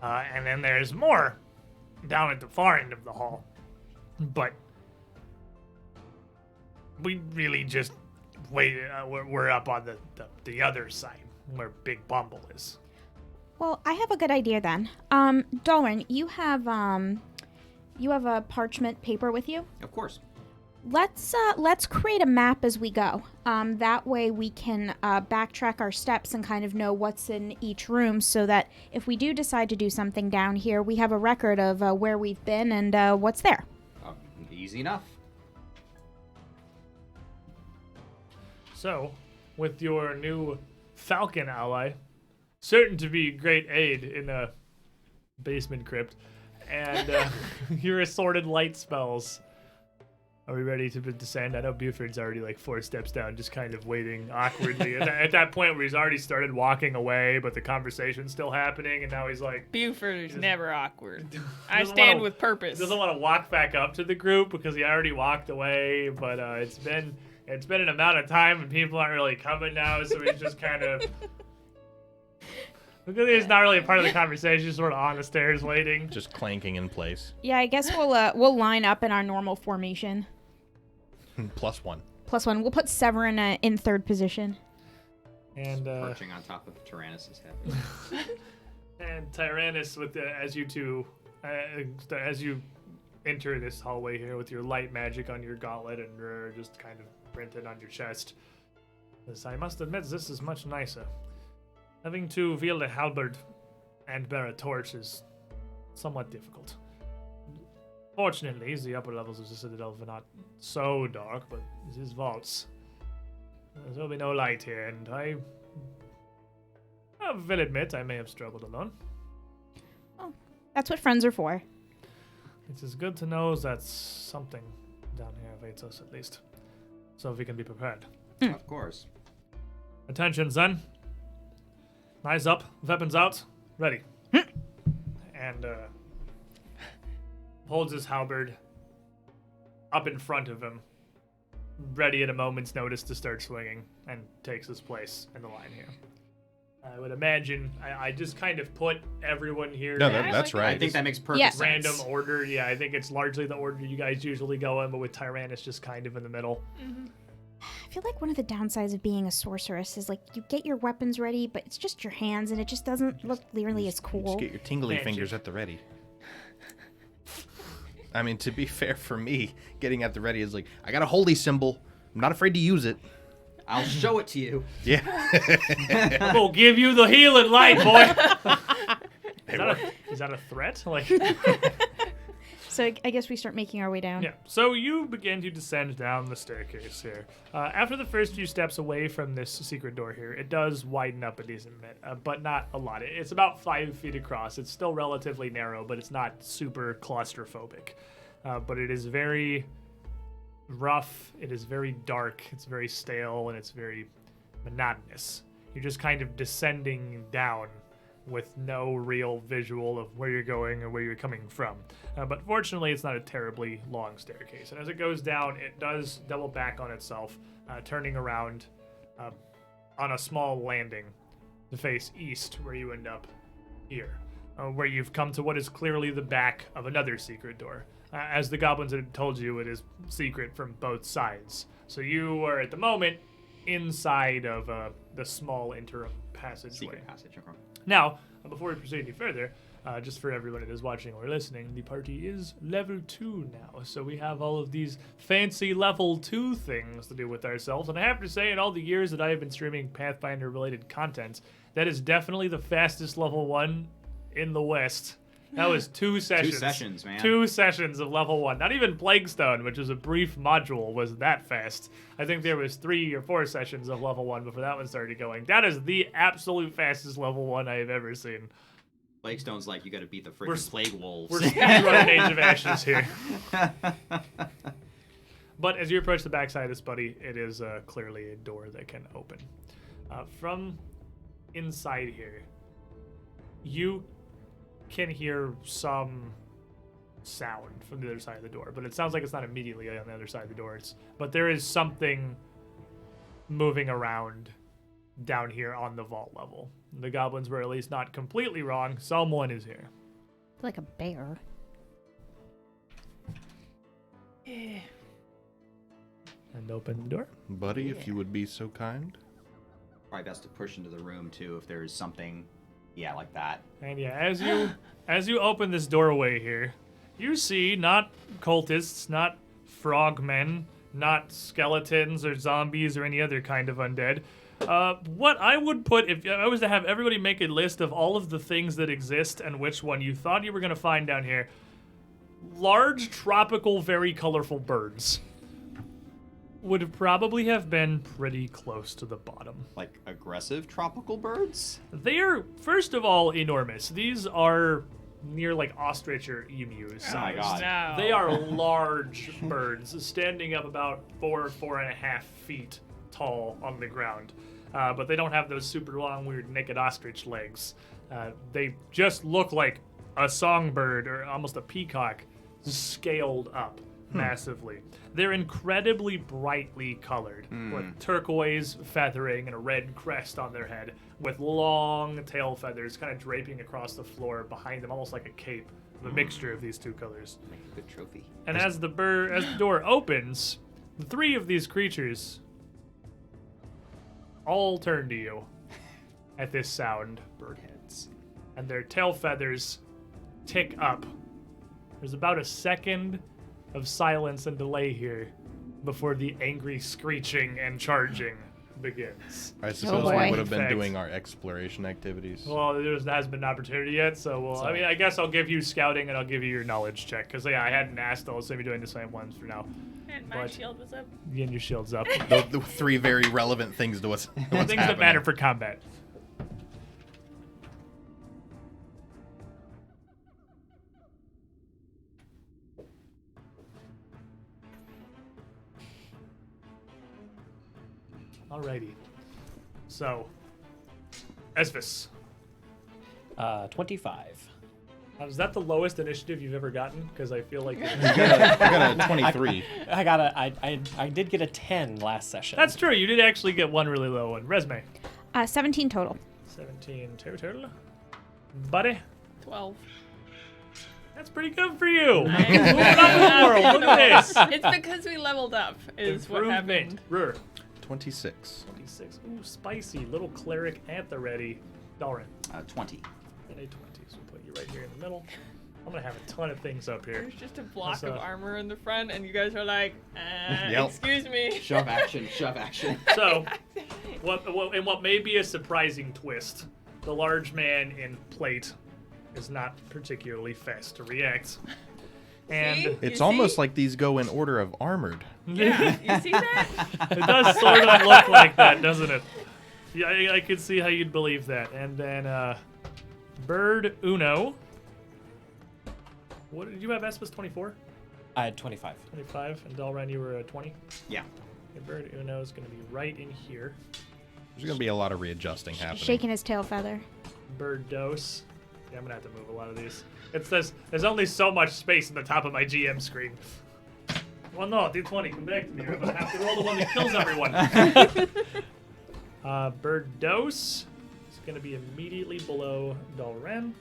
And then there's more down at the far end of the hall. But we really just wait. We're up on the other side where Big Bumble is. Well, I have a good idea then. Dalrin, you have a parchment paper with you? Of course. Let's create a map as we go. That way we can backtrack our steps and kind of know what's in each room, so that if we do decide to do something down here, we have a record of where we've been and what's there. Easy enough. So, with your new Falcon ally, certain to be great aid in a basement crypt, and your assorted light spells. Are we ready to descend? I know Buford's already like 4 steps down, just kind of waiting awkwardly. At that point where he's already started walking away, but the conversation's still happening, and now he's like... Buford is never awkward. I doesn't stand wanna- with purpose. Doesn't want to walk back up to the group because he already walked away, but it's been an amount of time and people aren't really coming now, so he's just kind of... Because he's not really a part of the conversation, just sort of on the stairs waiting. Just clanking in place. Yeah, I guess we'll line up in our normal formation. +1. +1. We'll put Severin in third position. And Perching on top of Tyrannus' head. and Tyrannus, with as you two, as you enter this hallway here with your light magic on your gauntlet and just kind of printed on your chest, says, I must admit this is much nicer. Having to wield a halberd and bear a torch is somewhat difficult. Fortunately, the upper levels of the Citadel are not so dark, but it is vaults. There will be no light here, and I will admit I may have struggled alone. Oh, that's what friends are for. It is good to know that something down here awaits us at least, so we can be prepared. Of course. Attention, Zen. Eyes up, weapons out, ready. And holds his halberd up in front of him, ready at a moment's notice to start swinging, and takes his place in the line here. I would imagine, I just kind of put everyone here No, in that's right. I think that makes perfect Yeah. sense. random order. Yeah, I think it's largely the order you guys usually go in, but with Tyrannus just kind of in the middle. I feel like one of the downsides of being a sorceress is like you get your weapons ready, but it's just your hands, and it just doesn't look nearly as cool. Just get your tingly Magic. fingers at the ready. I mean, to be fair for me, getting at the ready is like, I got a holy symbol. I'm not afraid to use it. I'll show it to you. Yeah. I'm gonna give you the healing light, boy. Is that a threat? Like, So I guess we start making our way down. yeah. So you begin to descend down the staircase here. After the first few steps away from this secret door here, it does widen up a decent bit, but not a lot. It's about 5 feet across. It's still relatively narrow, but it's not super claustrophobic. But it is very rough. It is very dark. It's very stale, and it's very monotonous. You're just kind of descending down with no real visual of where you're going or where you're coming from. But fortunately, it's not a terribly long staircase. And as it goes down, it does double back on itself, turning around on a small landing to face east, where you end up here, where you've come to what is clearly the back of another secret door. As the goblins had told you, it is secret from both sides. So you are, at the moment, inside of the small interim passageway. Secret passage. Okay. Now, before we proceed any further, just for everyone that is watching or listening, the party is level 2 now. So we have all of these fancy level 2 things to do with ourselves. And I have to say, in all the years that I have been streaming Pathfinder-related content, that is definitely the fastest level 1 in the West. That was 2 sessions. 2 sessions, man. 2 sessions of level 1. Not even Plaguestone, which was a brief module, was that fast. I think there was 3 or 4 sessions of level 1 before that one started going. That is the absolute fastest level 1 I have ever seen. Blakestone's like, you gotta beat the We're freaking plague wolves. We're speedrunning Age of Ashes here. But as you approach the backside of this, buddy, it is clearly a door that can open. From inside here, you can hear some sound from the other side of the door, but it sounds like it's not immediately on the other side of the door. But there is something moving around down here on the vault level. The goblins were at least not completely wrong. Someone is here. Like a bear. And open the door. Buddy, if you would be so kind. Probably best to push into the room too if there's something, like that. And yeah, as you open this doorway here, you see not cultists, not frogmen, not skeletons or zombies or any other kind of undead. What I would put, if I was to have everybody make a list of all of the things that exist and which one you thought you were going to find down here, large, tropical, very colorful birds would probably have been pretty close to the bottom. Like aggressive tropical birds? They are, first of all, enormous. These are near like ostrich or emu size. Oh my God. No. They are large birds, standing up about 4.5 feet tall on the ground. But they don't have those super long, weird, naked ostrich legs. They just look like a songbird or almost a peacock scaled up massively. They're incredibly brightly colored, with turquoise feathering and a red crest on their head, with long tail feathers kind of draping across the floor behind them, almost like a cape, a mixture of these two colors. Make a good trophy. And as the door opens, the 3 of these creatures all turn to you at this sound. Bird heads. And their tail feathers tick up. There's about a second of silence and delay here before the angry screeching and charging begins. I suppose boy. we would have been Perfect. doing our exploration activities. Well, there hasn't been an opportunity yet, so I mean, I guess I'll give you scouting and I'll give you your knowledge check, because I hadn't asked, I'll be doing the same ones for now. And my But- shield was up. Getting your shields up. The three very relevant things to what's Things happening. that matter for combat. Alrighty. So, Esvis, 25. is that the lowest initiative you've ever gotten? Because I feel like I got a 23. I did get a 10 last session. that's true. You did actually get one really low one. Resume, 17 total. 17 total. Buddy, 12. that's pretty good for you. I Moving up in the world. Look at this. It's because we leveled up, is what happened. Rur. 26. 26. Ooh, spicy. Little cleric at the ready. Dalrin. 20. And a 20. So we'll put you right here in the middle. I'm going to have a ton of things up here. There's just a block That's, of armor in the front, and you guys are like, Yep. excuse me. Shove action, shove action. So, what may be a surprising twist, the large man in plate is not particularly fast to react. And See? It's You almost see? like these go in order of armored. Yeah, you see that? it does sort of look like that, doesn't it? Yeah, I can see how you'd believe that. And then, Bird Uno. What did you have? Espas 24? I had 25. 25. And Dalren, you were 20? Yeah. Okay, Bird Uno is going to be right in here. There's going to be a lot of readjusting happening. Shaking his tail feather. Bird Dose. Yeah, I'm going to have to move a lot of these. There's only so much space in the top of my GM screen. Well, no, D20, come back to me. I'm going to have to roll the one that kills everyone. Bird Dose is going to be immediately below Dalren.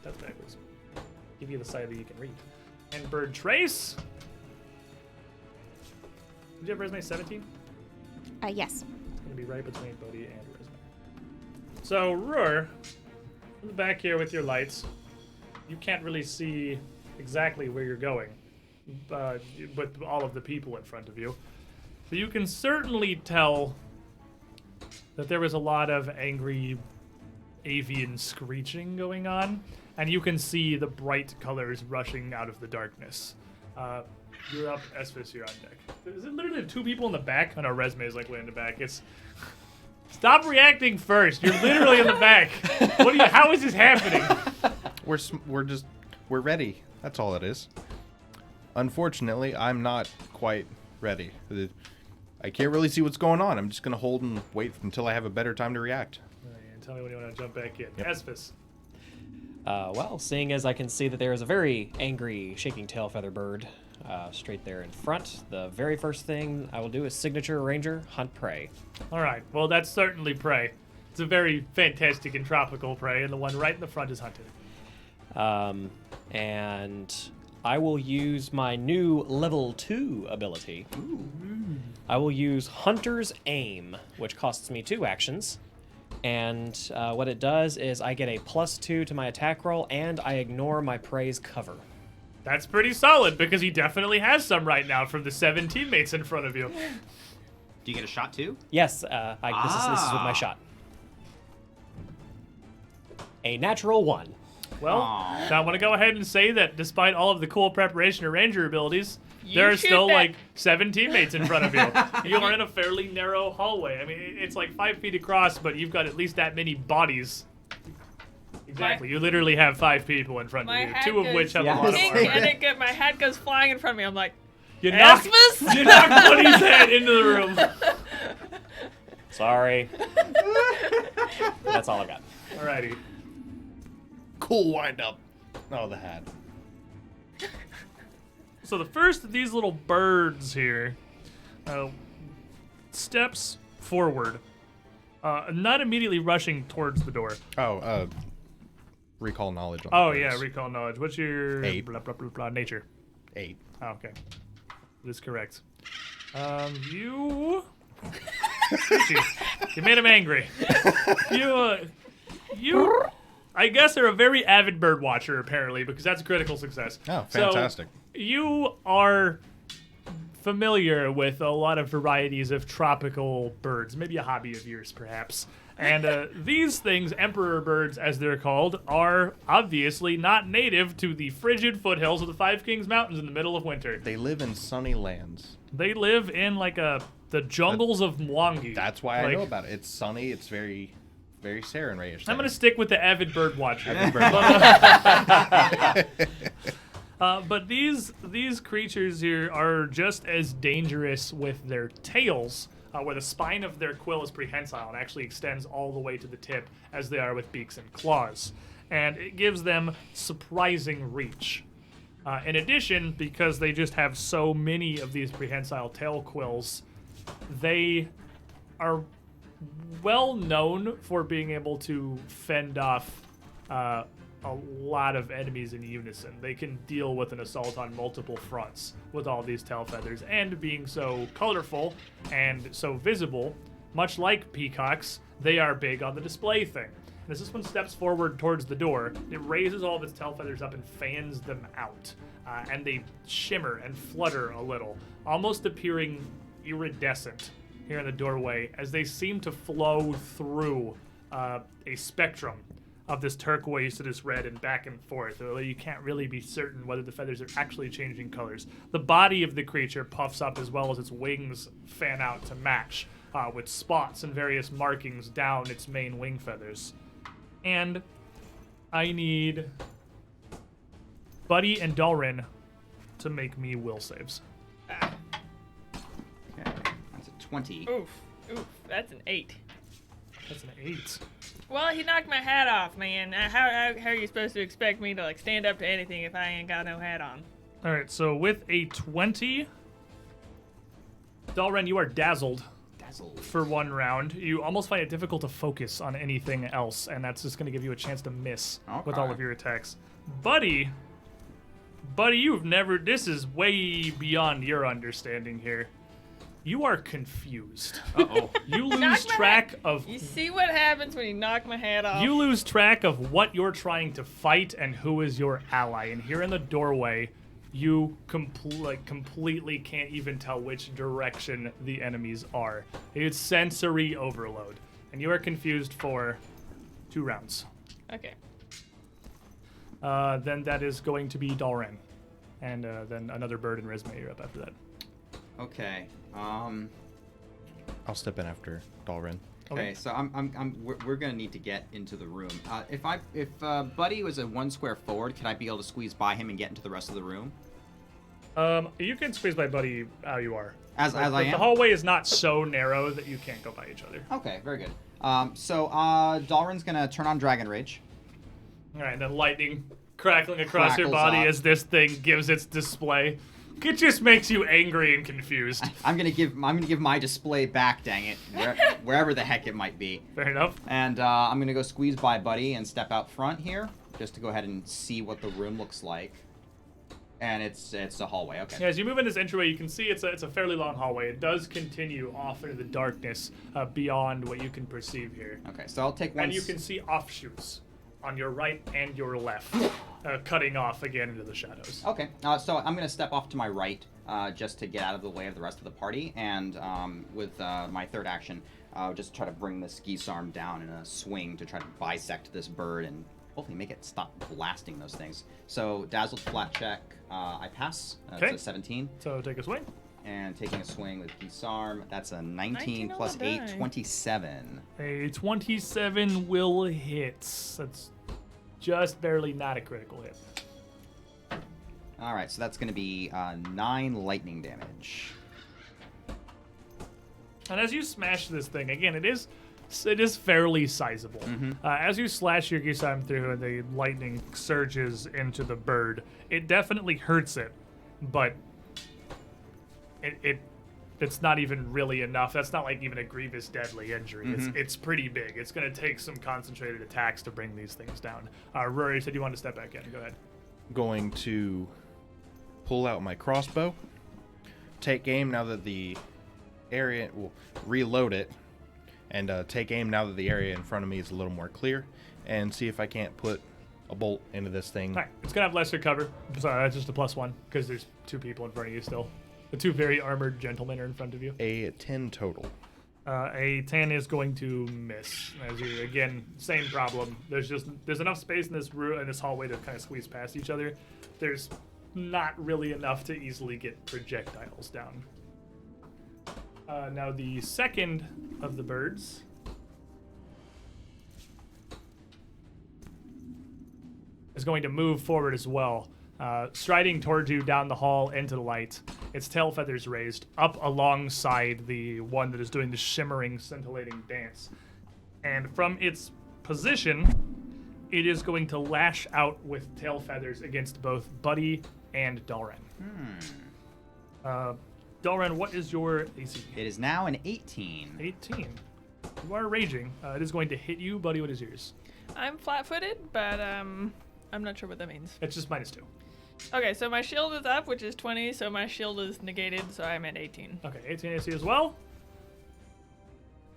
That's backwards. Give you the side that you can read. And Bird Trace. Did you have resume 17? Yes. It's going to be right between Bodhi and resume. So, Rur, in the back here with your lights, you can't really see exactly where you're going with all of the people in front of you. But you can certainly tell that there was a lot of angry avian screeching going on, and you can see the bright colors rushing out of the darkness. You're up, Esphis, you're on deck. Is it literally two people in the back? Oh no, Resume is like way in the back. It's... Stop reacting first. You're literally in the back. How is this happening? We're ready. That's all it is. Unfortunately, I'm not quite ready. I can't really see what's going on. I'm just gonna hold and wait until I have a better time to react. And tell me when you want to jump back in. Yep. Esphis. Well, seeing as I can see that there is a very angry, shaking tail feather bird straight there in front, the very first thing I will do is signature ranger hunt prey. All right. Well, that's certainly prey. It's a very fantastic and tropical prey, and the one right in the front is hunted. And I will use my new level 2 ability. I will use Hunter's Aim, which costs me 2 actions. And what it does is I get a +2 to my attack roll, and I ignore my prey's cover. That's pretty solid, because he definitely has some right now from the 7 teammates in front of you. Do you get a shot too? Yes, this is with my shot. A natural 1. Well, Aw. I want to go ahead and say that despite all of the cool preparation of ranger abilities, there are shoot still that. like 7 teammates in front of you. You are in a fairly narrow hallway. I mean, it's like 5 feet across, but you've got at least that many bodies. Exactly. You literally have 5 people in front of My you, hat 2 of goes which have a Yeah. lot of pink, armor. and my hat goes flying in front of me. I'm like, You knocked Esphis? Buddy's head into the room. Sorry. That's all I got. Alrighty. Cool wind up. Oh, the hat. So the first of these little birds here steps forward, not immediately rushing towards the door. Oh, recall knowledge on Oh the yeah, birds. recall knowledge. What's your 8. blah blah blah blah nature? 8. Oh, okay, that is correct. You You made him angry. You, I guess, are a very avid bird watcher, apparently, because that's a critical success. Oh, fantastic. So you are familiar with a lot of varieties of tropical birds, maybe a hobby of yours, perhaps. And these things, emperor birds as they're called, are obviously not native to the frigid foothills of the Five Kings Mountains in the middle of winter. They live in sunny lands. They live in like the jungles of Mwangi. That's why I know about it. It's sunny. It's very, very Sarenrae-ish. I'm going to stick with the avid bird watcher. But these creatures here are just as dangerous with their tails, where the spine of their quill is prehensile and actually extends all the way to the tip, as they are with beaks and claws. And it gives them surprising reach. In addition, because they just have so many of these prehensile tail quills, they are well known for being able to fend off a lot of enemies in unison. They can deal with an assault on multiple fronts with all these tail feathers, and being so colorful and so visible, much like peacocks, they are big on the display thing. And as this one steps forward towards the door, it raises all of its tail feathers up and fans them out. And they shimmer and flutter a little, almost appearing iridescent here in the doorway, as they seem to flow through a spectrum of this turquoise to this red and back and forth, although you can't really be certain whether the feathers are actually changing colors. The body of the creature puffs up as well as its wings fan out to match, with spots and various markings down its main wing feathers. And I need Buddy and Dalrin to make me will saves. Okay, that's a 20. Oof, that's an 8. That's an 8. Well, he knocked my hat off, man. How are you supposed to expect me to, like, stand up to anything if I ain't got no hat on? All right, so with a 20, Dalren, you are dazzled for one round. You almost find it difficult to focus on anything else, and that's just going to give you a chance to miss with all of your attacks. Buddy, you've never... This is way beyond your understanding here. You are confused. Uh-oh. You lose track of... You see what happens when you knock my hat off? You lose track of what you're trying to fight and who is your ally. And here in the doorway, you completely can't even tell which direction the enemies are. It's sensory overload. And you are confused for 2 rounds. Okay. Then that is going to be Dalren. And then another bird and Resme, you're up after that. Okay. I'll step in after Dalrin. Okay, so we're gonna need to get into the room. If Buddy was a 1 square forward, could I be able to squeeze by him and get into the rest of the room? You can squeeze by Buddy how you are. As I am? The hallway is not so narrow that you can't go by each other. Okay, very good. So Dalrin's gonna turn on Dragon Rage. All right, then lightning crackling across your body off. as this thing gives its display. It just makes you angry and confused. I'm gonna give my display back, dang it, wherever the heck it might be. Fair enough. And I'm gonna go squeeze by Buddy and step out front here, just to go ahead and see what the room looks like. And it's a hallway. Okay. Yeah, as you move in this entryway, you can see it's a fairly long hallway. It does continue off into the darkness beyond what you can perceive here. Okay, so I'll take one. And you can see offshoots on your right and your left, cutting off again into the shadows. Okay, so I'm going to step off to my right just to get out of the way of the rest of the party, and with my third action, just try to bring the skis arm down in a swing to try to bisect this bird and hopefully make it stop blasting those things. So dazzled flat check, I pass. Okay. It's a 17. So take a swing. And taking a swing with disarm, that's a 19 on plus the 8, die. 27. A 27 will hit. That's just barely not a critical hit. All right, so that's going to be 9 lightning damage. And as you smash this thing, again, it is fairly sizable. Mm-hmm. As you slash your Gisam through and the lightning surges into the bird, it definitely hurts it, but it's not even really enough. That's not like even a grievous deadly injury. Mm-hmm. It's pretty big. It's going to take some concentrated attacks to bring these things down. Rory said you wanted to step back in. Go ahead. Going to pull out my crossbow, take aim now that the area, will reload it, and take aim now that the area in front of me is a little more clear, and see if I can't put a bolt into this thing. All right, it's gonna have lesser cover. Sorry, that's just a +1 because there's 2 people in front of you still. The 2 very armored gentlemen are in front of you. A 10 total. A 10 is going to miss. As you, again, same problem. There's enough space in this room, in this hallway to kind of squeeze past each other. There's not really enough to easily get projectiles down. Now the second of the birds is going to move forward as well, striding towards you down the hall into the light. Its tail feathers raised up alongside the one that is doing the shimmering, scintillating dance. And from its position, it is going to lash out with tail feathers against both Buddy and Dalren. Dalren, what is your AC? It is now an 18. 18. You are raging. It is going to hit you. Buddy, what is yours? I'm flat-footed, but I'm not sure what that means. It's just -2. Okay, so my shield is up, which is 20, so my shield is negated, so I'm at 18. Okay, 18 AC as well.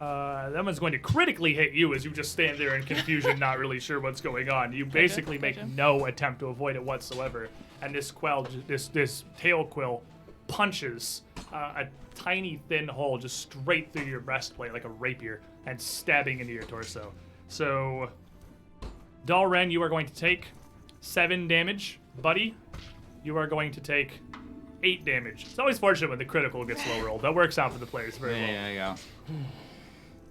That one's going to critically hit you as you just stand there in confusion, not really sure what's going on. You basically make gotcha. no attempt to avoid it whatsoever, and this tail quill punches a tiny thin hole just straight through your breastplate like a rapier and stabbing into your torso. So, Dalren, you are going to take 7 damage. Buddy, you are going to take 8 damage. It's always fortunate when the critical gets low rolled. That works out for the players very well. There you go.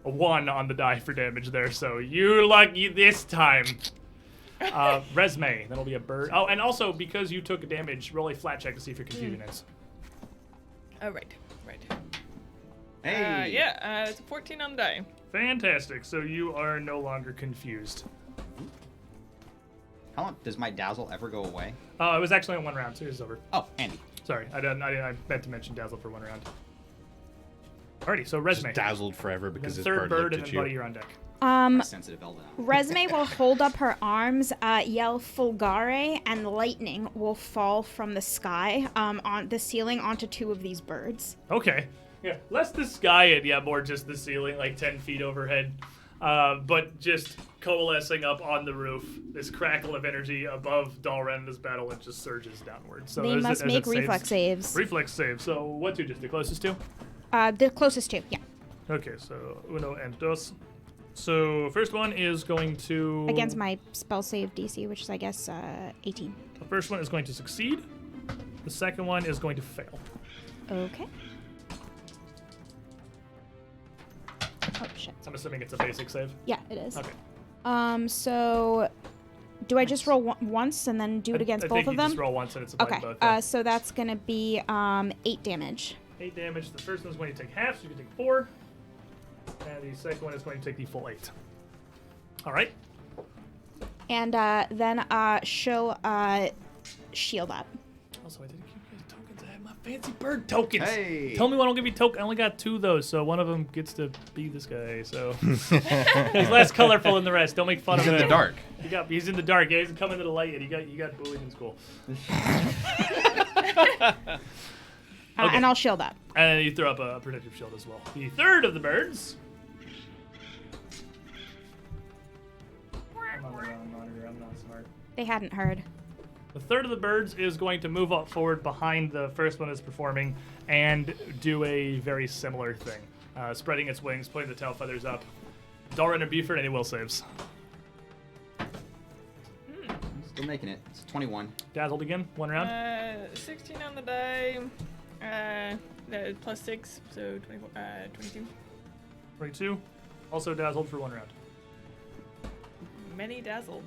A 1 on the die for damage there, so you're lucky this time. Resume, that'll be a bird. Oh, and also, because you took damage, roll a flat check to see if your confusion is. Oh, right. Hey! It's a 14 on the die. Fantastic, so you are no longer confused. How long does my dazzle ever go away? It was actually on 1 round, so it's over. Oh, Andy. Sorry, I meant to mention Dazzle for 1 round. Alrighty, so Resume. Just dazzled forever Then because this third bird bird, looked and at then you. Buddy, you're on deck. My sensitive Eldon. Resume will hold up her arms, yell Fulgare, and lightning will fall from the sky on the ceiling onto 2 of these birds. Okay. Yeah, less the sky and more just the ceiling, like 10 feet overhead. But just coalescing up on the roof, this crackle of energy above Dalren, this battle, it just surges downward. So They must make reflex saves. Reflex save. So what 2 just the closest to? The closest 2, yeah. Okay, so uno and dos. So first one is going to... Against my spell save DC, which is, I guess, 18. The first one is going to succeed. The second one is going to fail. Okay. Oh, shit. I'm assuming it's a basic save. Yeah, it is. Okay. So do I just roll once and then do it against I both think of you them? just roll once and it's applied Okay. to both. Yeah. So that's going to be 8 damage. 8 damage. The first one's going to take half, so you can take 4. And the second one is going to take the full 8. All right. And then she'll shield up. Also, I didn't keep my tokens. I had my fancy bird tokens. Hey! Tell me why I don't give you tokens. I only got 2 of those, so one of them gets to be this guy. So he's less colorful than the rest. Don't make fun He's of in him. the dark. He's in the dark. Yeah, he doesn't come into the light yet. You got bullied in school. Okay. And I'll shield up. And then you throw up a protective shield as well. The third of the birds. I'm on the wrong monitor. I'm not smart. They hadn't heard. The third of the birds is going to move up forward behind the first one is performing and do a very similar thing. Spreading its wings, putting the tail feathers up. Dalren and Buford, any will saves. Still making it. It's 21. Dazzled again, 1 round. 16 on the die. Plus 6, so 22. 22. Also dazzled for 1 round. Many dazzled.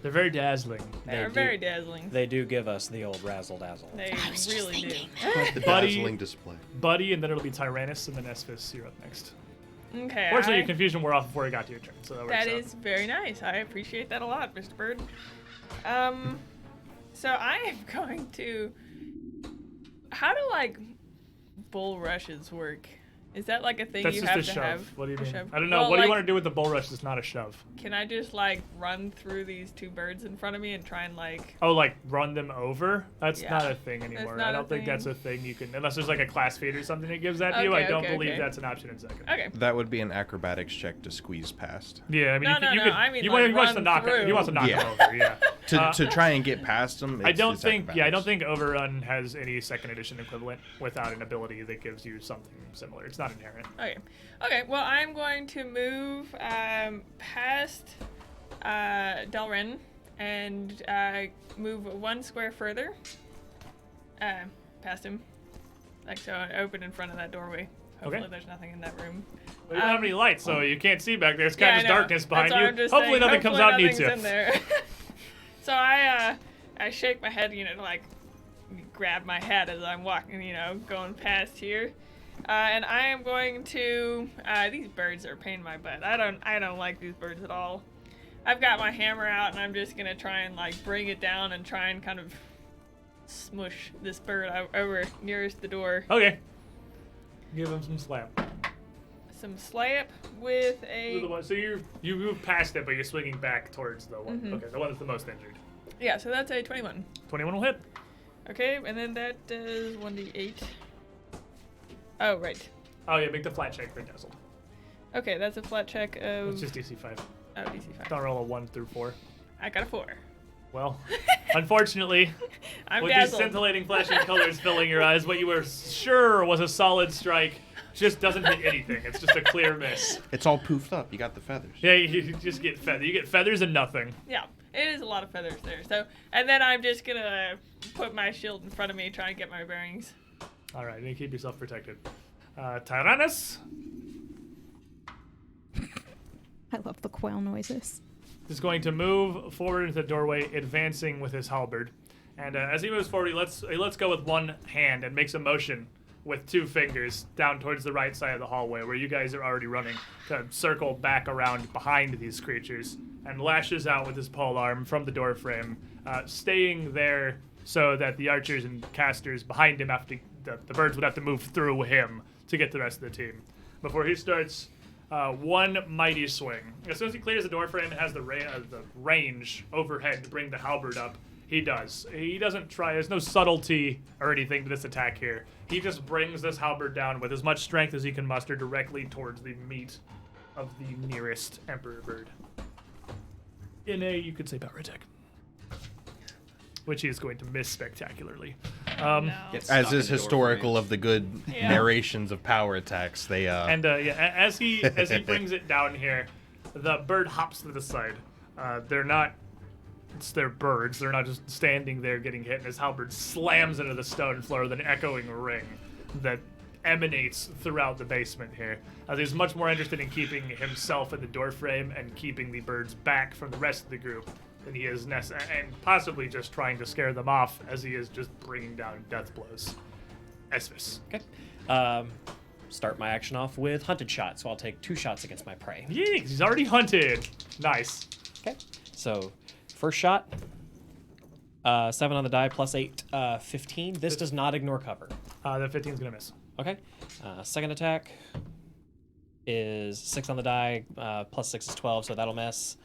They're very dazzling. They're very dazzling. They do give us the old razzle dazzle. They was just really do. thinking The Buddy. dazzling display. Buddy, and then it'll be Tyrannus, and then Esphus, you're up next. Okay. Fortunately, your confusion wore off before it got to your turn, so that works That out. is very nice. I appreciate that a lot, Mr. Bird. So I am going to. How do bull rushes work? Is that like a thing That's you just have a to shove. have? What do you A mean? shove? I don't know. Well, What do you like, want to do with the bull rush? It's not a shove. Can I just like run through these two birds in front of me and try and like? Oh, like run them over? That's Yeah. not a thing anymore. not I a don't think that's thing. a thing you can, unless there's like a class feat or something that gives that to you. I Okay, don't okay, believe okay. that's an option in second. Okay. That would be an acrobatics check to squeeze past. Yeah, I mean, No, you, no, you no, could. I mean, he like, wants to run knock. through. He wants to knock Yeah. him over. Yeah. To try and get past them. I don't it's think. Yeah, I don't acrobatics. think Overrun has any second edition equivalent without an ability that gives you something similar. It's not inherent. Okay. Okay. Well, I'm going to move past Delrin and move 1 square further. Past him. Like so, open in front of that doorway. Hopefully, Okay. there's nothing in that room. We don't have any lights, so you can't see back there. It's Yeah, kind I of know. darkness behind That's what you. I'm just Hopefully, saying. nothing comes out and eats nothing's you. in there. So I shake my head, to like grab my hat as I'm walking, going past here. And I am going to. These birds are a pain in my butt. I don't like these birds at all. I've got my hammer out, and I'm just gonna try and like bring it down and try and kind of smush this bird over nearest the door. Okay. Give him some slap. Some slap with a. So you move past it, but you're swinging back towards the one. Mhm. Okay, the one that's the most injured. Yeah, so that's a 21. 21 will hit. Okay, and then that does 1d8. Oh, right. Oh yeah, make the flat check for dazzled. Okay, that's a flat check of. It's just DC 5. Oh, DC 5. Don't roll a 1 through 4. I got a 4. Well, unfortunately, I'm with these dazzled. scintillating flashing colors filling your eyes, what you were sure was a solid strike just doesn't hit anything. It's just a clear miss. It's all poofed up. You got the feathers. Yeah, you just get feathers. You get feathers and nothing. Yeah, it is a lot of feathers there. So, and then I'm just gonna put my shield in front of me, try and get my bearings. All right, and keep yourself protected. Tyrannus I love the quail noises. is going to move forward into the doorway, advancing with his halberd. And as he moves forward, he lets go with one hand and makes a motion with 2 fingers down towards the right side of the hallway where you guys are already running to circle back around behind these creatures and lashes out with his pole arm from the door frame, staying there so that the archers and casters behind him have to, the birds would have to move through him to get the rest of the team. Before he starts one mighty swing. As soon as he clears the door frame and has the range overhead to bring the halberd up, he does. He doesn't try. There's no subtlety or anything to this attack here. He just brings this halberd down with as much strength as he can muster directly towards the meat of the nearest emperor bird. In a, you could say, power attack. Which he is going to miss spectacularly. No. Gets As stuck is in the historical doorframe. of the good Yeah. narrations of power attacks, they And yeah, as he brings it down here, the bird hops to the side. They're not. They're birds. They're not just standing there getting hit. And his halberd slams into the stone floor with an echoing ring that emanates throughout the basement here. He's much more interested in keeping himself in the doorframe and keeping the birds back from the rest of the group than he is and possibly just trying to scare them off as he is just bringing down death blows. Esvis. Okay. Start my action off with hunted shot, so I'll take 2 shots against my prey. Yeah, he's already hunted. Nice. Okay. So, first shot, 7 on the die plus 8, 15. This does not ignore cover. The 15's gonna miss. Okay. Second attack is 6 on the die, plus 6 is 12, so that'll miss.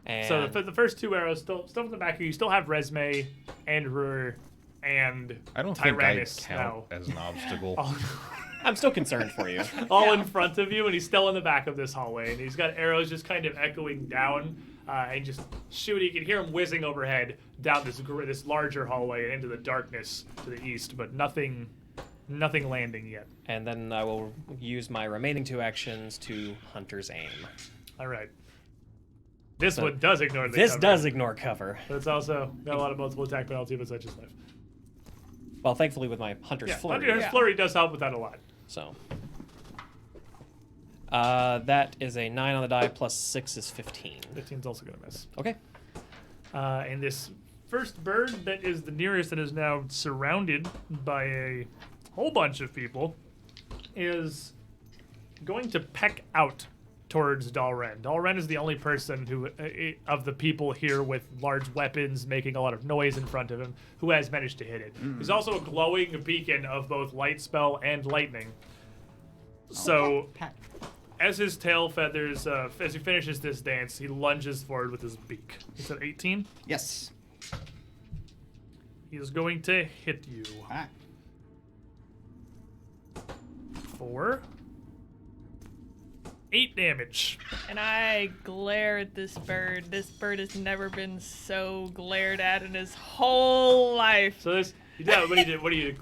And So the first 2 arrows still in the back of you. You still have Resme and Rur and I don't think I Tyrannus count now. as an obstacle. I'm still concerned for you. All in front of you, and he's still in the back of this hallway, and he's got arrows just kind of echoing down and just shooting. You can hear him whizzing overhead down this larger hallway and into the darkness to the east, but nothing landing yet. And then I will use my remaining 2 actions to Hunter's Aim. All right. This So one does ignore the This cover, does ignore cover. but it's also got a lot of multiple attack penalty, but such is life. Well, thankfully with my Hunter's Yeah, Flurry. Hunter's Yeah. Flurry does help with that a lot. So. That is a 9 on the die plus 6 is 15. 15's also gonna miss. Okay. And this first bird that is the nearest and is now surrounded by a whole bunch of people is going to peck out towards Dalren. Dalren is the only person who, of the people here with large weapons making a lot of noise in front of him, who has managed to hit it. He's also a glowing beacon of both light spell and lightning. So, as his tail feathers, as he finishes this dance, he lunges forward with his beak. Is that 18? Yes. He is going to hit you. Ah. For 8 damage. And I glare at this bird. This bird has never been so glared at in his whole life. So this, yeah. What do you?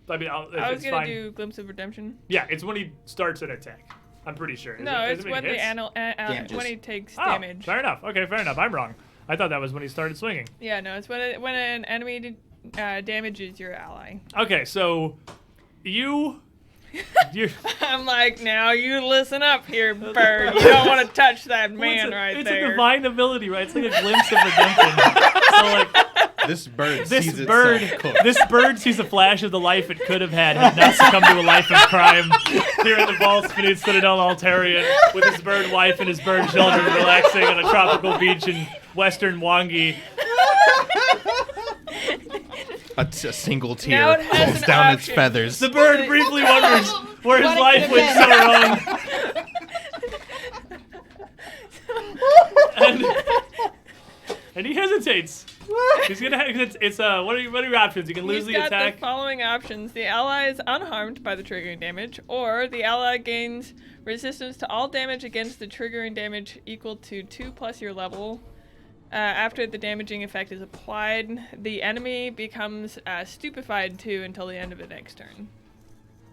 I mean, I was it's gonna fine. do Glimpse of Redemption. Yeah, it's when he starts an attack. I'm pretty sure. No, is it's it when hits? when he takes Oh, damage. fair enough. Okay, fair enough. I'm wrong. I thought that was when he started swinging. Yeah, no, it's when an enemy damages your ally. Okay, so you. I'm like, now you listen up here, bird. You don't want to touch that man right it's there. a divine ability, right? It's like a glimpse of redemption. So like This bird this sees bird, itself cooked. this bird sees a flash of the life it could have had not succumbed to a life of crime here in the vaults beneath Citadel Altarian, with his bird wife and his bird children relaxing on a tropical beach in western Wangi. A single Now tear it has falls an down its option. feathers. The bird briefly wonders where his What it life could've went so wrong. And he hesitates. He's gonna. It's what are your options? You can lose He's the got attack. the following options. The ally is unharmed by the triggering damage, or the ally gains resistance to all damage against the triggering damage equal to 2 plus your level. After the damaging effect is applied, the enemy becomes stupefied 2 until the end of the next turn.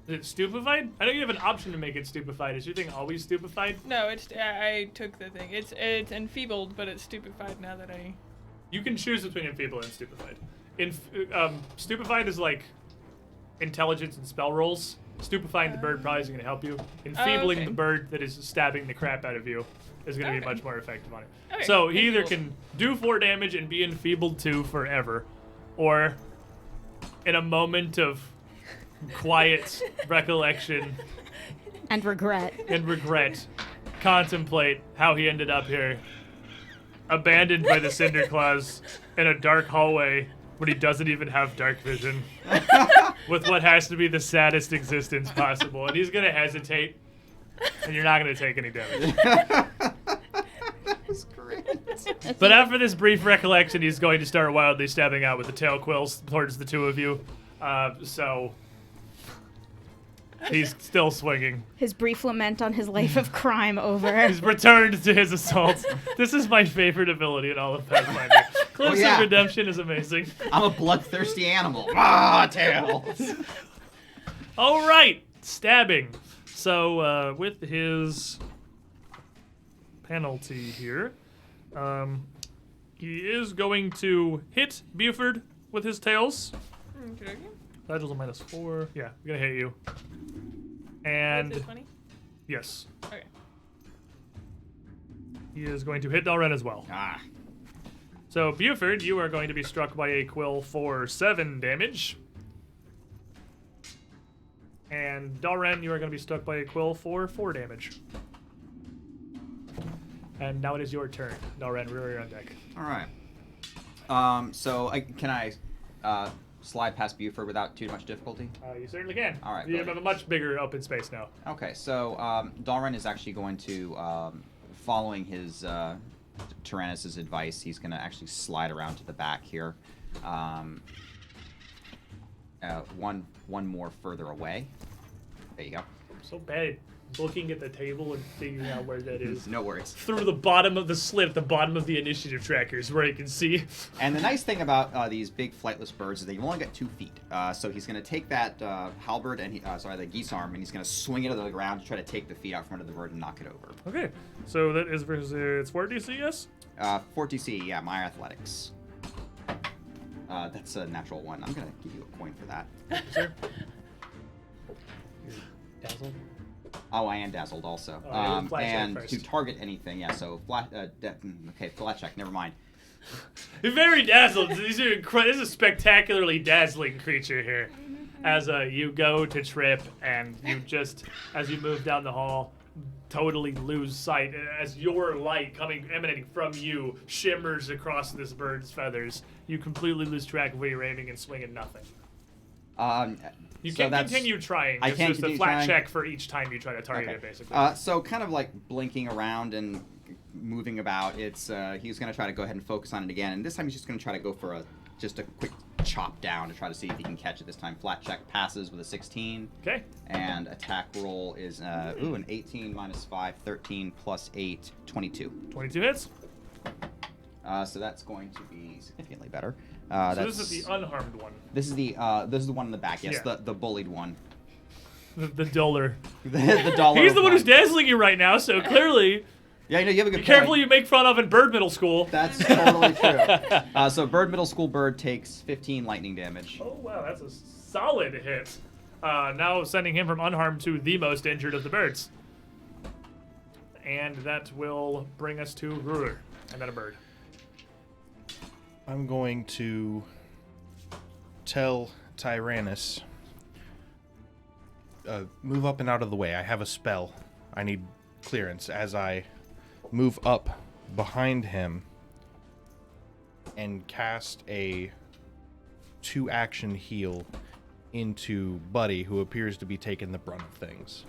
Is it stupefied? I know you have an option to make it stupefied. Is your thing always stupefied? No, it's I took the thing. It's enfeebled, but it's stupefied now that I. You can choose between enfeebled and stupefied. Stupefied is like intelligence and spell rolls. Stupefying the bird probably isn't going to help you. Enfeebling okay. the bird that is stabbing the crap out of you is going to be Okay. much more effective on it. Okay, So he either enfeebled. can do 4 damage and be enfeebled 2 forever, or in a moment of quiet recollection And regret. and regret, contemplate how he ended up here, abandoned by the Cinder Claws in a dark hallway when he doesn't even have dark vision, with what has to be the saddest existence possible. And he's gonna hesitate, and you're not gonna take any damage. That's great. But after this brief recollection, he's going to start wildly stabbing out with the tail quills towards the 2 of you. So he's still swinging. His brief lament on his life of crime over. He's returned to his assault. This is my favorite ability in all of Pathfinder. Cliffs yeah. of Redemption is amazing. I'm a bloodthirsty animal. Ah, tails. All right, stabbing. So with his penalty here, he is going to hit Buford with his tails. Okay. That was a -4. Yeah, I'm gonna hit you. Was And it 20? yes, Okay. he is going to hit Dalren as well. Ah. So Buford, you are going to be struck by a quill for 7 damage. And Dalren, you are going to be struck by a quill for 4 damage. And now it is your turn. Dalren, rear on deck. All right. So can I slide past Buford without too much difficulty? You certainly can. All right, You have brilliant. a much bigger open space now. Okay, so Dalren is actually going to, following his Tyrannus' advice, he's going to actually slide around to the back here. One more further away. There you go. So bad at looking at the table and figuring out where that is. No worries. Through the bottom of the slit at the bottom of the initiative trackers where you can see. And the nice thing about these big flightless birds is they've only got 2 feet. So he's going to take that halberd and the geese arm, and he's going to swing it into the ground to try to take the feet out from under the bird and knock it over. Okay, so that is versus it's 4 DC, yes? 4 DC, yeah, my athletics. That's a natural 1. I'm going to give you a coin for that. Sir? Dazzled? Oh, I am dazzled also. Oh, yeah, flat check and first. to target anything, yeah. So flat. Okay, flat check. Never mind. You're very dazzled. These are this is a spectacularly dazzling creature here. As you go to trip and you just, as you move down the hall, totally lose sight as your light emanating from you shimmers across this bird's feathers. You completely lose track of where you're aiming and swing at nothing. You So can continue trying. I It's can just a continue flat trying? check for each time you try to target Okay. it, basically. So kind of like blinking around and moving about. It's he's gonna try to go ahead and focus on it again, and this time he's just gonna try to go for just a quick chop down to try to see if he can catch it this time. Flat check passes with a 16. Okay. And attack roll is an 18 minus 5, 13 plus 8, 22. 22 hits. So that's going to be significantly better. So this is the unharmed one. This is the one in the back. Yes, Yeah. the bullied one. The duller. the dollar. He's the one who's dazzling you right now, so clearly Yeah, you have a good be careful point. you make fun of in Bird Middle School. That's totally true. So Bird Middle School Bird takes 15 lightning damage. Oh, wow, that's a solid hit. Now sending him from unharmed to the most injured of the birds. And that will bring us to Ruler, and then a bird. I'm going to tell Tyrannus, move up and out of the way. I have a spell. I need clearance as I move up behind him and cast a 2-action heal into Buddy, who appears to be taking the brunt of things.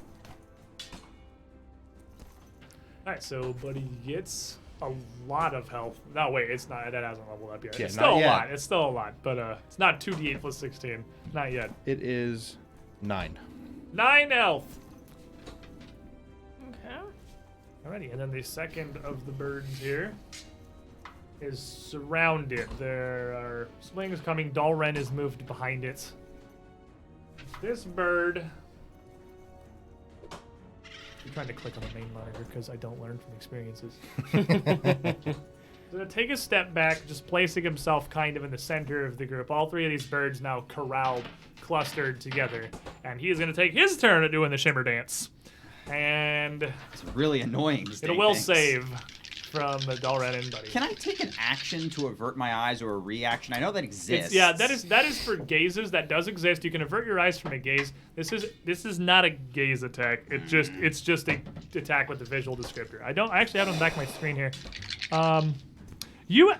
Alright, so Buddy gets a lot of health. No, wait, it's not. That hasn't leveled up yet. Yeah, It's not still a yet. lot. It's still a lot, but it's not 2d8 plus 16. Not yet. It is 9. 9 health. Okay. Alrighty, and then the second of the birds here is surrounded. There are swings coming. Dalren is moved behind it. This bird. I'm trying to click on the main monitor because I don't learn from experiences. Gonna take a step back, just placing himself kind of in the center of the group. All three of these birds now corralled, clustered together, and he is gonna take his turn at doing the shimmer dance. And It's really annoying. these it dang will things. save from Dalren and Buddy. Can I take an action to avert my eyes or a reaction? I know that exists. Yeah, that is for gazes. That does exist. You can avert your eyes from a gaze. This is not a gaze attack. It's just a attack with the visual descriptor. I actually have it on the back of my screen here. You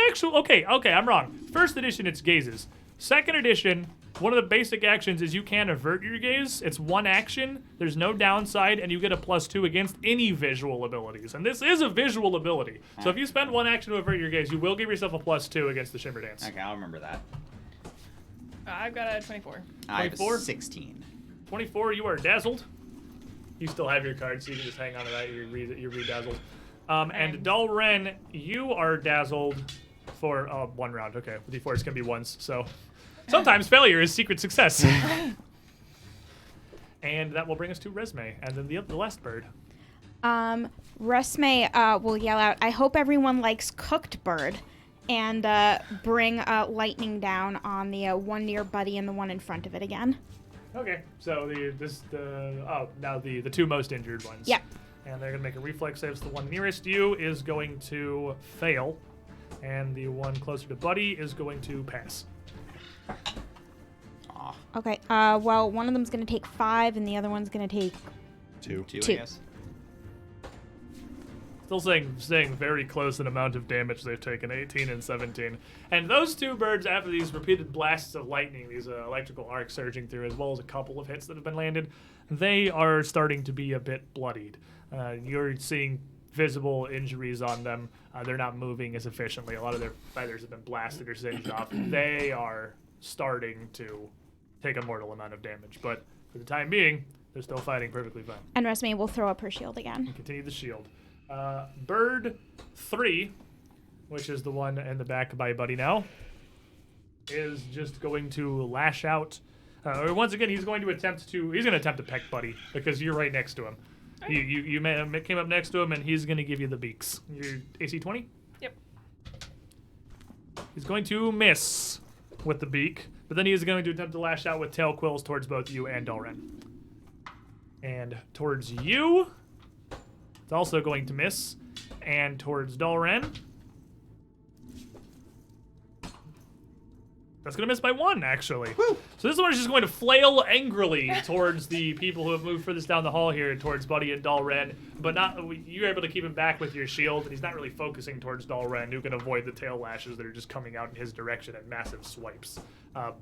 actually okay, I'm wrong. First edition it's gazes. Second edition, one of the basic actions is you can avert your gaze. It's one action. There's no downside, and you get a +2 against any visual abilities. And this is a visual ability. So if you spend one action to avert your gaze, you will give yourself a +2 against the shimmer dance. Okay, I'll remember that. I've got a 24. I have a 24? 16. 24, you are dazzled. You still have your card, so you can just hang on to that. You're redazzled. And Dalren, you are dazzled for 1 round. Okay, with D4 it's gonna be once. So sometimes failure is secret success. And that will bring us to Resme, and then the last bird. Resme will yell out, "I hope everyone likes cooked bird," and bring lightning down on the one near Buddy and the one in front of it again. Okay, so now the two most injured ones. Yep. And they're gonna make a reflex save. So the one nearest you is going to fail, and the one closer to Buddy is going to pass. Aw, Okay, well, one of them's going to take 5, and the other one's going to take... 2. 2, Two. I guess. Still saying very close in amount of damage they've taken, 18 and 17. And those two birds, after these repeated blasts of lightning, these electrical arcs surging through, as well as a couple of hits that have been landed, they are starting to be a bit bloodied. You're seeing visible injuries on them. They're not moving as efficiently. A lot of their feathers have been blasted or singed off. They are starting to take a mortal amount of damage. But for the time being, they're still fighting perfectly fine. And Resme will throw up her shield again. Continue the shield. Bird 3, which is the one in the back by Buddy now, is just going to lash out. Once again, he's going to attempt to peck Buddy because you're right next to him. You came up next to him, and he's going to give you the beaks. Your AC 20? Yep. He's going to miss with the beak, but then he is going to attempt to lash out with tail quills towards both you and Dalren. And towards you, it's also going to miss. And towards Dalren, That's going to miss by 1, actually. Woo. So this one is just going to flail angrily towards the people who have moved furthest down the hall here, towards Buddy and Dalren. But you're able to keep him back with your shield, and he's not really focusing towards Dalren, who can avoid the tail lashes that are just coming out in his direction at massive swipes.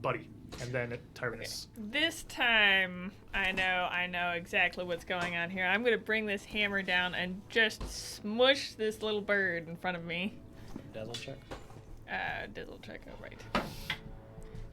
Buddy, and then Tyrannus. This time, I know exactly what's going on here. I'm going to bring this hammer down and just smush this little bird in front of me. Dazzle check. Dizzle check, oh, right.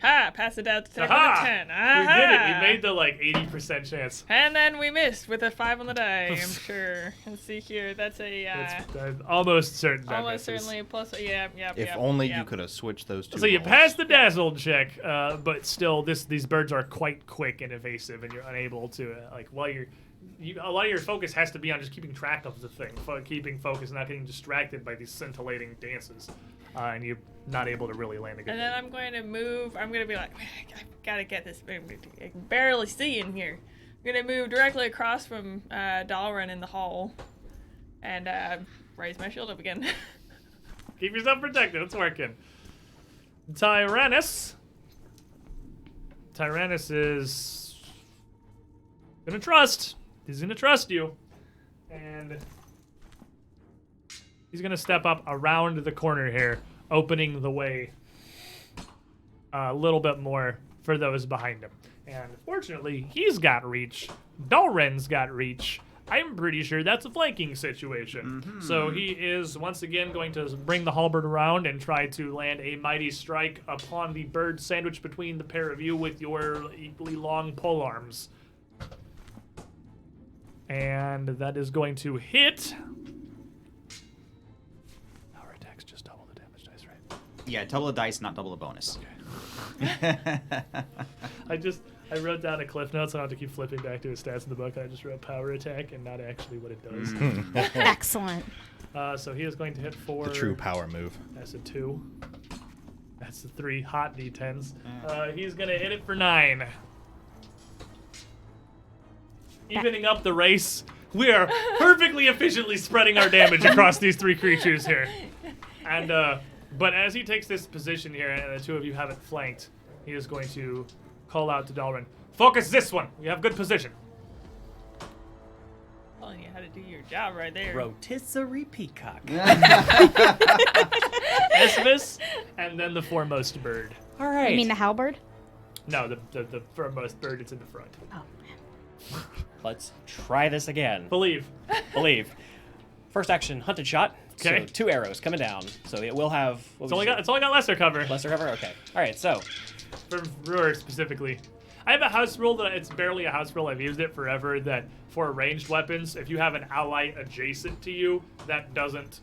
Ha! Pass it out to 10 Aha! out of 10. We Aha! did it. We made the, 80% chance. And then we missed with a 5 on the die, I'm sure. Let's see here. That's a, It's almost certain that almost misses. certainly a plus. Yeah. If only you could have switched those two. So you rolls. pass the dazzle check, but still, these birds are quite quick and evasive, and you're unable to a lot of your focus has to be on just keeping track of the thing, keeping focus, and not getting distracted by these scintillating dances, and you're not able to really land a good. And then I'm going to move. I'm going to be like, I've got to get this. I can barely see in here. I'm going to move directly across from Dalren in the hall, and raise my shield up again. Keep yourself protected. It's working. Tyrannus is gonna trust. He's gonna trust you, and he's gonna step up around the corner here, opening the way a little bit more for those behind him. And fortunately, he's got reach. Dalren's got reach. I'm pretty sure that's a flanking situation. Mm-hmm. So he is once again going to bring the halberd around and try to land a mighty strike upon the bird sandwiched between the pair of you with your equally long pole arms. And that is going to hit. Our attacks just double the damage dice, right? Yeah, double the dice, not double the bonus. Okay. I wrote down a cliff note, so I don't have to keep flipping back to his stats in the book. I just wrote power attack and not actually what it does. Excellent. So he is going to hit for... The true power move. That's a 2. That's the 3 hot D10s. He's going to hit it for 9. Evening up the race. We are perfectly efficiently spreading our damage across these 3 creatures here. And but as he takes this position here, and the 2 of you have it flanked, he is going to call out to Dalren. Focus this one. We have good position. Telling you how to do your job right there. Rotisserie peacock. Esmus, and then the foremost bird. All right. You mean the halberd? No, the foremost bird is in the front. Oh. Let's try this again. Believe. First action, hunted shot. Okay. So 2 arrows coming down. So it will have. It's only got lesser cover. lesser cover. Okay. All right. So For Brewer specifically. I have a house rule that it's barely a house rule. I've used it forever. That for ranged weapons, if you have an ally adjacent to you, that doesn't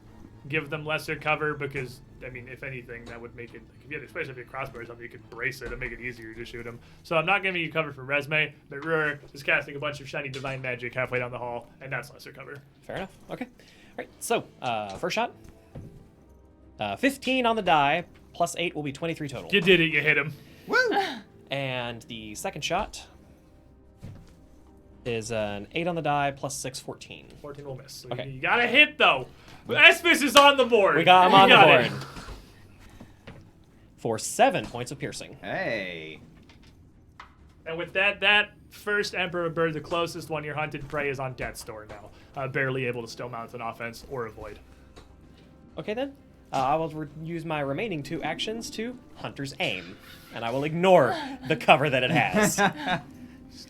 give them lesser cover because, I mean, if anything, that would make it, especially if you have a crossbow or something, you could brace it and make it easier to shoot them. So I'm not giving you cover from Resme, but Brewer is casting a bunch of shiny divine magic halfway down the hall, and that's lesser cover. fair enough. Okay. All right. So first shot. 15 on the die, plus 8 will be 23 total. You did it. You hit him. Woo! And the second shot is an 8 on the die, plus 6, 14. 14 will miss. So Okay. you gotta hit, though. Esmus is on the board. We got him on You the got board. it. For 7 points of piercing. Hey. And with that first Emperor bird, the closest one, your hunted prey, is on death's door now. Barely able to still mount an offense or avoid. Okay, then. I will use my remaining 2 actions to Hunter's Aim. And I will ignore the cover that it has.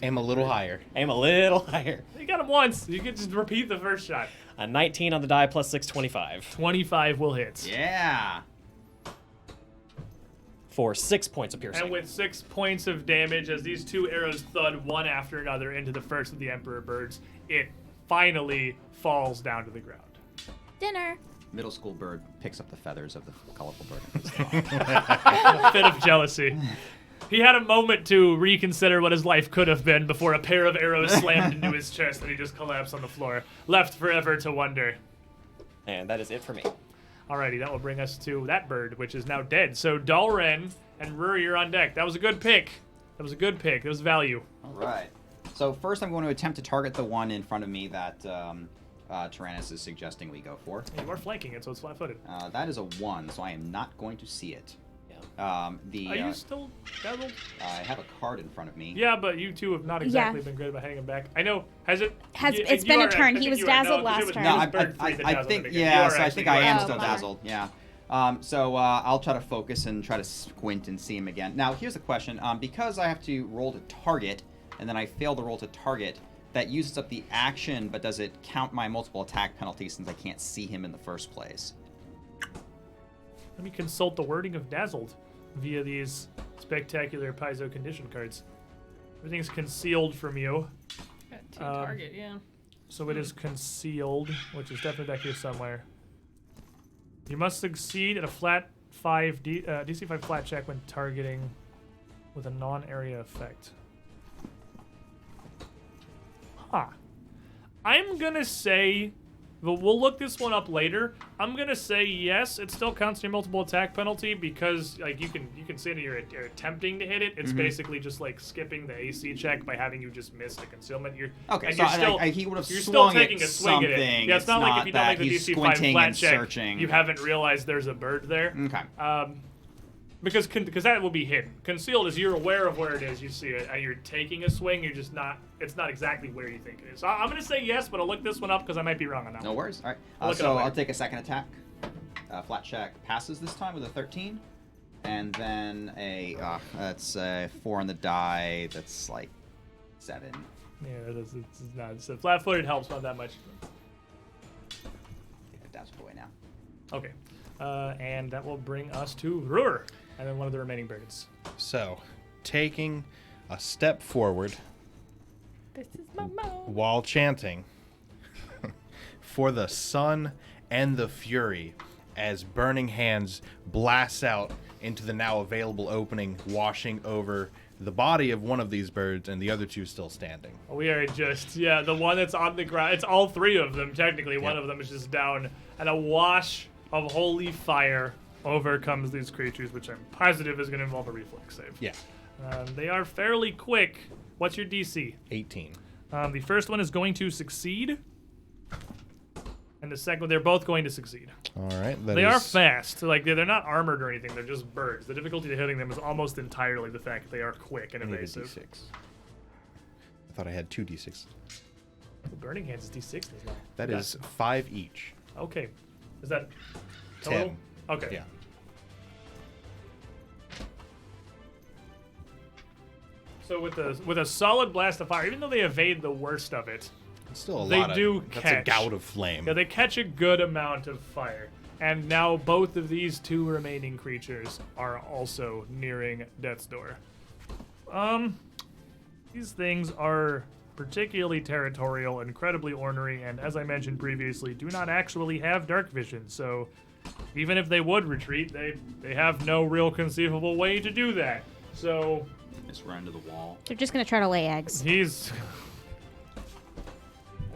Aim a little higher. Aim a little higher. You got him once. You can just repeat the first shot. A 19 on the die, plus 6, 25. 25 will hit. Yeah. For 6 points of piercing. And with 6 points of damage, as these 2 arrows thud one after another into the first of the Emperor birds, it finally falls down to the ground. Dinner. Middle school bird picks up the feathers of the colorful bird. A fit of jealousy. He had a moment to reconsider what his life could have been before a pair of arrows slammed into his chest and he just collapsed on the floor, left forever to wonder. And that is it for me. Alrighty, that will bring us to that bird, which is now dead. So Dalren and Rur, you're on deck. That was a good pick. That was value. All right. So first I'm going to attempt to target the one in front of me that Tyrannus is suggesting we go for. You are flanking it, so it's flat-footed. That is a 1, so I am not going to see it. Yeah. Yeah. Are you still dazzled? I have a card in front of me. Yeah, but you two have not exactly been great about hanging back. I know. Has it? It's been a turn. He was dazzled last turn. No, I I think I think I am still dazzled. Yeah. So I'll try to focus and try to squint and see him again. Now, here's a question. Because I have to roll to target, and then I fail the roll to target, that uses up the action, but does it count my multiple attack penalty since I can't see him in the first place? Let me consult the wording of dazzled via these spectacular Paizo condition cards. Everything's concealed from you. Got 2 target, yeah. So it is concealed, which is definitely back here somewhere. You must succeed at a flat 5 DC 5 flat check when targeting with a non-area effect. Huh. I'm gonna say, but we'll look this one up later. I'm gonna say yes. It still counts your multiple attack penalty because like you can say that you're attempting to hit it. It's basically just like skipping the AC check by having you just miss the concealment. Okay, and so you're still, he would have you're swung still taking at a swing at it. something. Yeah, it's not like if you don't make the he's DC 5 squinting flat and check, searching. you haven't realized there's a bird there. Okay. Because that will be hidden. Concealed is you're aware of where it is, you see it, and you're taking a swing. You're just not. It's not exactly where you think it is. So I'm gonna say yes, but I'll look this one up because I might be wrong on that. No worries. All I'll right. look it So up later. I'll take a second attack. Flat check passes this time with a 13, and then that's 4 on the die. That's like 7. Yeah, it's not. So flat-footed helps not that much. That's away now. Okay, and that will bring us to Ruhr, and then one of the remaining birds. So, taking a step forward This is my mom. while chanting for the sun and the fury as burning hands blasts out into the now available opening, washing over the body of one of these birds and the other 2 still standing. We are just, the one that's on the ground. It's all 3 of them, technically. One of them is just down, and a wash of holy fire overcomes these creatures, which I'm positive is going to involve a reflex save. Yeah. They are fairly quick. What's your DC? 18. The first one is going to succeed, and the second one, they're both going to succeed. All right. They are fast. Like they're not armored or anything. They're just birds. The difficulty to hitting them is almost entirely the fact that they are quick and I need a evasive. D6. I thought I had 2 D6. The burning hands is D6 as well. That is 5 each. Okay. Is that total? 10. Okay. Yeah. So with a solid blast of fire, even though they evade the worst of it, It's still a They lot do of... That's catch. a gout of flame. yeah, they catch a good amount of fire. And now both of these 2 remaining creatures are also nearing death's door. These things are particularly territorial, incredibly ornery, and as I mentioned previously, do not actually have dark vision. So even if they would retreat, they have no real conceivable way to do that. So Just run into the wall. They're just gonna try to lay eggs. he's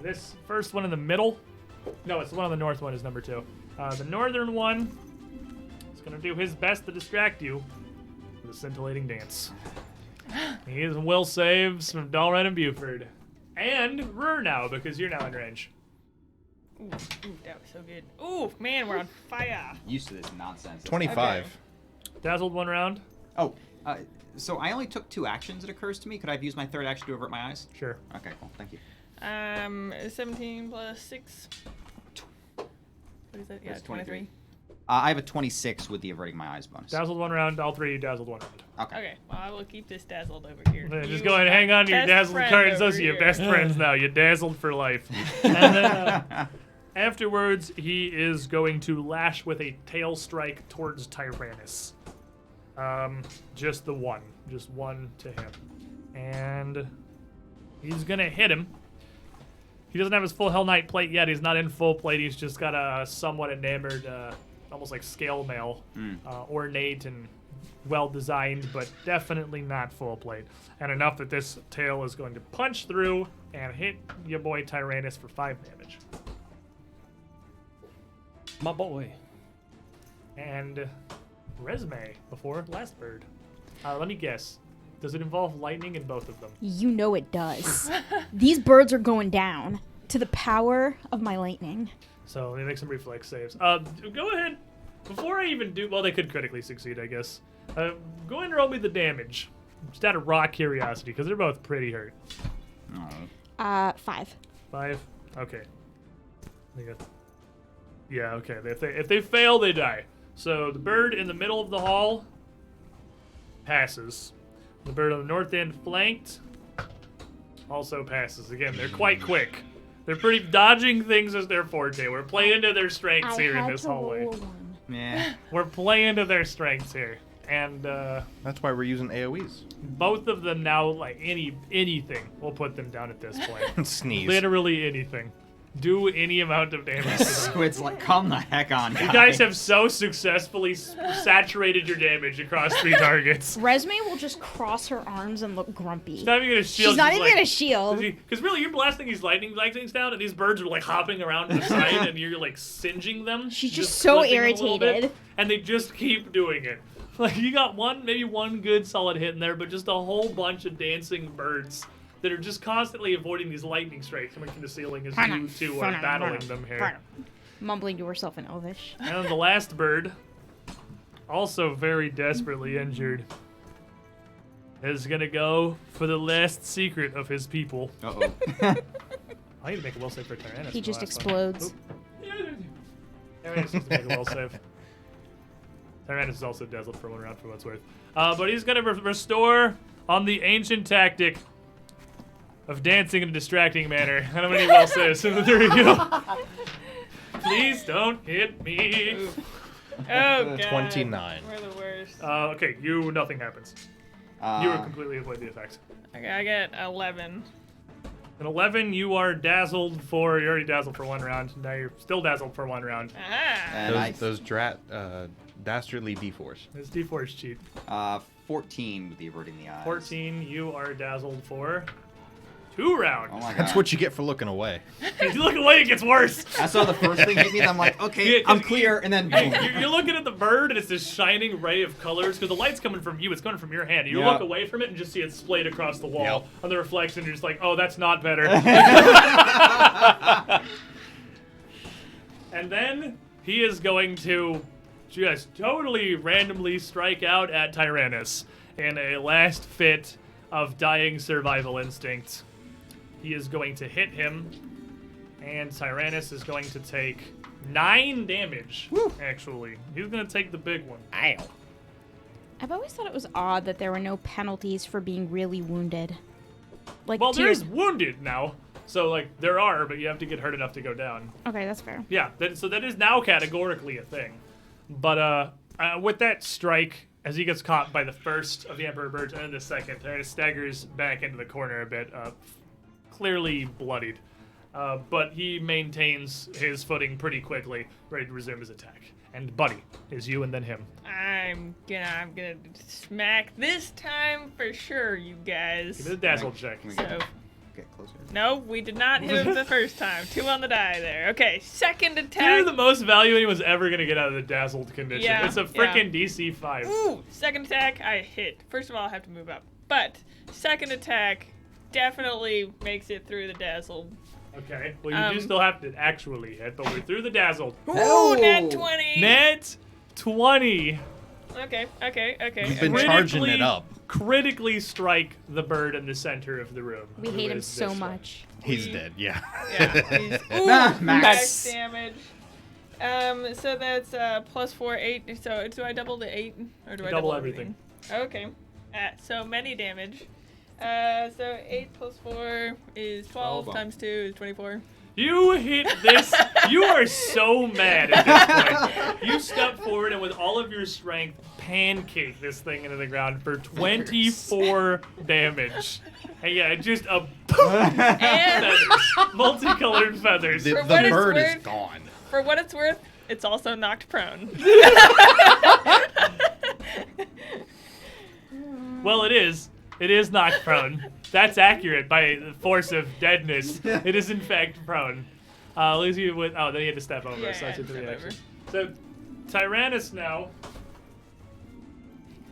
this first one in the middle. No, it's the one on the north one is number 2. The northern one is gonna do his best to distract you with a scintillating dance. He is will saves from Dalren and Buford. And Ruhr now, because you're now in range. Ooh, that was so good. Ooh, man, we're on fire. Used to this nonsense. 25. Okay. Dazzled one round? Oh, so I only took 2 actions, it occurs to me. Could I have used my 3rd action to avert my eyes? Sure. Okay, cool. Thank you. 17 plus 6. What is that? Yeah, That's 23. I have a 26 with the averting my eyes bonus. Dazzled one round, all 3 dazzled one round. Okay. Okay, well, I will keep this dazzled over here. Yeah, You just go ahead and hang on to your best dazzled friend cards. over Those are your here. best friends now. You're dazzled for life. And then afterwards, he is going to lash with a tail strike towards Tyrannus. Just the one. Just one to him. And he's going to hit him. He doesn't have his full Hell Knight plate yet. He's not in full plate. He's just got a somewhat enamored, almost like scale mail, ornate and well designed, but definitely not full plate. And enough that this tail is going to punch through and hit your boy Tyrannus for 5 damage. My boy. And resume before last bird. Let me guess. Does it involve lightning in both of them? You know it does. These birds are going down to the power of my lightning. So they make some reflex saves. Go ahead. Before I even do, well, they could critically succeed, I guess. Go ahead and roll me the damage. Just out of raw curiosity, because they're both pretty hurt. Oh. 5. 5? Okay. Yeah, okay. If they fail, they die. So the bird in the middle of the hall passes. The bird on the north end flanked also passes. Again, they're quite quick. They're pretty dodging things as their forte. We're playing to their strengths here in this hallway. Yeah. We're playing to their strengths here. And That's why we're using AoEs. both of them now, like anything, will put them down at this point. Sneeze. Literally anything. Do any amount of damage to them. Squid's like, come the heck on, You guys have so successfully saturated your damage across 3 targets. Resme will just cross her arms and look grumpy. She's not even gonna shield. She's not even gonna shield. Because really, you're blasting these lightning things down, and these birds are like hopping around to the side, and you're like singeing them. She's just so flipping them a little bit, irritated. and they just keep doing it. Like you got maybe one good solid hit in there, but just a whole bunch of dancing birds that are just constantly avoiding these lightning strikes coming from the ceiling as you two are battling them here. Mumbling to herself in Elvish. And the last bird, also very desperately injured, is gonna go for the last secret of his people. Uh-oh. I need to make a will save for Tyrannus. He for the just last explodes. one. Tyrannus needs to make a will save. Tyrannus is also dazzled for 1 round for what's worth. But he's gonna restore on the ancient tactic of dancing in a distracting manner. I don't need will saves from the 3 of you. Please don't hit me. Oh, God. 29. We're the worst. Okay, nothing happens. You were completely avoid the effects. Okay, I get 11. An 11, you are dazzled for. You're already dazzled for 1 round. Now you're still dazzled for 1 round. Aha! And Those dastardly D4s. This D4 is cheap. 14 with the averting the eyes. 14, you are dazzled for 2 rounds. Oh my god. That's what you get for looking away. If you look away, it gets worse. I saw the first thing hit me, and I'm like, okay, Yeah, I'm clear, and then boom. You're looking at the bird, and it's this shining ray of colors, because the light's coming from you, it's coming from your hand. You Yeah. look away from it and just see it splayed across the wall. Yep. On the reflection, you're just like, oh, that's not better. And then he is going to just totally randomly strike out at Tyrannus in a last fit of dying survival instinct. He is going to hit him, and Tyrannus is going to take 9 damage, actually. He's going to take the big one. Ow. I've always thought it was odd that there were no penalties for being really wounded. Like, Well, to there your- is wounded now. So, like, there are, but you have to get hurt enough to go down. Okay, that's fair. Yeah, so that is now categorically a thing. But with that strike, as he gets caught by the first of the Emperor Birds and then the second, Tyrannus staggers back into the corner a bit, clearly bloodied. But he maintains his footing pretty quickly, ready to resume his attack. And Buddy is you and then him. I'm gonna smack this time for sure, you guys. Give me the dazzle check. Can we So, get closer? no, we did not hit him the first time. 2 on the die there. Okay, second You're attack. the most value anyone's ever going to get out of the dazzled condition. Yeah, It's a freaking DC 5. Ooh, second attack, I hit. First of all, I have to move up. But second attack definitely makes it through the dazzle. Okay. Well, you do still have to actually hit, but we're through the dazzled. Ooh, nat 20. Net 20. Okay. You've been charging it up. Critically strike the bird in the center of the room. We who hate him is so this one. much. He's dead, yeah. Yeah. He's, ooh, Max. max damage. So that's +4, 8. So do I double the 8, or do I Double double everything. Okay. So many damage. So 8 + 4 is 12 times 2 is 24. You hit this. You are so mad at this point. You step forward and with all of your strength, pancake this thing into the ground for 24 damage. And yeah, just a And multicolored feathers. The For what it's bird is worth- gone. for what it's worth, it's also knocked prone. Well, it is. It is knocked prone. That's accurate by the force of deadness. It is in fact prone. Leaves you with. Oh, then you had to step over. Yeah, so that's a step 3 over. action. So, Tyrannus now.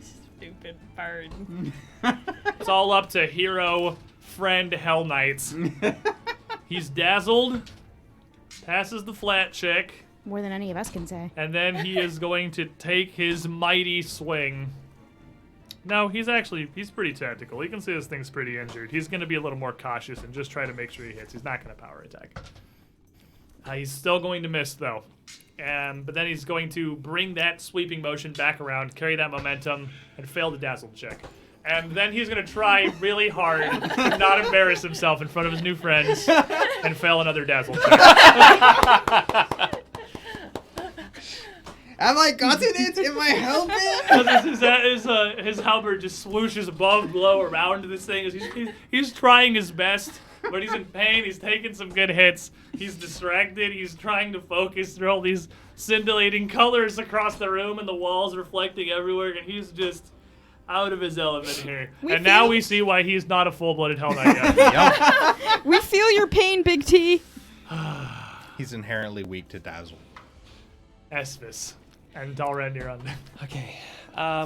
Stupid bird. It's all up to hero, friend, Hell Knights. He's dazzled. Passes the flat check. More than any of us can say. And then he is going to take his mighty swing No, he's pretty tactical. He can see this thing's pretty injured. He's going to be a little more cautious and just try to make sure he hits. He's not going to power attack. He's still going to miss, though. But then he's going to bring that sweeping motion back around, carry that momentum, and fail the dazzle check. And then he's going to try really hard to not embarrass himself in front of his new friends and fail another dazzle check. Have I gotten it? Am I helping? His halberd just swooshes above, below, around this thing. He's trying his best, but he's in pain. He's taking some good hits. He's distracted. He's trying to focus through all these scintillating colors across the room and the walls reflecting everywhere, and he's just out of his element here. Now we see why he's not a full-blooded Hell Knight yet. We feel your pain, Big T. He's inherently weak to dazzle. Esvis. And Dalren, you're on. Okay.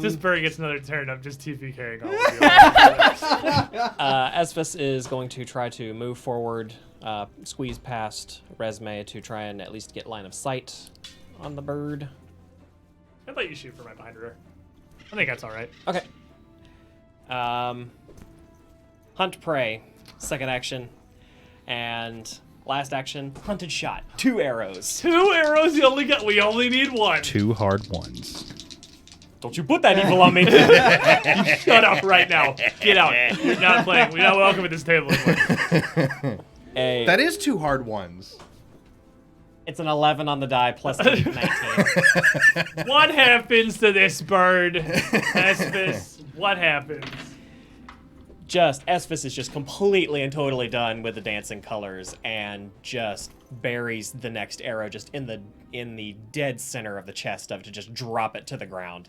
This bird gets another turn. I'm just TPKing all of you. Esvis is going to try to move forward, squeeze past Resme to try and at least get line of sight on the bird. I'd let you shoot from right behind her. I think that's all right. Okay. Hunt prey, second action, and last action, hunted shot. 2 arrows. 2 arrows. We only need 1. 2 hard ones. Don't you put that evil on me. Shut up right now. Get out. You're not playing. We're not welcome at this table anymore. That is 2 hard ones. It's an 11 on the die plus 19. What happens to this bird? Esvis, what happens? Esvis is just completely and totally done with the dancing colors and just buries the next arrow just in the dead center of the chest of it to just drop it to the ground.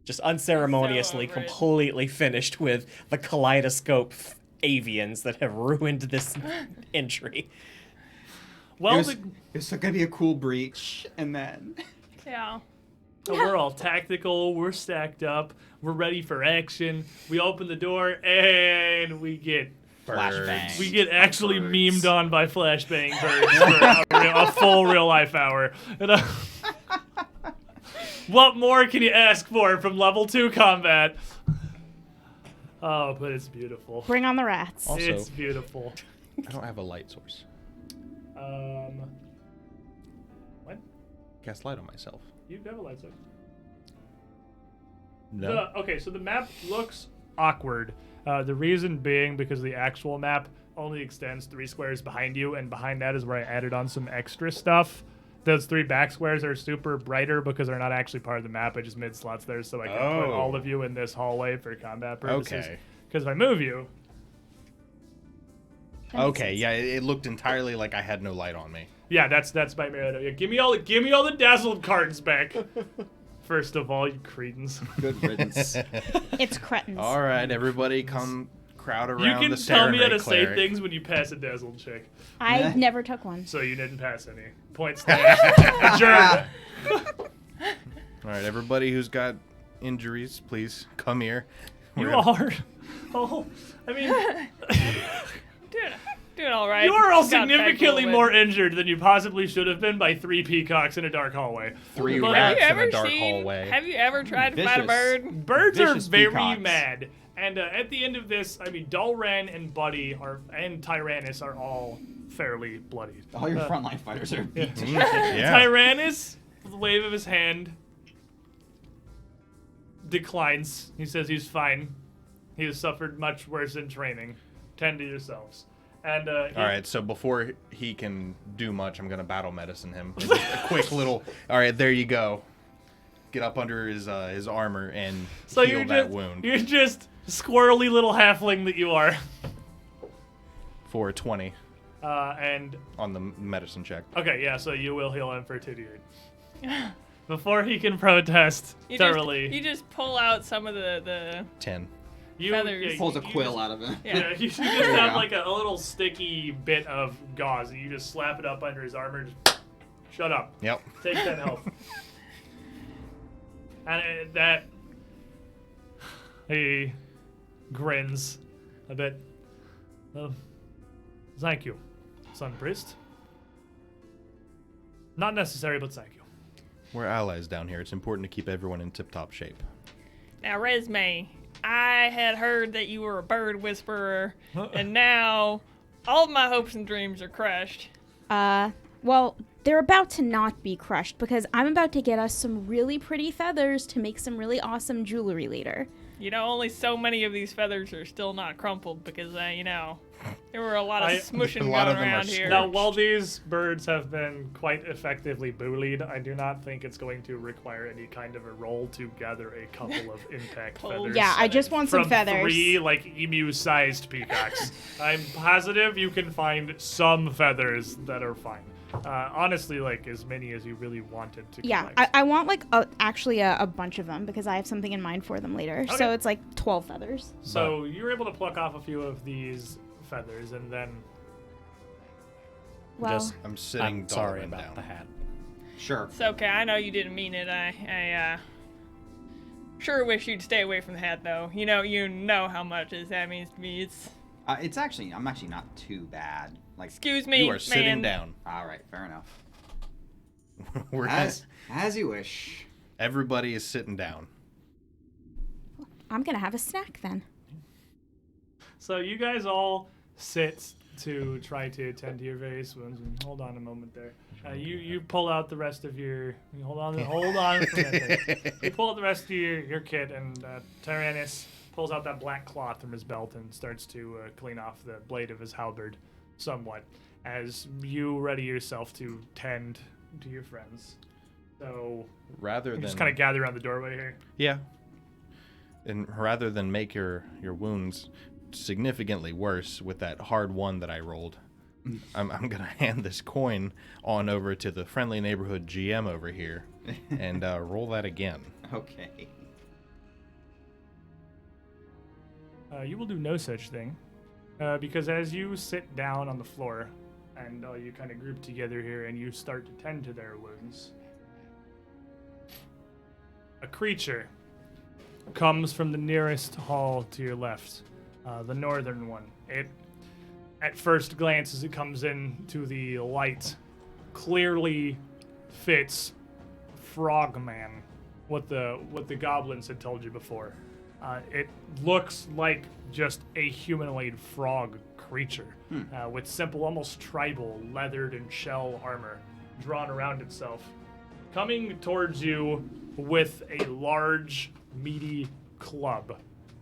Just unceremoniously, completely finished with the kaleidoscope avians that have ruined this entry. Well, it's gonna be a cool breach, and then... Yeah. We're all tactical, we're stacked up, we're ready for action. We open the door, and we get... Flashbangs. We get actually memed on by flashbang birds for a full real-life hour. And, what more can you ask for from level 2 combat? Oh, but it's beautiful. Bring on the rats. Also, it's beautiful. I don't have a light source. What? Cast light on myself. You have a light source. No. Okay, so the map looks awkward. The reason being because the actual map only extends 3 squares behind you, and behind that is where I added on some extra stuff. Those 3 back squares are super brighter because they're not actually part of the map. I just made slots there so I can put all of you in this hallway for combat purposes. Okay. Because if I move you... Okay, yeah, it looked entirely like I had no light on me. Yeah, that's my mirror. Yeah, give me all the dazzled cards back. First of all, you cretins. Good riddance. It's cretins. All right, everybody come crowd around You can the tell me how to cleric. say things when you pass a dazzled check. I never took one. So you didn't pass any. Points adjourned. All right, everybody who's got injuries, please come here. You are. Oh, I mean... Doing all right. You are all Got back a significantly little more bit. injured than you possibly should have been by 3 peacocks in a dark hallway. 3 But- rats Have in you a ever dark seen? hallway. Have you ever tried to fight a Vicious. bird? Birds are Vicious very peacocks. mad. And at the end of this, I mean, Dalren and Buddy and Tyrannus are all fairly bloodied. All your frontline fighters are beat. Yeah. Tyrannus, with a wave of his hand, declines. He says he's fine. He has suffered much worse in training. Tend to yourselves. And All right, so before he can do much, I'm going to battle medicine him. Just a quick little, all right, there you go. Get up under his armor and heal that wound. You're just squirrely little halfling that you are. For a 20 And on the medicine check. okay, yeah, so you will heal him for 2d8. Before he can protest thoroughly. You just pull out some of the 10. feathers. Pulls a you quill just- out of it. Yeah, you just have like a little sticky bit of gauze, and you just slap it up under his armor. Just, shut up. Yep. Take 10 health. And that he grins a bit. Thank you, Sun Priest. Not necessary, but thank you. We're allies down here. It's important to keep everyone in tip-top shape. Now, Resme, I had heard that you were a bird whisperer, and now all of my hopes and dreams are crushed. Well, they're about to not be crushed because I'm about to get us some really pretty feathers to make some really awesome jewelry later. You know, only so many of these feathers are still not crumpled because, there were a lot of smushing a lot going of them are around here. Now, while these birds have been quite effectively bullied, I do not think it's going to require any kind of a roll to gather a couple of impact feathers. Yeah, I just want some from feathers. 3, emu-sized peacocks. I'm positive you can find some feathers that are fine. Honestly, like, as many as you really wanted to Yeah, collect. I want, like, actually a bunch of them because I have something in mind for them later. Okay. So it's, like, 12 feathers. So you're able to pluck off a few of these feathers, and then... Well, Just- I'm sitting I'm sorry Donovan about down. the hat. Sure. It's okay. I know you didn't mean it. I sure wish you'd stay away from the hat, though. You know how much that means to me. I'm actually not too bad. Like, Excuse me, You are sitting man. down. all right, fair enough. We're As you wish. everybody is sitting down. I'm going to have a snack then. So you guys all sit to try to attend to your various wounds. And hold on a moment there. You pull out the rest of your... Hold on for a minute. You pull out the rest of your kit, and Tyrannus pulls out that black cloth from his belt and starts to clean off the blade of his halberd somewhat as you ready yourself to tend to your friends. So Rather you than just kind of gather around the doorway here. Yeah. And rather than make your wounds significantly worse with that hard one that I rolled, I'm going to hand this coin on over to the friendly neighborhood GM over here and roll that again. Okay. You will do no such thing, because as you sit down on the floor and you kind of group together here and you start to tend to their wounds, a creature comes from the nearest hall to your left, the northern one. It, at first glance, as it comes into the light, clearly fits Frogman, what the goblins had told you before. It looks like just a humanoid frog creature with simple, almost tribal, leathered and shell armor drawn around itself, coming towards you with a large, meaty club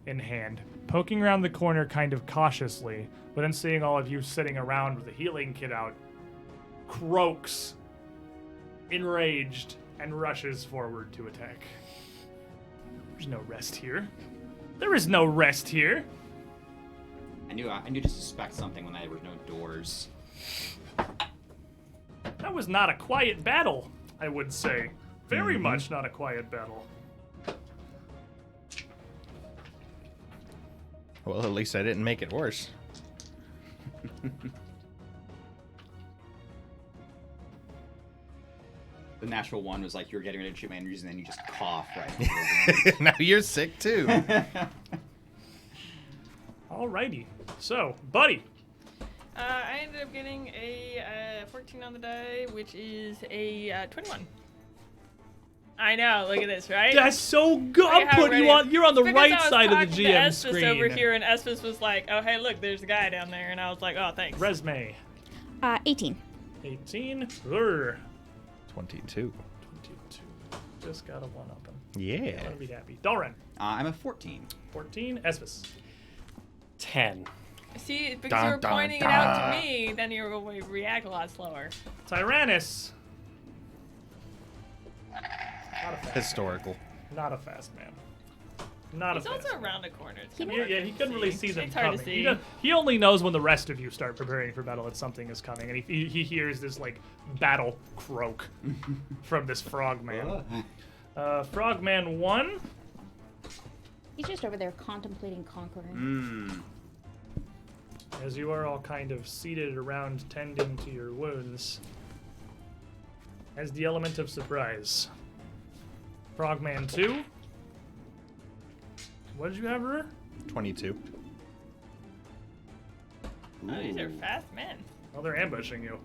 in hand, poking around the corner kind of cautiously, but then seeing all of you sitting around with a healing kit out, croaks, enraged, and rushes forward to attack. There's no rest here. There is no rest here. I knew to suspect something when there were no doors. That was not a quiet battle, I would say. Very much not a quiet battle. Well, at least I didn't make it worse. The natural one was like you were getting ready to shoot my enemies, and then you just cough right. Now you're sick too. Alrighty. So, buddy. I ended up getting a 14 on the die, which is a 21. I know, look at this, right? That's so good. Look at I'm how putting you ready- on. You're on the Because right I was side of the talking to GM Espis screen. over here, and Espis was like, "Oh, hey, look, there's a guy down there," and I was like, "Oh, thanks." Resume. 18. 18. Urgh. 22. 22. Just got a one up him. Yeah. I'll be happy. Dalren. I'm a 14. 14. Espis. 10. See, because Dun, you were dun, pointing it out dun. to me, then you were going to react a lot slower. Tyrannus. Not a fast Historical. man. Not a fast man. Not He's a fast also man. around the corner. It's Yeah, kinda hard yeah, to he couldn't really see them It's hard coming. to He, see. he only knows when the rest of you start preparing for battle that something is coming, and he hears this like battle croak from this frogman. Frogman 1. He's just over there contemplating conquering. As you are all kind of seated around tending to your wounds, has the element of surprise. Frogman 2. What did you have, Rur? 22. Oh, these are fast men. Well, they're ambushing you.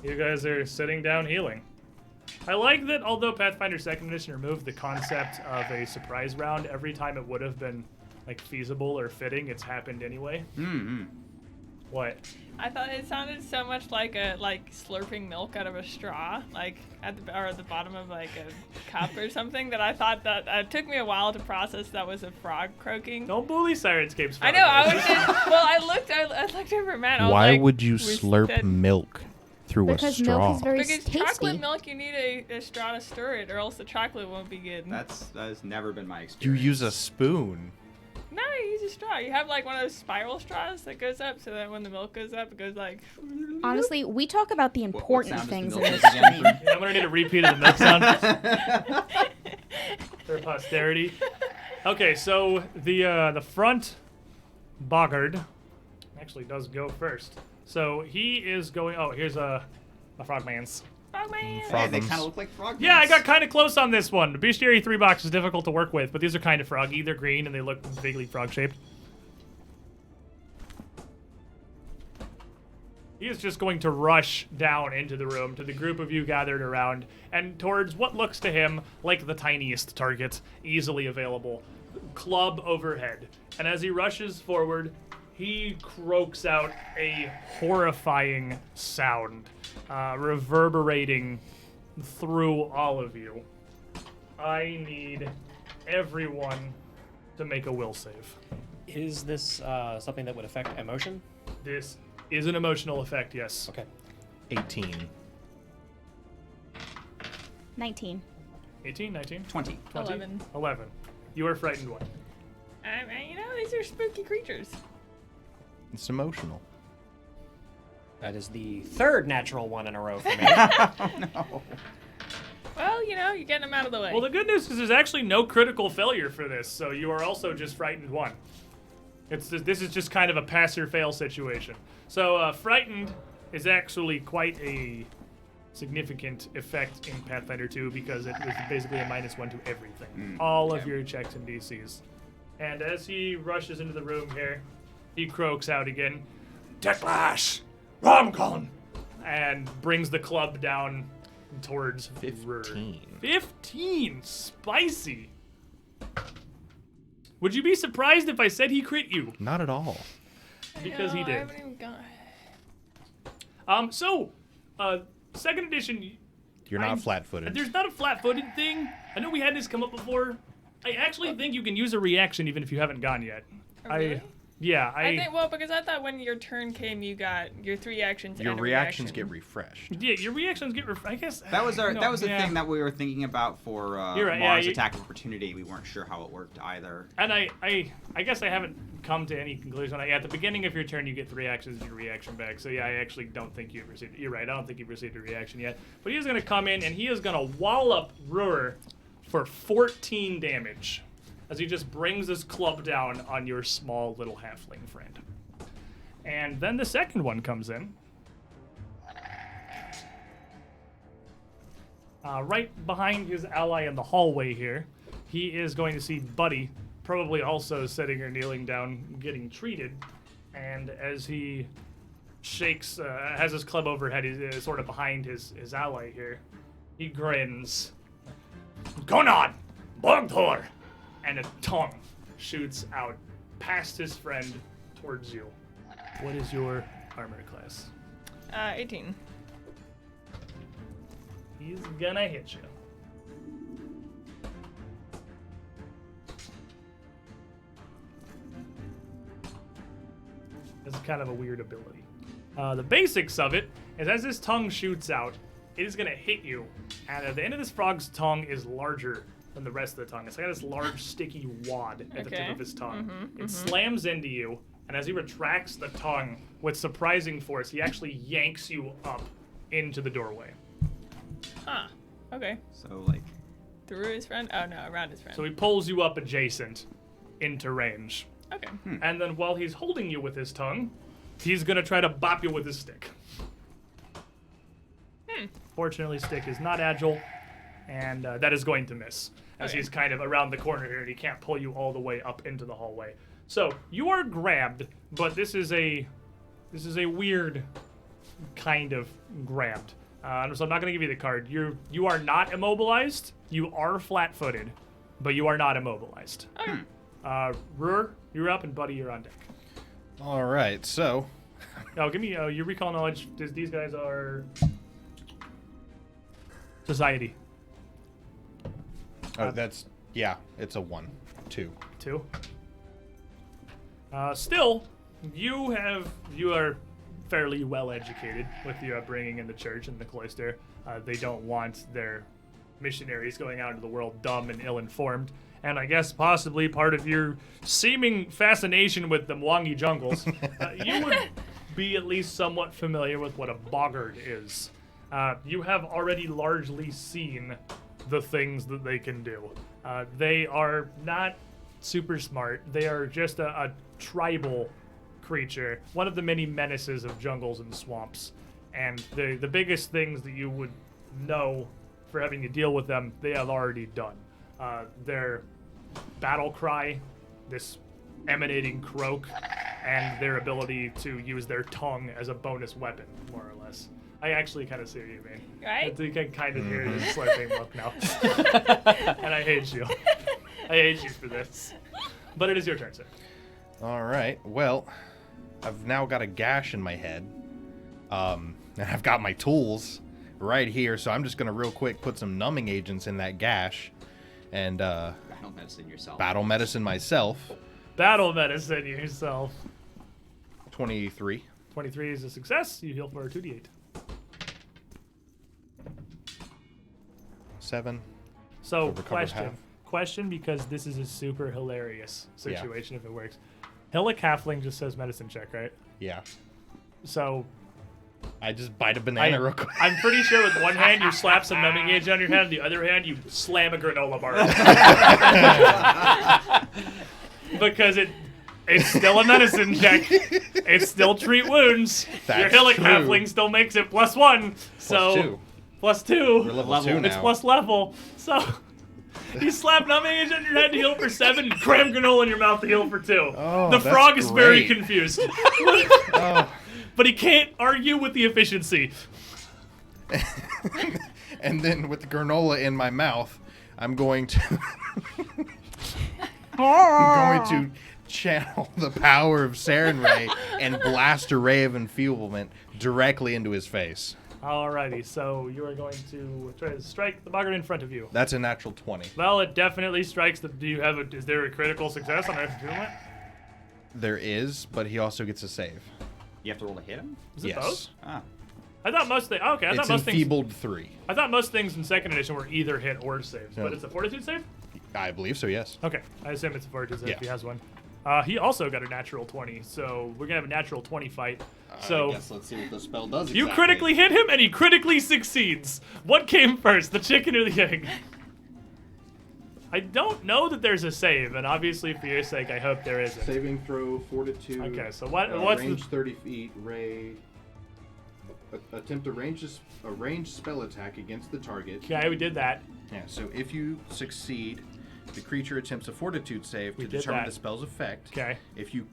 You guys are sitting down healing. I like that although Pathfinder Second Edition removed the concept of a surprise round, every time it would have been like feasible or fitting. It's happened anyway. Mm-hmm. What? I thought it sounded so much like slurping milk out of a straw, like at the bottom of like a cup or something. That I thought that it took me a while to process that was a frog croaking. Don't bully Sirenscape's I frog know. I noise. was just, well. I looked over Matt. I was Why like, would you was slurp that- milk through a Because straw? milk is very Because tasty. chocolate milk, you need a straw to stir it, or else the chocolate won't be good. That has never been my You experience. use a spoon. No, you use a straw. You have like one of those spiral straws that goes up, so that when the milk goes up, it goes like. Honestly, we talk about the What important sound does the things in milk this make again? stream. Yeah, I'm gonna need a repeat of the milk sound for posterity. Okay, so the front boggard actually does go first. So he is going. Oh, here's a frogman's. Frogman. Hey, they Frogums. kind of look like frog. Yeah, I got kind of close on this one. The Bestiary 3 box is difficult to work with, but these are kind of froggy. They're green and they look vaguely frog-shaped. He is just going to rush down into the room to the group of you gathered around and towards what looks to him like the tiniest target easily available. Club overhead. And as he rushes forward, he croaks out a horrifying sound, reverberating through all of you. I need everyone to make a will save. Is this something that would affect emotion? This is an emotional effect, yes. Okay. 18. 19. 18, 19, 20. 20, 11. 11. You are frightened one. These are spooky creatures. It's emotional. That is the third natural one in a row for me. No. Well, you're getting them out of the way. Well, the good news is there's actually no critical failure for this, so you are also just frightened one. This is just kind of a pass or fail situation. So frightened is actually quite a significant effect in Pathfinder 2 because it was basically a -1 to everything. All of your checks and DCs. And as he rushes into the room here, he croaks out again, Declash! Romcon! And brings the club down towards 15. 15! Spicy! Would you be surprised if I said he crit you? Not at all. Because he I did. haven't even gone. Second edition, You're not flat-footed. there's not a flat-footed thing. I know we had this come up before. I actually think you can use a reaction even if you haven't gone yet. Really? I think because I thought when your turn came, you got your 3 actions. Your and a reactions reaction. get refreshed. yeah, your reactions get. I guess That was no, the yeah. thing that we were thinking about for You're right, yeah, Mars you- Attack of Opportunity. We weren't sure how it worked either. And I guess I haven't come to any conclusion. At the beginning of your turn, you get 3 actions and your reaction back. So yeah, I actually don't think you've received. You're right. I don't think you've received a reaction yet. But he is going to come in and he is going to wallop Ruhr for 14 damage, as he just brings his club down on your small little halfling friend. And then the second one comes in. Right behind his ally in the hallway here, he is going to see Buddy, probably also sitting or kneeling down, getting treated. And as he shakes, has his club overhead, he's sort of behind his ally here. He grins. Conan! Borgthor! And a tongue shoots out past his friend towards you. What is your armor class? 18. He's gonna hit you. This is kind of a weird ability. The basics of it is as his tongue shoots out, it is gonna hit you. And at the end of this frog's tongue is larger than the rest of the tongue. It's got this large sticky wad at the tip Okay. of his tongue. It slams into you, and as he retracts the tongue with surprising force, he actually yanks you up into the doorway. Huh. Okay. So like, Through his friend? Oh, no, around his friend. So he pulls you up adjacent into range. Okay. And then while he's holding you with his tongue, he's gonna try to bop you with his stick. Fortunately, stick is not agile, and that is going to miss, as Okay. he's kind of around the corner here, and he can't pull you all the way up into the hallway. So you are grabbed, but this is a weird kind of grabbed. So I'm not going to give you the card. You are not immobilized. You are flat-footed, but you are not immobilized. Okay. Ruhr, you're up, and Buddy, you're on deck. All right, so Now, give me your recall knowledge. These guys are society. that's it's a 1, 2. 2. Still, you are fairly well educated with your upbringing in the church and the cloister. They don't want their missionaries going out into the world dumb and ill-informed. And I guess possibly part of your seeming fascination with the Mwangi jungles, you would be at least somewhat familiar with what a boggart is. You have already largely seen the things that they can do. They are not super smart. They are just a tribal creature, one of the many menaces of jungles and swamps. And the biggest things that you would know for having to deal with them, they have already done. Their battle cry, this emanating croak, and their ability to use their tongue as a bonus weapon, more or less. I actually kind of see what you mean. Right? You can kind of hear your slipping look now. And I hate you. I hate you for this. But it is your turn, sir. All right. Well, I've now got a gash in my head. And I've got my tools right here, so I'm just going to real quick put some numbing agents in that gash and Battle medicine yourself. battle medicine myself. Battle medicine yourself. 23. 23 is a success. You heal for 2d8. 7. So, recover half. question, because this is a super hilarious situation if it works. Hilla Halfling just says medicine check, right? Yeah. So, I just bite a banana real quick. I'm pretty sure with one hand you slap some numbing agent on your hand, the other hand you slam a granola bar. Because it's still a medicine check. It's still treat wounds. Your That's Hillick true. Halfling still makes it +1. So +2. +2. We're level 2 now. It's plus level. So you slap numbing agent on your head to heal for 7, cram granola in your mouth to heal for 2. Oh, the that's frog is very great. confused. Oh. But he can't argue with the efficiency. And then with the granola in my mouth, I'm going to channel the power of Saren Ray and blast a ray of enfeeblement directly into his face. Alrighty, so you are going to try to strike the boggart in front of you. That's a natural 20. Well, it definitely strikes the. Is there a critical success on enfeeblement? There is, but he also gets a save. You have to roll to hit him? Is it Yes. both? Ah. I thought most things. Okay, I It's thought most things. enfeebled 3. I thought most things in second edition were either hit or saves, No. but it's a fortitude save. I believe so, yes. Okay, I assume it's a fortitude save if Yeah. he has one. He also got a natural 20, so we're gonna have a natural 20 fight. So I guess let's see what the spell does. you critically hit him, and he critically succeeds. What came first, the chicken or the egg? I don't know that there's a save, and obviously for your sake, I hope there isn't. Saving throw, fortitude. Okay, so what's range the 30 feet, ray. Attempt a ranged spell attack against the target. Okay, we did that. Yeah, so if you succeed, the creature attempts a fortitude save We to did determine that. the spell's effect. Okay. If you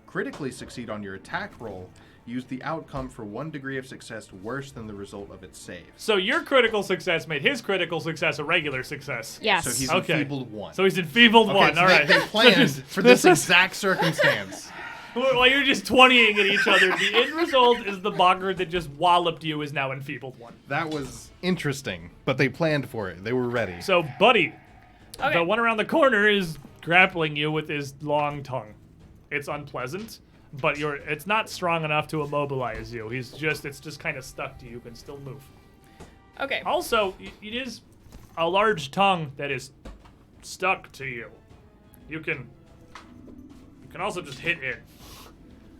critically succeed on your attack roll, use the outcome for 1 degree of success worse than the result of its save. So your critical success made his critical success a regular success. Yes. So he's Okay. enfeebled 1. So he's enfeebled Okay, 1. so All right. They planned for this exact circumstance. While you're just 20ing at each other, the end result is the boggart that just walloped you is now enfeebled 1. That was interesting, but they planned for it. They were ready. So, buddy, Okay. the one around the corner is grappling you with his long tongue. It's unpleasant, but it's not strong enough to immobilize you. It's just kind of stuck to you. You can still move. Okay. Also, it is a large tongue that is stuck to you. You can also just hit it.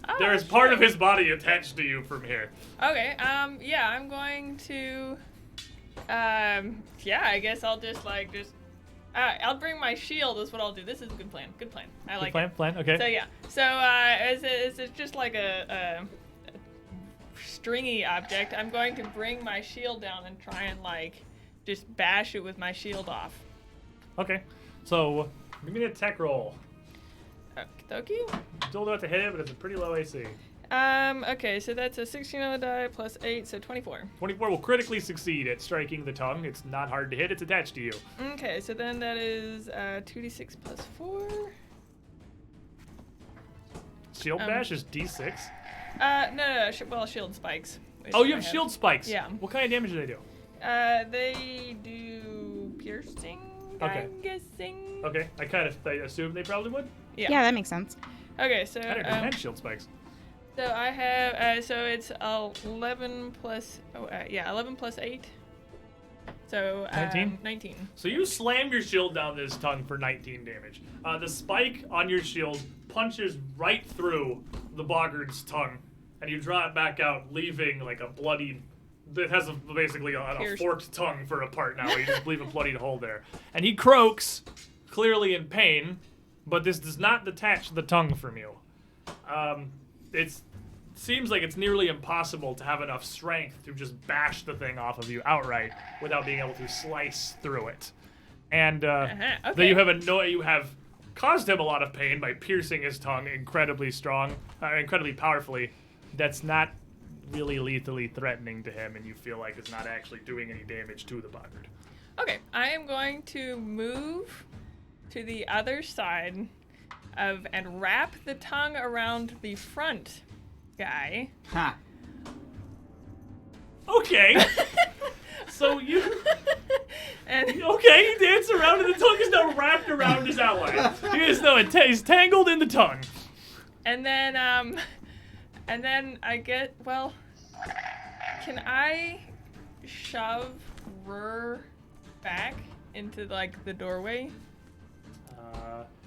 Oh, There is part sure. of his body attached to you from here. Okay. Yeah, I'm going to. Yeah, I guess I'll I'll bring my shield. Is what I'll do. This is a good plan. Good plan. I like it. Plan. Okay. So yeah. So is it just like a stringy object? I'm going to bring my shield down and try and just bash it with my shield off. Okay. So give me an attack roll. Okie dokie. Still know to hit it, but it's a pretty low AC. Okay, so that's a 16 on the die plus 8, so 24. 24 will critically succeed at striking the tongue. It's not hard to hit. It's attached to you. Okay, so then that is 2d6 plus 4. Shield bash is D6. No. Well, shield spikes. Oh, you have shield spikes. Yeah. What kind of damage do they do? They do piercing. Okay. I'm guessing. Okay, I assume they probably would. Yeah. Yeah, that makes sense. Okay, so I didn't know shield spikes. so I have so it's 11 plus 11 plus 8. So 19? 19. So you slam your shield down this tongue for 19 damage. The spike on your shield punches right through the boggard's tongue, and you draw it back out, leaving like a bloody. It has basically a forked tongue for a part now. You just leave a bloodied hole there, and he croaks, clearly in pain, but this does not detach the tongue from you. It seems like it's nearly impossible to have enough strength to just bash the thing off of you outright without being able to slice through it. And Okay. then you have caused him a lot of pain by piercing his tongue incredibly powerfully. That's not really lethally threatening to him, and you feel like it's not actually doing any damage to the boggard. Okay, I am going to move to the other side and wrap the tongue around the front guy. Ha! Okay. So you And you dance around and the tongue is now wrapped around his ally. He's tangled in the tongue. and then I get can I shove Rur back into like the doorway?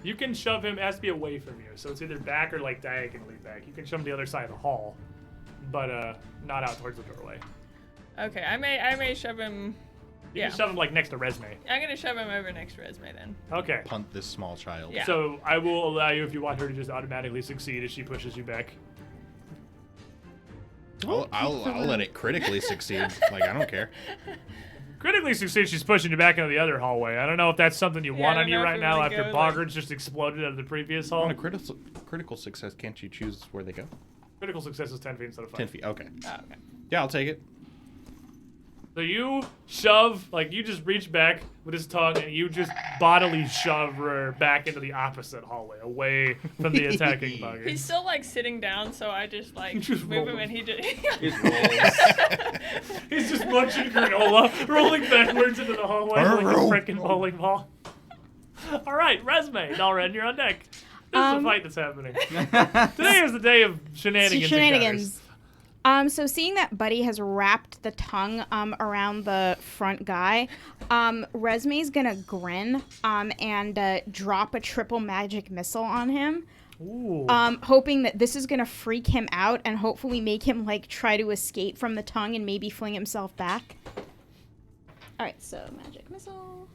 You can shove him. It has to be away from you, so it's either back or like diagonally back. You can shove him to the other side of the hall, but not out towards the doorway. Okay, I may shove him. You Yeah, can shove him like next to Resme. I'm gonna shove him over next to Resme then. Okay. Punt this small child. Yeah. So I will allow you if you want her to just automatically succeed as she pushes you back. I'll let it critically succeed. Like, I don't care. Critically succeed, she's pushing you back into the other hallway. I don't know if that's something you Yeah, I want don't on you know if right it now really after goes, Boggards just exploded out of the previous hall. On a critical success, can't you choose where they go? Critical success is 10 feet instead of 5. 10 feet. Okay. Oh, okay. Yeah, I'll take it. So you shove, like you just reach back with his tongue and you just bodily shove her back into the opposite hallway, away from the attacking bugger. He's still like sitting down, so I just like just move roll him and he just. Just rolls. He's just munching granola, rolling backwards into the hallway like a freaking bowling ball. All right, Resme, Dalren, you're on deck. This is a fight that's happening. Today is the day of shenanigans. Shenanigans. So seeing that Buddy has wrapped the tongue around the front guy, Resme's gonna grin and drop a triple magic missile on him. Ooh. Hoping that this is gonna freak him out and hopefully make him like try to escape from the tongue and maybe fling himself back. All right, so magic missile.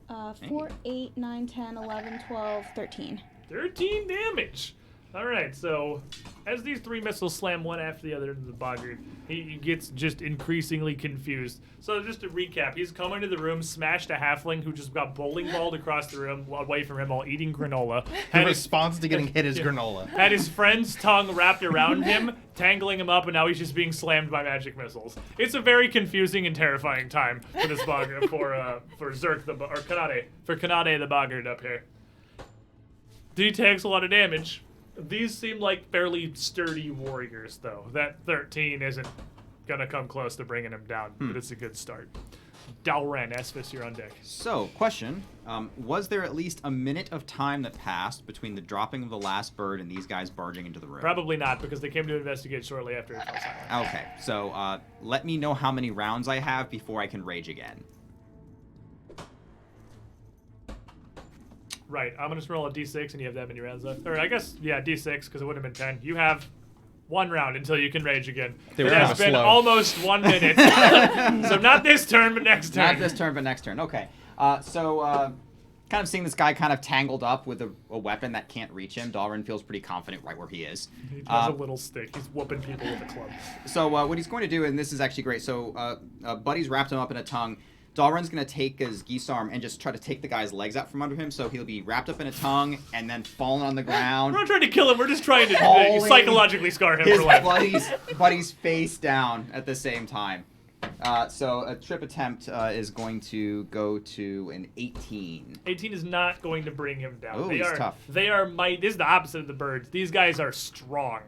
Uh, 4, 8, 9, 10, 11, 12, 13. 13 damage. All right, so as these 3 missiles slam one after the other into the boggart, he gets just increasingly confused. So just to recap, he's come into the room, smashed a halfling who just got bowling balled across the room away from him while eating granola. The response to getting hit is granola. Had his friend's tongue wrapped around him, tangling him up, and now he's just being slammed by magic missiles. It's a very confusing and terrifying time for this boggart, for Zerk Kanade the boggart up here. He takes a lot of damage. These seem like fairly sturdy warriors, though. That 13 isn't gonna come close to bringing him down, but it's a good start. Dalren, Esphis, you're on deck. So, question. Was there at least a minute of time that passed between the dropping of the last bird and these guys barging into the room? Probably not, because they came to investigate shortly after it fell silent. Okay, so let me know how many rounds I have before I can rage again. Right, I'm gonna just roll a d6 and you have that many rounds left. Or I guess, yeah, d6, because it would have been 10. You have 1 round until you can rage again. They were It has kinda been slow. almost 1 minute. So not this turn, but next turn. Not this turn, but next turn. Okay. So, kind of seeing this guy kind of tangled up with a weapon that can't reach him, Dalren feels pretty confident right where he is. He has a little stick. He's whooping people with a club. So what he's going to do, and this is actually great, so Buddy's wrapped him up in a tongue. Dalren's going to take his geese arm and just try to take the guy's legs out from under him, so he'll be wrapped up in a tongue and then falling on the ground. We're not trying to kill him, we're just trying to Hauling psychologically scar him his for life. buddy's face down at the same time. So a trip attempt is going to go to an 18. 18 is not going to bring him down. Oh, he's tough. They are This is the opposite of the birds. These guys are strong.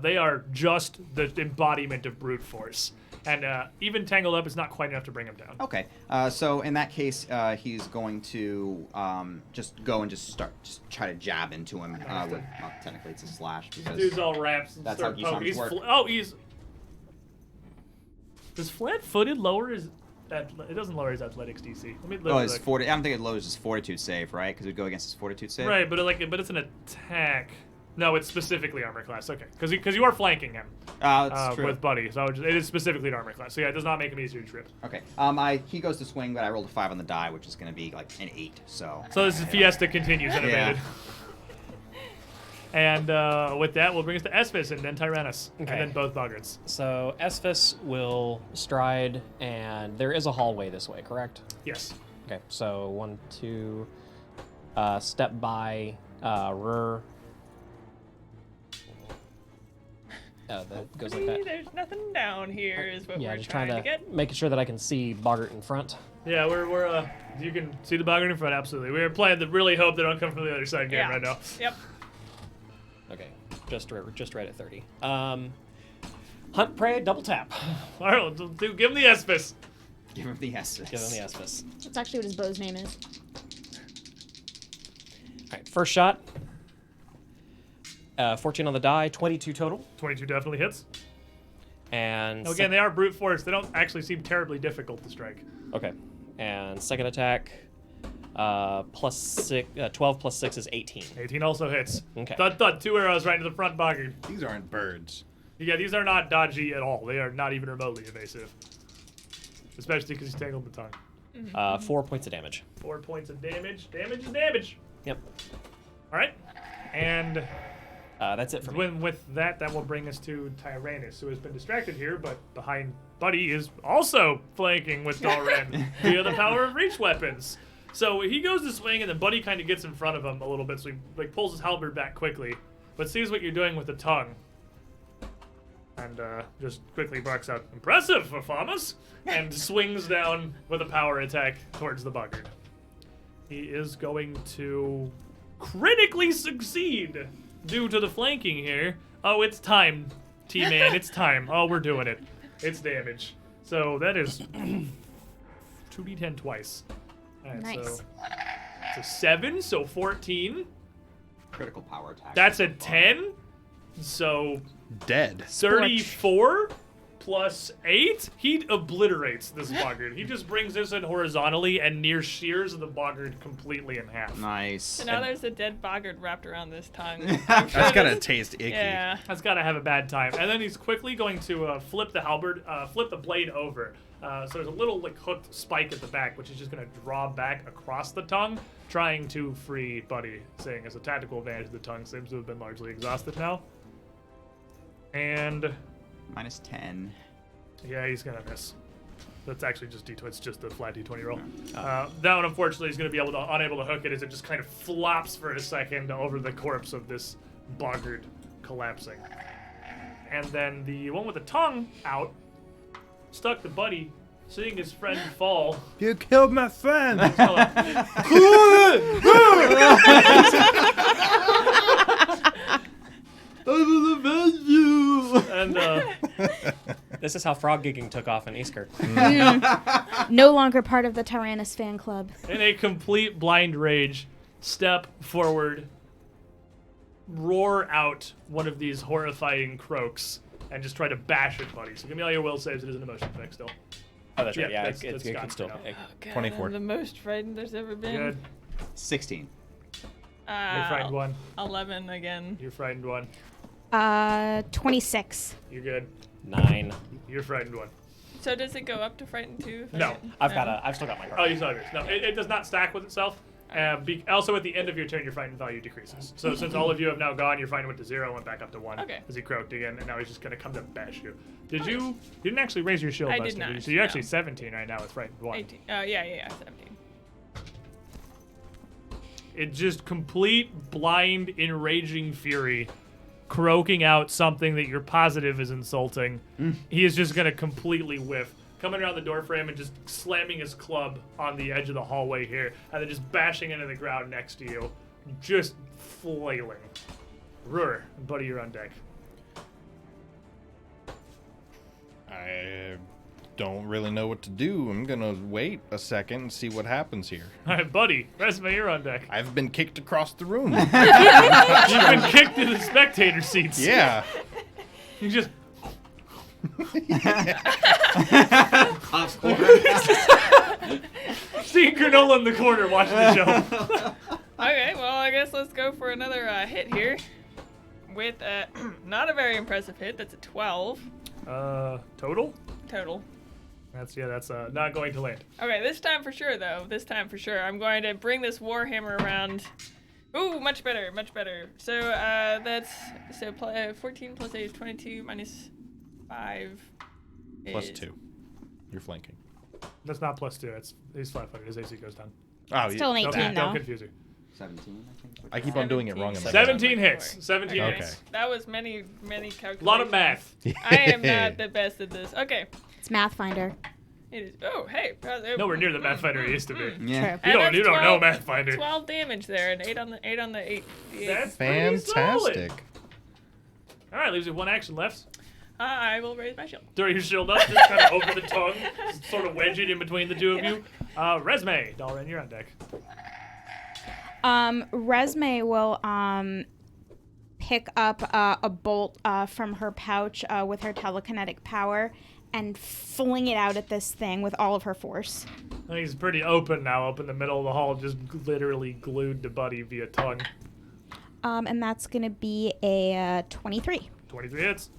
They are just the embodiment of brute force. And even tangled up is not quite enough to bring him down. Okay. So in that case, he's going to just go and just try to jab into him. Technically, it's a slash because Dude's all wraps. And that's how start poking. geese work. He's. Does flat-footed lower his? It doesn't lower his athletics DC. Let me look. Oh, his 40. I don't think it lowers his fortitude save, right? Because it would go against his fortitude save. Right, but it's an attack. No, it's specifically armor class. Okay, because you are flanking him. That's true. With Buddy, so it is specifically an armor class. So yeah, it does not make him easier to trip. Okay. He goes to swing, but I rolled a 5 on the die, which is going to be like an 8. So this is Fiesta continues unabated. And with that, we'll bring us to Esphus and then Tyrannus, and then both boggards. So Esphus will stride, and there is a hallway this way, correct? Yes. Okay, so 1, 2, step by Rur. That goes like that. There's nothing down here, is what we're just trying to get. making sure that I can see Boggart in front. Yeah, we're you can see the boggart in front, absolutely. We're playing to really hope they don't come from the other side game right now. Yep. Okay, just right at 30. Hunt prey, double tap. All right, give him the Esphus. Give him the Esphus. Give him the Esphus. That's actually what his bow's name is. All right, first shot. 14 on the die, 22 total. 22 definitely hits. And again, they are brute force. They don't actually seem terribly difficult to strike. Okay. And second attack, plus 6, 12 plus 6 is 18. 18 also hits. Okay. Thud, 2 arrows right into the front boggart. These aren't birds. Yeah, these are not dodgy at all. They are not even remotely evasive. Especially because he's tangled the tongue. 4 points of damage. 4 points of damage. Damage is damage. Yep. All right. And that's it for me. with that will bring us to Tyrannus, who has been distracted here, but behind Buddy is also flanking with Dalren via the power of reach weapons. So he goes to swing, and then Buddy kind of gets in front of him a little bit, so he pulls his halberd back quickly, but sees what you're doing with the tongue. And just quickly barks out, "Impressive, Farmers!" and swings down with a power attack towards the boggart. He is going to critically succeed due to the flanking here. Oh, it's time, T-Man, it's time. Oh, we're doing it. It's damage. So that is 2d10 twice. All right, Nice. So it's a 7, so 14. Critical power attack. That's a 10, so Dead. 34 plus 8. He obliterates this boggart. He just brings this in horizontally and near shears the boggart completely in half. Nice. So now there's a dead boggart wrapped around this tongue. That's gotta taste icky. Yeah. That's got to have a bad time. And then he's quickly going to flip the halberd, flip the blade over. So there's a little hooked spike at the back, which is just going to draw back across the tongue, trying to free Buddy, saying as a tactical advantage the tongue seems to have been largely exhausted now. And minus 10. yeah, he's going to miss. That's actually just D20. It's just a flat D20 roll. That one, unfortunately, is going to be unable to hook it as it just kind of flops for a second over the corpse of this boggart collapsing. And then the one with the tongue out stuck to Buddy, seeing his friend fall. You killed my friend. I will avenge you! And This is how frog gigging took off in Easker. No longer part of the Tyrannus fan club. in a complete blind rage, step forward, roar out one of these horrifying croaks, and just try to bash at Buddy. So give me all your will saves. It is an emotion effect still. Oh, that's right. Yeah, Yeah, that's it's gone still. now. God, 24. I'm the most frightened there's ever been. Good. 16. You're frightened one. 11 again. You're frightened one. 26. You're good. 9. You're frightened one. So does it go up to frightened too? if I No. get- I've still got my Oh, card. you saw yours. No, it does not stack with itself. Also, at the end of your turn, your frightened value decreases. So since all of you have now gone, your frightened went to 0 and went back up to 1 Okay. as he croaked again, and now he's just going to come to bash you. You didn't actually raise your shield I last did time, did you? not, So you're actually no. 17 right now with frightened 1. 18. Yeah, 17. It's just complete, blind, enraging fury, croaking out something that you're positive is insulting. He is just going to completely whiff. coming around the door frame and just slamming his club on the edge of the hallway here, and then just bashing into the ground next to you, just flailing. Ruhr, buddy, you're on deck. I don't really know what to do. I'm gonna wait a second and see what happens here. All right, buddy, Resme, you're on deck. I've been kicked across the room. You've been kicked to the spectator seats. Yeah. You just... Seeing granola in the corner watching the show. Okay, well, I guess let's go for another hit here. With not a very impressive hit. That's a 12 Total? total. That's not going to land. Okay, this time for sure, though. This time for sure. I'm going to bring this warhammer around. Ooh, much better, much better. So that's 14 plus 8 is 22 minus 5 Plus is 2. You're flanking. That's not +2. He's flat-footed. His AC goes down. Oh, Still an 18 Don't though. confuse her. 17, I think. I keep on doing it wrong in my 17 hits. 17 Okay. hits. That was many calculations. A lot of math. I am not the best at this. Okay. It's Mathfinder. It is. Oh, hey. Nowhere near the Mathfinder he used to be. Yeah. True. You don't know Mathfinder. 12 damage there, and 8 on the 8. That's pretty solid. Fantastic. All right, leaves you one action left. I will raise my shield. Throw your shield up, just kind of over the tongue, just sort of wedge it in between the two of you. Resme, Dalren, you're on deck. Resme will pick up a bolt from her pouch with her telekinetic power and fling it out at this thing with all of her force. I think he's pretty open now, up in the middle of the hall, just literally glued to Buddy via tongue. And that's going to be a 23. 23 hits.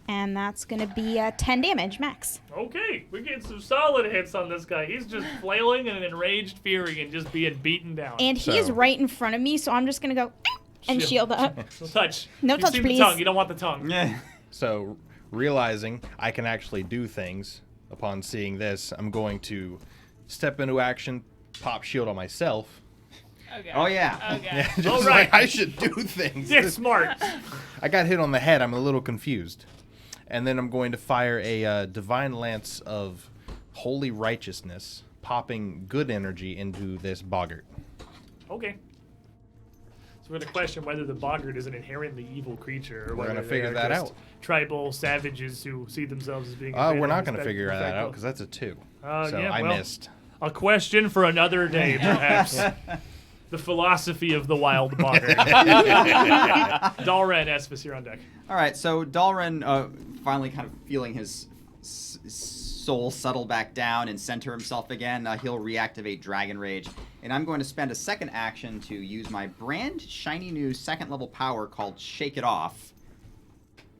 And that's going to be 10 damage max. Okay, we're getting some solid hits on this guy. He's just flailing in an enraged fury and just being beaten down. And he is So- right in front of me, so I'm just going to go and shield up. No touch. No You've touch, seen please. The tongue. You don't want the tongue. Yeah. So, realizing I can actually do things upon seeing this, I'm going to step into action, pop shield on myself. Okay. Oh, yeah. Okay. Just All like right. I should do things. Yeah, smart. I got hit on the head. I'm a little confused. And then I'm going to fire a divine lance of holy righteousness, popping good energy into this boggart. Okay. So we're going to question whether the boggart is an inherently evil creature, or We're whether gonna they figure are that just out. tribal savages who see themselves as being. We're not going going to figure that out because that's a 2. So yeah, I well. missed. A question for another day, perhaps. The philosophy of the wild boggart. Dalren, Esphus, you're on deck. All right, so Dalren, finally kind of feeling his soul settle back down and center himself again, he'll reactivate Dragon Rage. And I'm going to spend a second action to use my brand shiny new second level power called Shake It Off,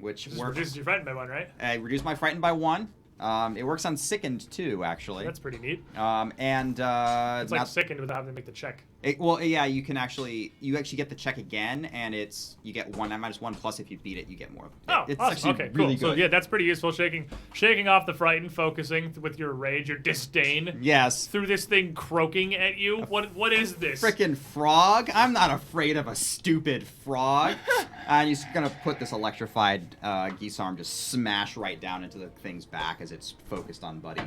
which Just works. reduces your frightened by 1, right? Reduce my frightened by 1. It works on sickened too, actually. That's pretty neat. And It's like now- sickened without having to make the check. you can actually get the check again, and you get -1 plus if you beat it, you get more. Oh, It's awesome. actually Okay, really cool. So good. yeah, that's pretty useful. Shaking off the frightened, focusing with your rage, your disdain Yes. through this thing croaking at you. What is this? Frickin' frog! I'm not afraid of a stupid frog. And he's gonna put this electrified geese arm just smash right down into the thing's back as it's focused on Buddy.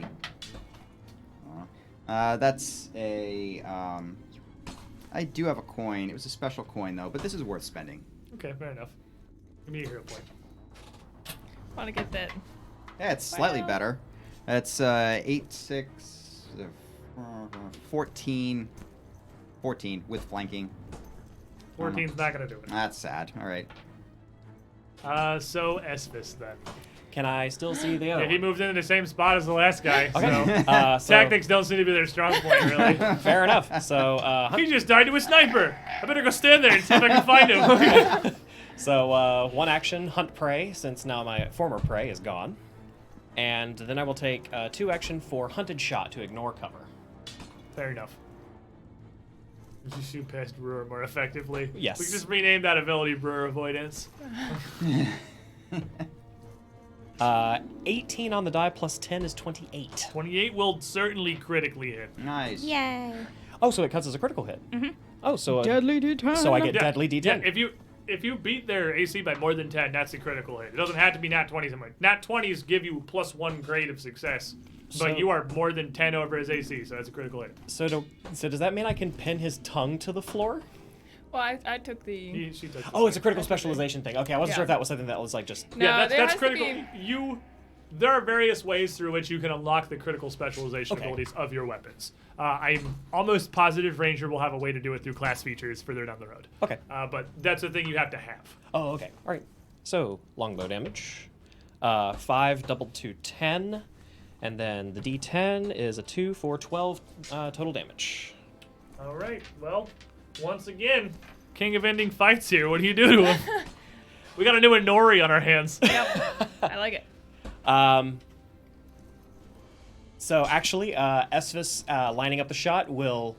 That's a. I do have a coin. It was a special coin though, but this is worth spending. Okay, fair enough. Give me a hero point. Want to get that? Yeah, it's slightly Well. better. That's 8, 6, 14 with flanking. 14's not gonna do it. That's sad. All right. So Esphus then. Can I still see the other Yeah, he one? moved into the same spot as the last guy. Okay. So So, tactics don't seem to be their strong point, really. fair enough. So, He just died to a sniper. I better go stand there and see if I can find him. So, one action, hunt prey, since now my former prey is gone. And then I will take 2 action for hunted shot to ignore cover. Fair enough. Did you shoot past Brewer more effectively? Yes. We can just rename that ability Brewer Avoidance. 18 on the die plus 10 is 28. 28 will certainly critically hit. Nice. Yay. Oh, so it counts as a critical hit. Mm-hmm. Oh, so Deadly D10. so I get Yeah, deadly D10. Yeah, if you beat their AC by more than 10, that's a critical hit. It doesn't have to be nat 20s. Nat 20s give you +1 grade of success, but you are more than 10 over his AC, so that's a critical hit. So does that mean I can pin his tongue to the floor? Well, I took the. She took Oh, it's a critical specialization thing. Okay, I wasn't sure Yeah. if that was something that was like just. No, yeah, there that's has to critical. be- There are various ways through which you can unlock the critical specialization Okay. abilities of your weapons. I'm almost positive Ranger will have a way to do it through class features further down the road. Okay. But that's a thing you have to have. Oh, okay. All right. So longbow damage, 5 doubled to 10, and then the D10 is a 2 for 12 total damage. All right. Well, once again, King of Ending Fights here. What do you do to him? We got a new Inori on our hands. Yep. I like it. So actually, Esvis, lining up the shot, will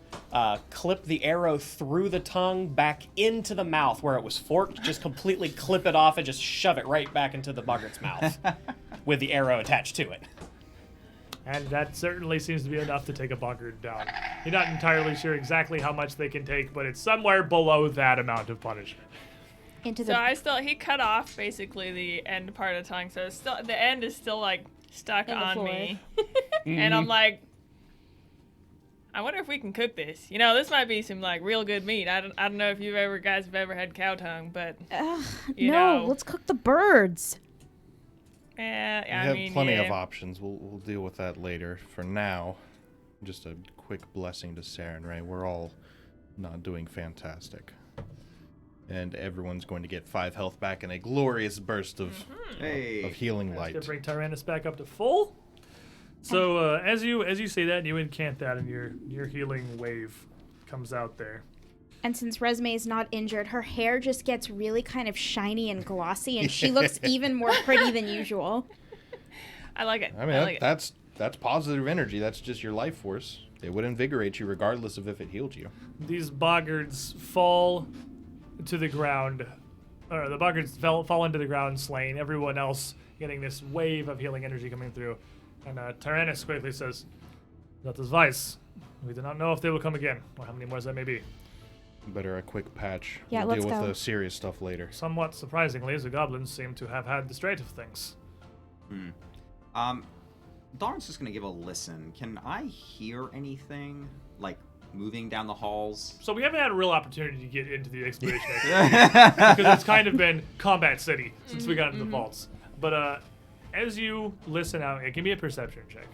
clip the arrow through the tongue back into the mouth where it was forked, just completely clip it off and just shove it right back into the boggart's mouth with the arrow attached to it. And that certainly seems to be enough to take a boggart down. You're not entirely sure exactly how much they can take, but it's somewhere below that amount of punishment. Into So the he cut off basically the end part of the tongue, so it's still the end is still like stuck In the on floor. me, and I'm like, I wonder if we can cook this. This might be some like real good meat. I don't know if you guys have ever had cow tongue, but no, you know. let's cook the birds. We I have mean, plenty yeah. of options. We'll deal with that later. For now, just a quick blessing to Saren, right? We're all not doing fantastic. And everyone's going to get 5 health back in a glorious burst of healing Let's light. bring Tyrannus back up to full. So as you say that, you incant that, and your healing wave comes out there. And since Resume is not injured, her hair just gets really kind of shiny and glossy, and she looks even more pretty than usual. I like it. I mean, like it. that's positive energy. That's just your life force. It would invigorate you regardless of if it healed you. These boggards fall to the ground, or the boggards fall into the ground slain. Everyone else getting this wave of healing energy coming through. And Tyrannus quickly says, "That is wise. We do not know if they will come again, or how many more that may be. Better a quick patch. Yeah, we'll let's deal with go. the serious stuff later. Somewhat surprisingly, the goblins seem to have had the straight of things." Darn's just gonna give a listen. Can I hear anything like moving down the halls? So we haven't had a real opportunity to get into the exploration activity because it's kind of been combat city since we got into the vaults. But as you listen out, give me a perception check.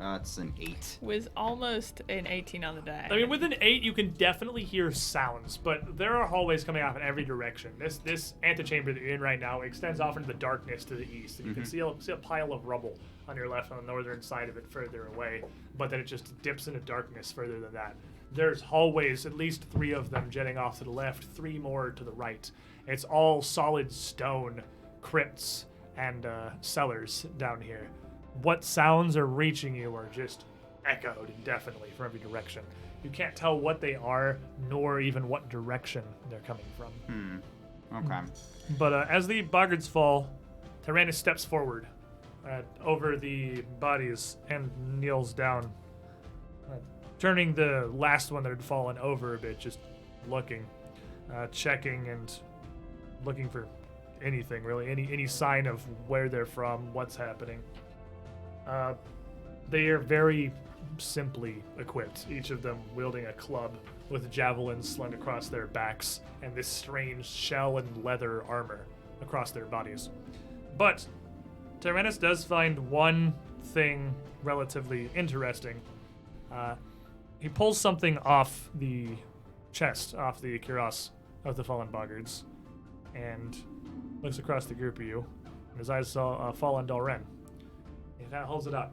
It's an 8. Was almost an 18 on the die. I mean, with an 8, you can definitely hear sounds, but there are hallways coming off in every direction. This antechamber that you're in right now extends off into the darkness to the east, and you can see a pile of rubble on your left on the northern side of it further away, but then it just dips into darkness further than that. There's hallways, at least 3 of them jetting off to the left, 3 more to the right. It's all solid stone crypts and cellars down here. What sounds are reaching you are just echoed indefinitely from every direction. You can't tell what they are, nor even what direction they're coming from. Okay. But as the boggards fall, Tyrannus steps forward over the bodies and kneels down, turning the last one that had fallen over a bit, just looking, checking and looking for anything, really, any sign of where they're from, what's happening. They are very simply equipped, each of them wielding a club with javelins slung across their backs and this strange shell and leather armor across their bodies. But Tyrannus does find one thing relatively interesting. He pulls something off the chest, off the cuirass of the fallen boggards, and looks across the group of you, and his eyes fall on Dalren. He kind of holds it up.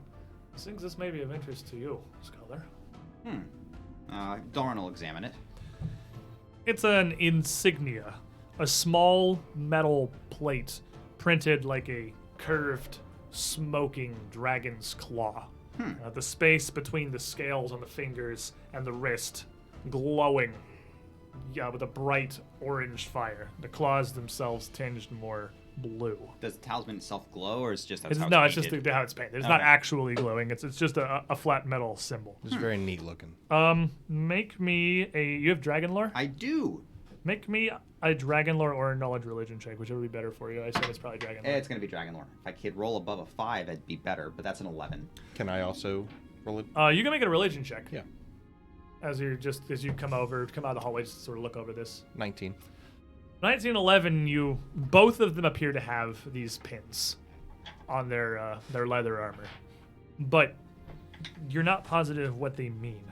He thinks this may be of interest to you, Scholar. Darn will examine it. It's an insignia, a small metal plate printed like a curved, smoking dragon's claw. The space between the scales on the fingers and the wrist glowing, with a bright orange fire. The claws themselves tinged more blue. Does the talisman itself glow, or is it just how It's painted? just how it's painted. It's not actually glowing. It's just a flat metal symbol. It's very neat looking. Make me a. You have dragon lore? I do. Make me a dragon lore or a knowledge religion check, whichever would be better for you. I said it's probably dragon lore. It's going to be dragon lore. If I could roll above a 5, it'd be better, but that's an 11. Can I also roll it? You can make it a religion check. Yeah. As you come out of the hallway, just sort of look over this. 19. 1911, both of them appear to have these pins on their leather armor, but you're not positive what they mean.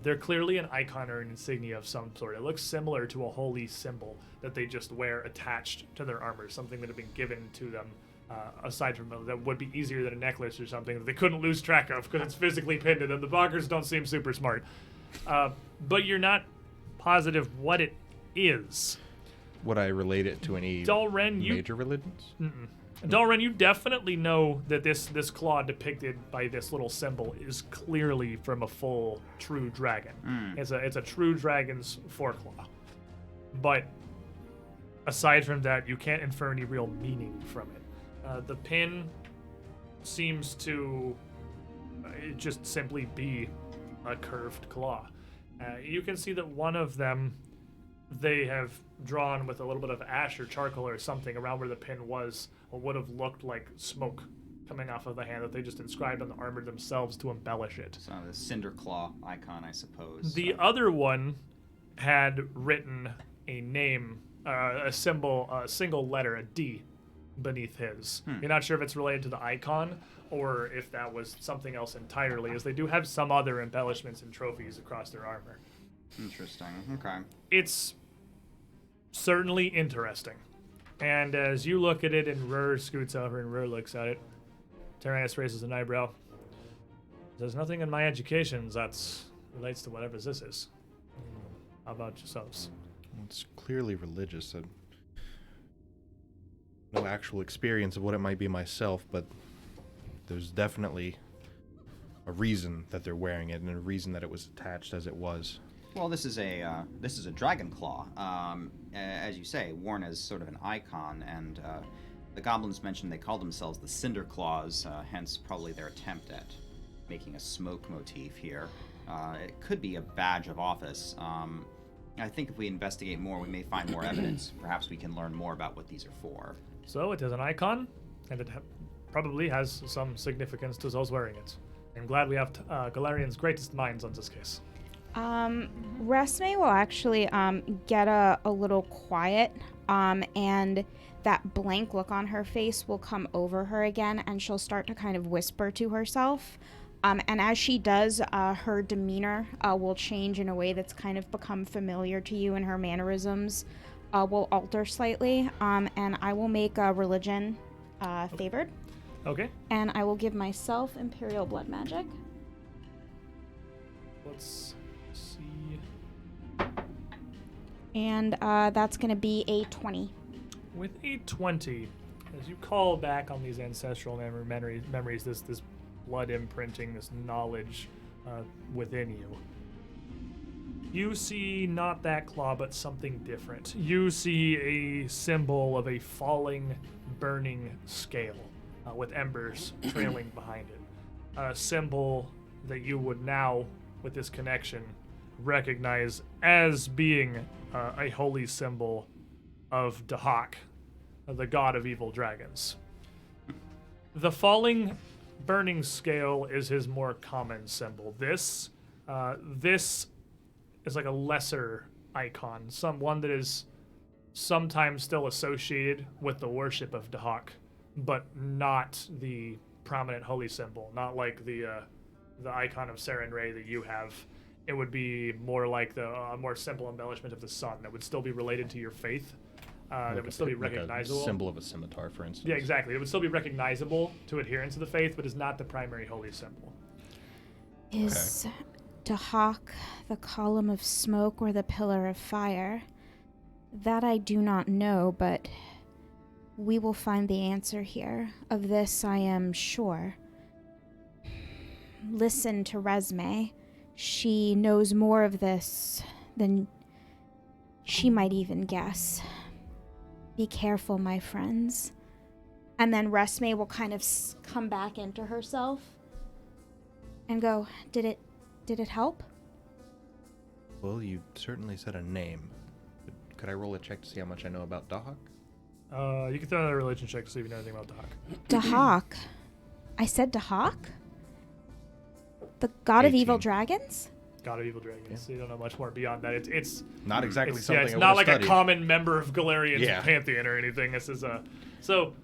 They're clearly an icon or an insignia of some sort. It looks similar to a holy symbol that they just wear attached to their armor, something that had been given to them aside from that would be easier than a necklace or something that they couldn't lose track of because it's physically pinned to them. The blockers don't seem super smart. But you're not positive what it is. Would I relate it to any Dalren, major religions? Dalren, you definitely know that this claw depicted by this little symbol is clearly from a full true dragon. It's a true dragon's foreclaw. But aside from that, you can't infer any real meaning from it. The pin seems to just simply be a curved claw. You can see that one of them they have drawn with a little bit of ash or charcoal or something around where the pin was, what would have looked like smoke coming off of the hand that they just inscribed on the armor themselves to embellish it. So the cinder claw icon, I suppose. The other one had written a name, a symbol, a single letter, a D, beneath his. You're not sure if it's related to the icon or if that was something else entirely, as they do have some other embellishments and trophies across their armor. Interesting. Okay. It's certainly interesting. And as you look at it and Rur scoots over and Rur looks at it, Tyrannus raises an eyebrow. There's nothing in my educations that relates to whatever this is. How about yourselves? Well, it's clearly religious. No actual experience of what it might be myself, but there's definitely a reason that they're wearing it and a reason that it was attached as it was. Well, this is a dragon claw, as you say, worn as sort of an icon, and the goblins mentioned they call themselves the Cinder Claws, hence probably their attempt at making a smoke motif here. It could be a badge of office. I think if we investigate more, we may find more evidence. Perhaps we can learn more about what these are for. So it is an icon, and it probably has some significance to those wearing it. I'm glad we have Galarian's greatest minds on this case. Resme will actually get a little quiet, and that blank look on her face will come over her again, and she'll start to kind of whisper to herself. And as she does, her demeanor will change in a way that's kind of become familiar to you, and her mannerisms will alter slightly. And I will make a religion favored. Okay. And I will give myself Imperial Blood Magic. Let's see. And that's going to be a 20. With a 20, as you call back on these ancestral memories, this blood imprinting, this knowledge within you, you see not that claw, but something different. You see a symbol of a falling, burning scale with embers trailing behind it. A symbol that you would now, with this connection, recognize as being a holy symbol of Dahak, the god of evil dragons. The falling, burning scale is his more common symbol. This is like a lesser icon, one that is sometimes still associated with the worship of Dahak, but not the prominent holy symbol, not like the icon of Saren Ray that you have. It would be more like a more simple embellishment of the sun that would still be related to your faith. That would still be recognizable. Like a symbol of a scimitar, for instance. Yeah, exactly. It would still be recognizable to adherents of the faith, but is not the primary holy symbol. Is Dahak the column of smoke or the pillar of fire? That I do not know, but we will find the answer here. Of this I am sure. Listen to Resme. She knows more of this than she might even guess. Be careful, my friends. And then Resme will kind of come back into herself and go, Did it help? Well, you certainly said a name. It Could I roll a check to see how much I know about Dahak? You can throw another religion check to see if you know anything about Dahak. Dahak. I said Dahak? The god of evil 18. dragons? God of Evil Dragons. So you don't know much more beyond that. It's Not exactly it's, something yeah, it's I not would've like studied. a common member of Galarian's Yeah. pantheon or anything. This is so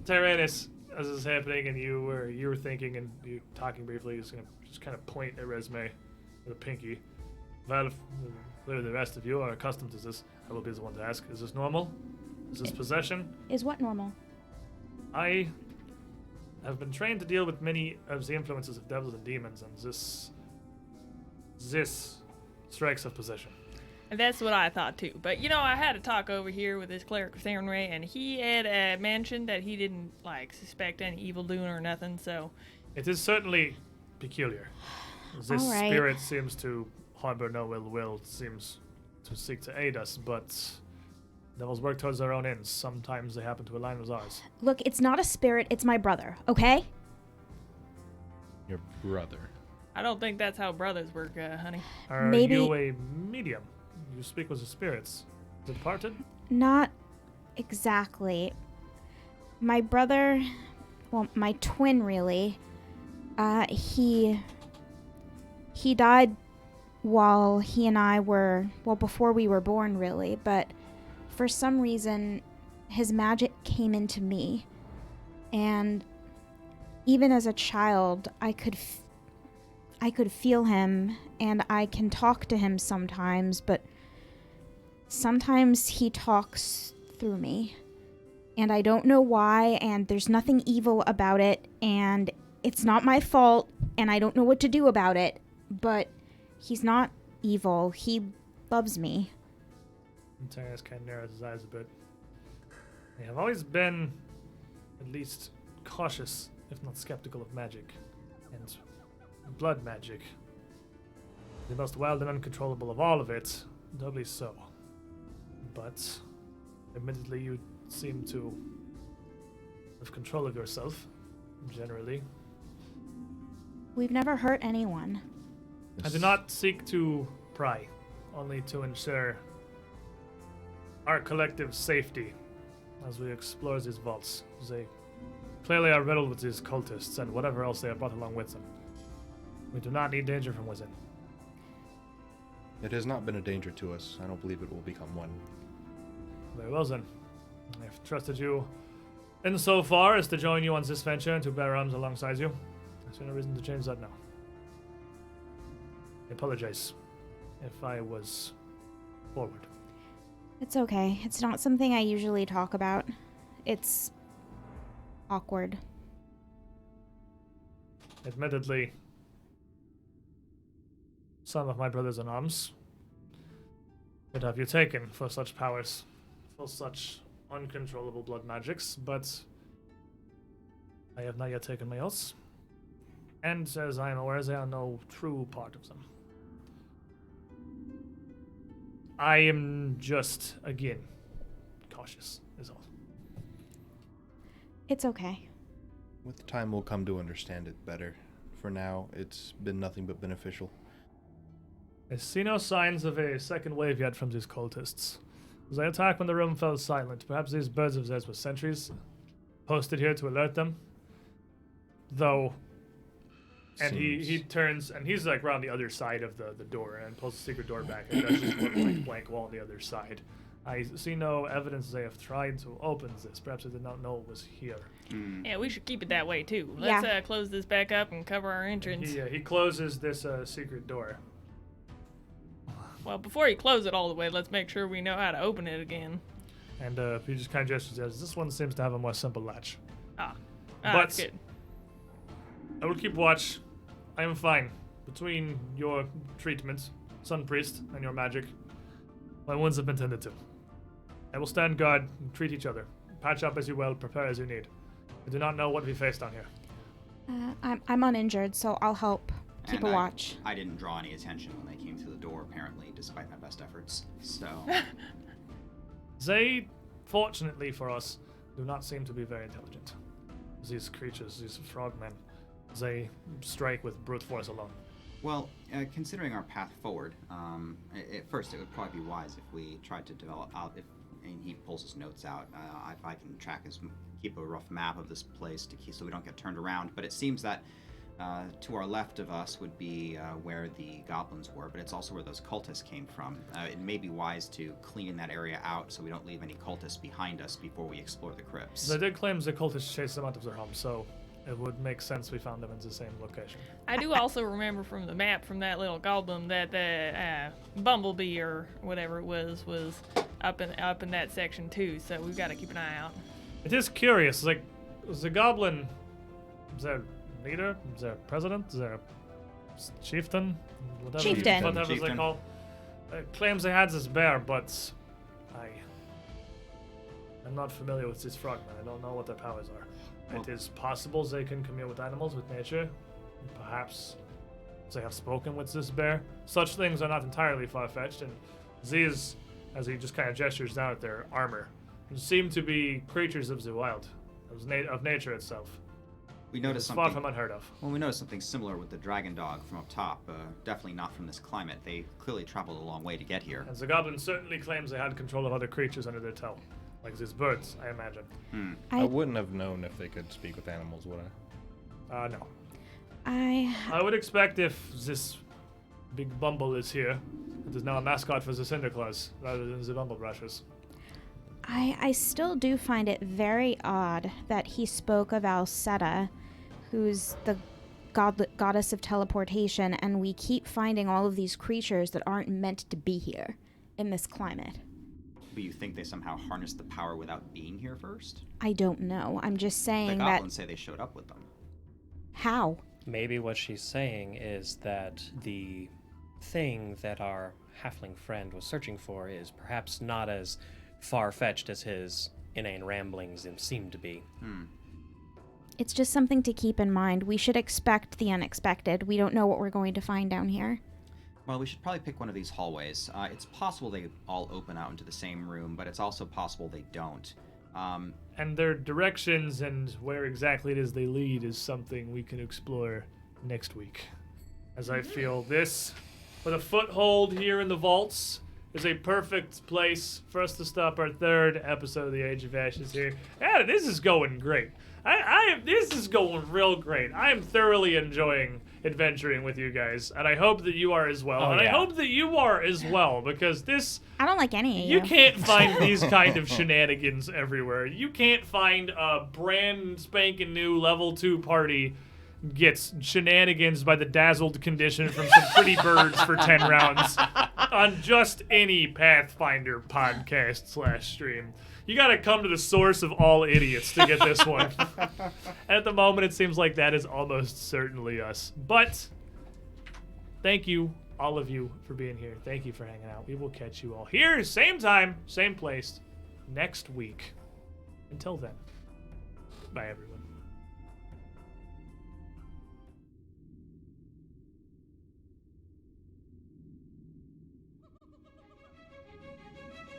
Tyrannus, as this is happening, and you were thinking and you talking briefly, is gonna just kind of point at Resume with a pinky. Well, if clearly the rest of you are accustomed to this, I will be the one to ask: is this normal? Is this possession? Is what normal? I have been trained to deal with many of the influences of devils and demons, and this strikes of possession. And that's what I thought too. But you know, I had a talk over here with this cleric of Theronray, and he had mentioned that he didn't like suspect any evil doing or nothing. So It is certainly peculiar. This All right. spirit seems to harbor no ill will, seems to seek to aid us, but devils work towards their own ends. Sometimes they happen to align with ours. Look, it's not a spirit, it's my brother, okay? Your brother. I don't think that's how brothers work, honey. Are Maybe- you a medium? You speak with the spirits. The departed? Not exactly. My brother, well, my twin really, he died while he and I were, well, before we were born really, but for some reason his magic came into me. And even as a child, I could feel him, and I can talk to him sometimes, but sometimes he talks through me. And I don't know why, and there's nothing evil about it, and it's not my fault, and I don't know what to do about it, but he's not evil. He loves me. Tyrannus kind of narrows his eyes a bit. They have always been at least cautious, if not skeptical, of magic. And blood magic. The most wild and uncontrollable of all of it, doubly so. But, admittedly, you seem to have control of yourself, generally. We've never hurt anyone. I do not seek to pry, only to ensure our collective safety as we explore these vaults. They clearly are riddled with these cultists and whatever else they have brought along with them. We do not need danger from within. It has not been a danger to us. I don't believe it will become one. Very well then. I've trusted you insofar as to join you on this venture and to bear arms alongside you. I see no reason to change that now. I apologize if I was forward. It's okay. It's not something I usually talk about. It's awkward. Admittedly, some of my brothers in arms would have you taken for such powers, for such uncontrollable blood magics, but I have not yet taken my oaths, and as I am aware, they are no true part of them. I am just, again, cautious, is all. It's okay. With time, we'll come to understand it better. For now, it's been nothing but beneficial. I see no signs of a second wave yet from these cultists. They attacked when the room fell silent. Perhaps these birds of theirs were sentries posted here to alert them. Though, and he turns, and he's like around the other side of the door and pulls the secret door back, and that's just look like blank wall on the other side. I see no evidence they have tried to open this. Perhaps they did not know it was here. Yeah, we should keep it that way too. Let's Yeah. close this back up and cover our entrance. He closes this secret door. Well, before you close it all the way, let's make sure we know how to open it again. And he just kind of gestures as this one seems to have a more simple latch. But But- that's good. I will keep watch. I am fine. Between your treatment, Sun Priest, and your magic, my wounds have been tended to. I will stand guard and treat each other. Patch up as you will, prepare as you need. I do not know what we face down here. I'm uninjured, so I'll help keep And a watch. I didn't draw any attention when they came through the door, apparently, despite my best efforts. So, They, fortunately for us, do not seem to be very intelligent. These creatures, these frogmen, they strike with brute force alone. Well, considering our path forward, at first it would probably be wise if we tried to develop out. And he pulls his notes out. If I can keep a rough map of this place so we don't get turned around. But it seems that to our left of us would be where the goblins were, but it's also where those cultists came from. It may be wise to clean that area out so we don't leave any cultists behind us before we explore the crypts. They did claim the cultists chased them out of their home, so it would make sense we found them in the same location. I do also remember from the map from that little goblin that the bumblebee or whatever it was up in that section too. So we've got to keep an eye out. It is curious. Like, is the goblin? Is there a leader? Is there a president? Is there a chieftain? Chieftain. Whatever they Chieftain. call. Claims they had this bear, but I'm not familiar with these frogmen. I don't know what their powers are. Well, it is possible they can commune with animals, with nature. Perhaps they have spoken with this bear. Such things are not entirely far-fetched, and these, as he just kind of gestures down at their armor, seem to be creatures of the wild, of nature itself. We noticed It's something. far from unheard of. Well, we noticed something similar with the dragon dog from up top. Definitely not from this climate. They clearly traveled a long way to get here. And the goblin certainly claims they had control of other creatures under their tail. Like these birds, I imagine. I wouldn't have known if they could speak with animals, would I? No. I I would expect if this big Bumble is here, it is now a mascot for the Cinderclaws rather than the Bumble Brushers. I still do find it very odd that he spoke of Alceta, who's the goddess of teleportation, and we keep finding all of these creatures that aren't meant to be here in this climate. But you think they somehow harnessed the power without being here first? I don't know. I'm just The saying that. goblins say they showed up with them. How? Maybe what she's saying is that the thing that our halfling friend was searching for is perhaps not as far-fetched as his inane ramblings seem to be. It's just something to keep in mind. We should expect the unexpected. We don't know what we're going to find down here. Well, we should probably pick one of these hallways. It's possible they all open out into the same room, but it's also possible they don't. And their directions and where exactly it is they lead is something we can explore next week. As I feel this, with a foothold here in the vaults, is a perfect place for us to stop our third episode of the Age of Ashes here. Yeah, this is going great. This is going real great. I am thoroughly enjoying adventuring with you guys, and I hope that you are as well. Oh, and yeah. I hope that you are as well, because this... I don't like any of You can't find these kind of shenanigans everywhere. You can't find a brand spanking new level 2 party gets shenanigans by the dazzled condition from some pretty birds for 10 rounds on just any Pathfinder podcast / stream. You gotta come to the source of all idiots to get this one. At the moment, it seems like that is almost certainly us. But thank you, all of you, for being here. Thank you for hanging out. We will catch you all here, same time, same place, next week. Until then, bye, everyone.